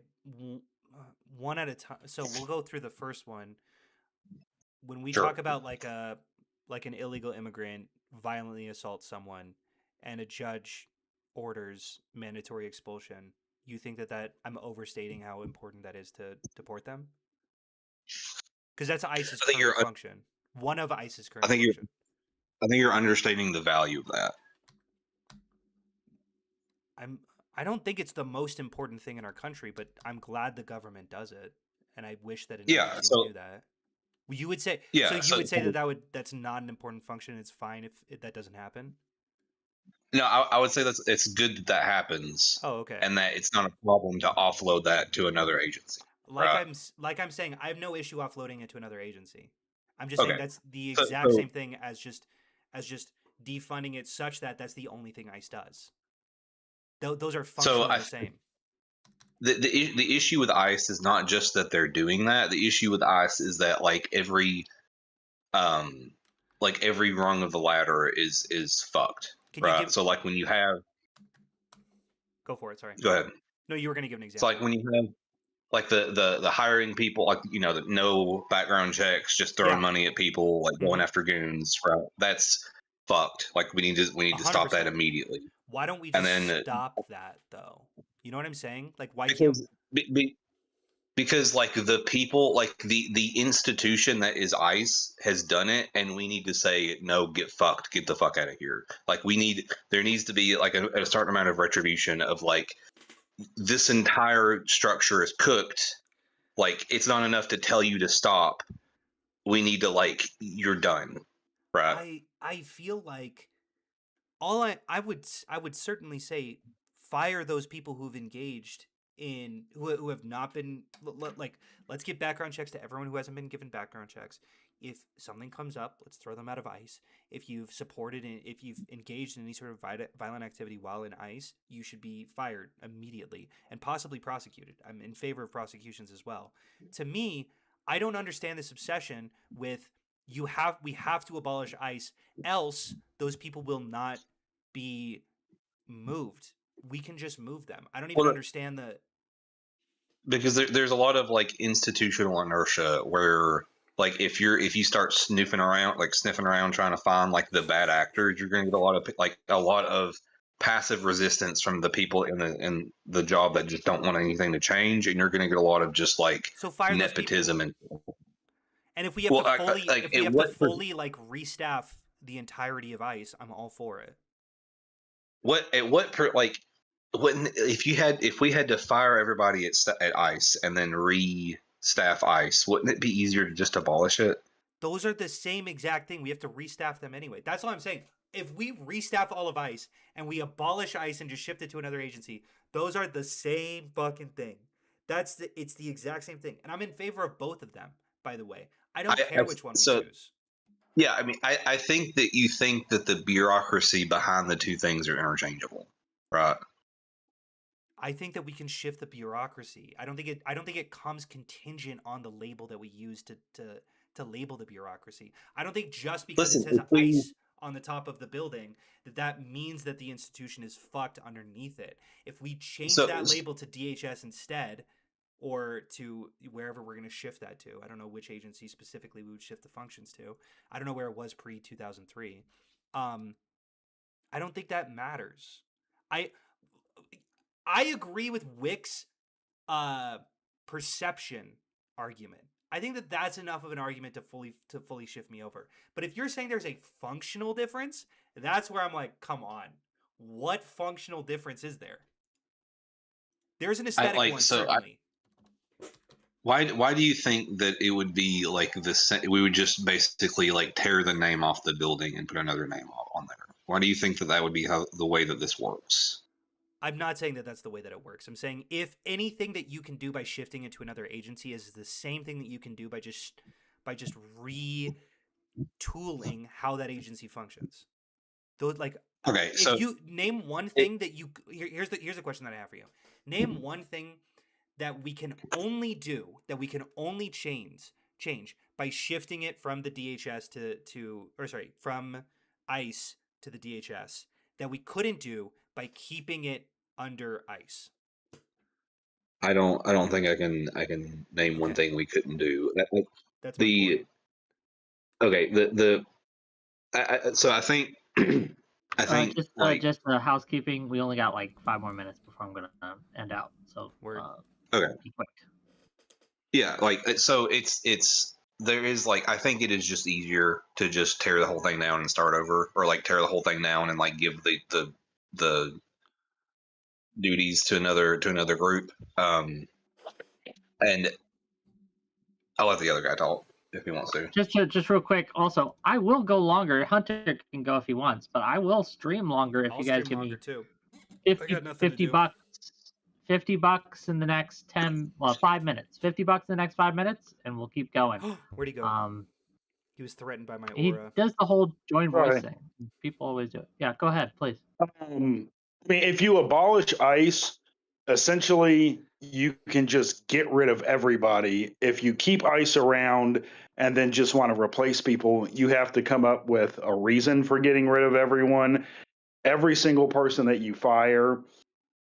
One at a time. So we'll go through the first one. When we talk about like an illegal immigrant violently assaults someone and a judge orders mandatory expulsion, you think that I'm overstating how important that is to deport them? Because that's ICE's current function. One of ICE's current function. I think you're understating the value of that. I don't think it's the most important thing in our country, but I'm glad the government does it, and I wish that would do that. You would say, would say that's not an important function. It's fine if that doesn't happen. No, I would say it's good that happens. Oh, okay. And that it's not a problem to offload that to another agency. Like I'm saying, I have no issue offloading it to another agency. I'm just saying that's the exact same thing as just defunding it, such that that's the only thing ICE does. Those are functionally the same. The issue with ICE is not just that they're doing that. The issue with ICE is that like every rung of the ladder is fucked. Right. So like when you have, go for it. Sorry. Go ahead. No, you were going to give an example. So like when you have like the hiring people, like no background checks, just throwing money at people, like going after goons. Right. That's fucked. Like we need to stop that immediately. Why don't we just stop that though? You know what I'm saying? Like why can't? Because like the people, like the institution that is ICE has done it, and we need to say no, get fucked, get the fuck out of here. Like there needs to be like a certain amount of retribution of like this entire structure is cooked. Like it's not enough to tell you to stop. We need to like you're done, right? I feel like I would certainly say fire those people who've engaged in who have not been like, let's give background checks to everyone who hasn't been given background checks. If something comes up, let's throw them out of ICE. If you've if you've engaged in any sort of violent activity while in ICE, you should be fired immediately and possibly prosecuted. I'm in favor of prosecutions as well. To me, I don't understand this obsession with we have to abolish ICE, else those people will not be moved. We can just move them. I don't even understand because there's a lot of like institutional inertia where like if you start sniffing around trying to find like the bad actors, you're going to get a lot of passive resistance from the people in the job that just don't want anything to change, and you're going to get a lot of just like nepotism And if we have Well, to fully, like, if we at have to what per- fully like restaff the entirety of ICE, I'm all for it. like when if we had to fire everybody at ICE and then re-staff ICE, wouldn't it be easier to just abolish it? Those are the same exact thing. We have to restaff them anyway. That's all I'm saying. If we restaff all of ICE and we abolish ICE and just shift it to another agency, those are the same fucking thing. It's the exact same thing. And I'm in favor of both of them, by the way. I don't care which one we choose. Yeah, I mean, I think that you think that the bureaucracy behind the two things are interchangeable, right? I think that we can shift the bureaucracy. I don't think it comes contingent on the label that we use to label the bureaucracy. I don't think just because it says ICE on the top of the building that means that the institution is fucked underneath it. If we change that label to DHS instead, or to wherever we're going to shift that to, I don't know which agency specifically we would shift the functions to. I don't know where it was pre 2003. I don't think that matters. I agree with Wick's perception argument. I think that that's enough of an argument to fully shift me over. But if you're saying there's a functional difference, that's where I'm like, come on, what functional difference is there? There's an aesthetic one, certainly. Why do you think that it would be like we would just basically like tear the name off the building and put another name on there? Why do you think that would be the way that this works? I'm not saying that that's the way that it works. I'm saying if anything that you can do by shifting into another agency is the same thing that you can do by just retooling how that agency functions. Those like okay, if you name one thing that you here's the question that I have for you. Name one thing that we can only change by shifting it from the DHS from ICE to the DHS that we couldn't do by keeping it under ICE. I don't think I can name one thing we couldn't do. That's my point. So I think I think just housekeeping. We only got like 5 more minutes before I'm gonna end out. So okay, be quick. Yeah, like so it's there is like I think it is just easier to just tear the whole thing down and start over, or like tear the whole thing down and like give the duties to another group. And I'll let the other guy talk if he wants to. Just real quick. Also, I will go longer. Hunter can go if he wants, but I will stream longer if you guys give me too. 50 bucks. $50 in the next 5 minutes. $50 in the next 5 minutes, and we'll keep going. Where'd he go? He was threatened by my aura. He does the whole join voice thing. People always do it. Yeah, go ahead, please. I mean, if you abolish ICE, essentially you can just get rid of everybody. If you keep ICE around and then just want to replace people, you have to come up with a reason for getting rid of everyone. Every single person that you fire,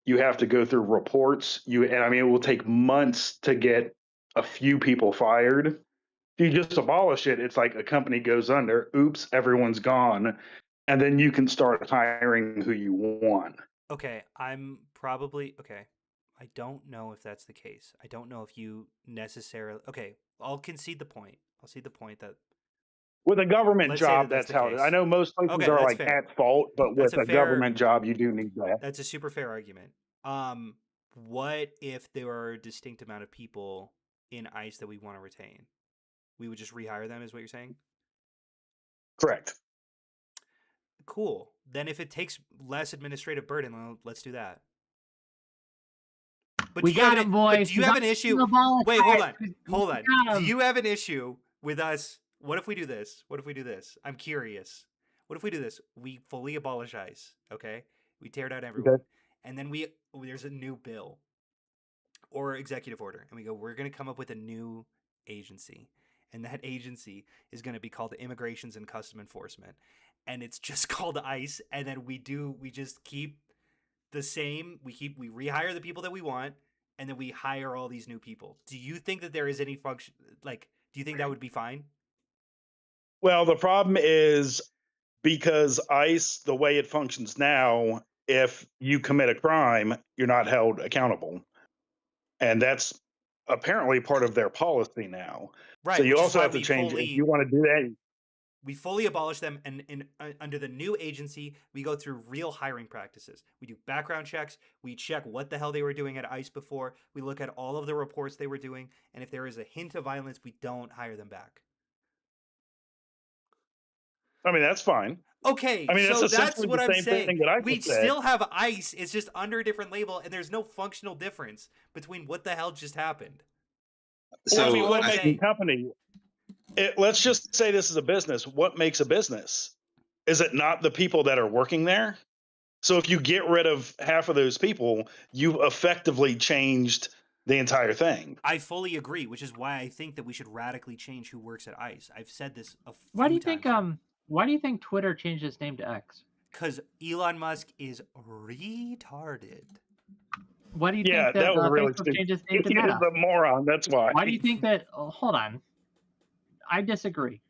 you have to go through reports. It will take months to get a few people fired. If you just abolish it, it's like a company goes under, oops, everyone's gone, and then you can start hiring who you want. Okay, I don't know if that's the case. I don't know if you necessarily... Okay, I'll concede the point. I'll see the point that... With a government job, that's how it is. I know most places are like at fault, but with a government job, you do need that. That's a super fair argument. What if there are a distinct amount of people in ICE that we want to retain? We would just rehire them, is what you're saying? Correct. Cool. Then if it takes less administrative burden, let's do that. But we got him, boys. But do you have an issue? Wait, hold on. Do you have an issue with us? What if we do this? I'm curious. What if we do this? We fully abolish ICE, okay? We tear down everyone. Okay. And then there's a new bill or executive order. And we go, we're going to come up with a new agency. And that agency is going to be called Immigrations and Custom Enforcement. And it's just called ICE. And then we just keep the same. We rehire the people that we want. And then we hire all these new people. Do you think that there is any function? Like, do you think that would be fine? Well, the problem is because ICE, the way it functions now, if you commit a crime, you're not held accountable. And that's apparently part of their policy now. Right. So you which is also why have to we change. fully- If you want to do that, We fully abolish them, and under the new agency, we go through real hiring practices. We do background checks. We check what the hell they were doing at ICE before. We look at all of the reports they were doing, and if there is a hint of violence, we don't hire them back. I mean, that's fine. Okay, I mean, so that's that's essentially what the I'm same saying. thing that I We just said. still have ICE. It's just under a different label, and there's no functional difference between what the hell just happened. So I mean, what I'm makes saying. a company? Let's just say this is a business. What makes a business? Is it not the people that are working there? So if you get rid of half of those people, you've effectively changed the entire thing. I fully agree, which is why I think that we should radically change who works at ICE. I've said this a few Why do you times think why do you think Twitter changed its name to X? because Elon Musk is retarded. Why do you Yeah, think that that was really Facebook stupid. changed its name to He is Meta? a moron. That's why. Why do you think that? Oh, hold on, I disagree.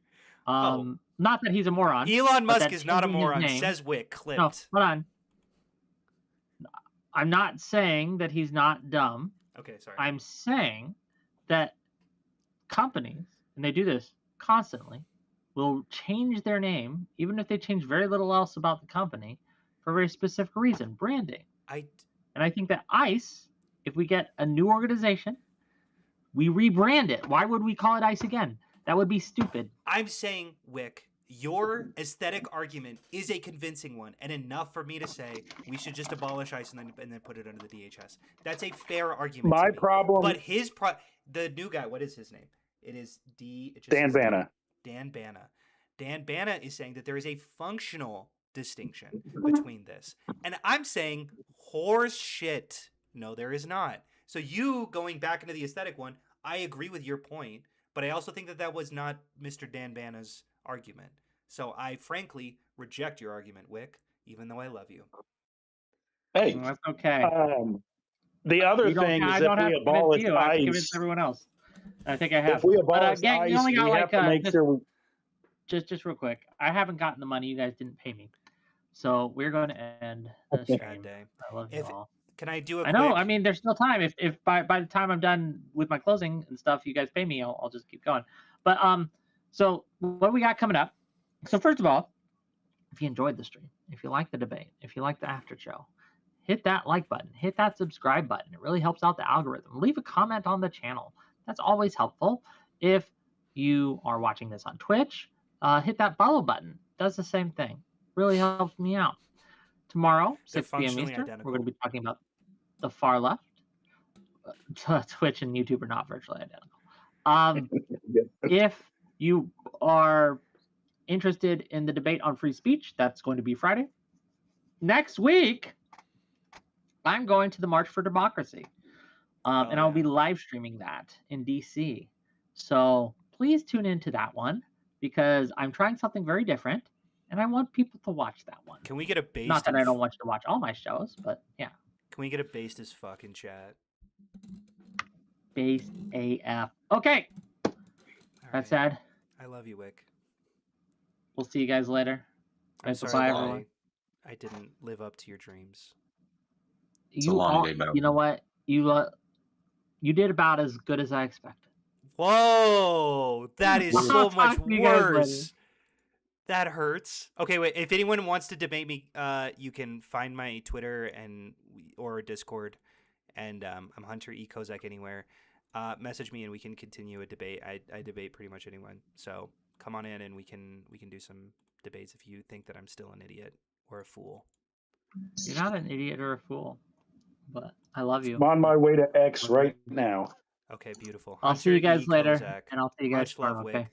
Oh. Not that he's a moron. Elon but Musk that is not a changing his moron, name- says Wick, No, clipped. hold on. I'm not saying that he's not dumb. Okay, sorry. I'm saying that companies, and they do this constantly, will change their name, even if they change very little else about the company, for a very specific reason, branding. I And I think that ICE, if we get a new organization, we rebrand it. Why would we call it ICE again? That would be stupid. I'm saying, Wick, your aesthetic argument is a convincing one, and enough for me to say we should just abolish ICE and then put it under the DHS. That's a fair argument. My to me. problem, But the new guy, what is his name? It is it just Dan says Bana. Dan Bana. Dan Bana is saying that there is a functional distinction between this. And I'm saying horse shit. No, there is not. So you going back into the aesthetic one, I agree with your point, but I also think that that was not Mr. Dan Bana's argument. So I frankly reject your argument, Wick, even though I love you. Hey, That's okay. the other You don't- thing I is don't if have we to convince abolish you. I have to ICE, convince everyone else. I think I have. if we But abolish gang, you ICE, only got we like have to make sure we. just real quick. I haven't gotten the money. You guys didn't pay me, so we're going to end the Bad stream. day. I love you If- all. Can I do a I know. quick- I mean, there's still time. If by the time I'm done with my closing and stuff, you guys pay me, I'll just keep going. But so what do we got coming up? So first of all, if you enjoyed the stream, if you like the debate, if you like the after show, hit that like button, hit that subscribe button. It really helps out the algorithm. Leave a comment on the channel. That's always helpful. If you are watching this on Twitch, hit that follow button. Does the same thing. Really helps me out. Tomorrow, They're 6 p.m. functionally Eastern, identical. we're going to be talking about the far left. Twitch and YouTube are not virtually identical. If you are interested in the debate on free speech, that's going to be Friday. Next week, I'm going to the March for Democracy. And I'll be live streaming that in DC. So please tune into that one because I'm trying something very different and I want people to watch that one. Can we get a based? Not that I in- don't want you to watch all my shows, but yeah. Can we get a based as fuck in chat? Based AF. Okay. All That right. said, I love you, Wick. we'll see you guys later. I'm Right, sorry bye, that everyone. I didn't live up to your dreams. It's a long day, Mo. You know what? You did about as good as I expected. Whoa, that is I'll so talk much to you guys later. worse. That hurts. Okay, wait. If anyone wants to debate me, you can find my Twitter or Discord, and I'm Hunter E. Kozak anywhere. Message me and we can continue a debate. I debate pretty much anyone. So come on in and we can do some debates if you think that I'm still an idiot or a fool. You're not an idiot or a fool, but I love you. I'm on my way to X right now. Okay, beautiful. I'll see you Hunter guys E. later, Kozak. and I'll see you guys Much love, tomorrow. Wick. Okay.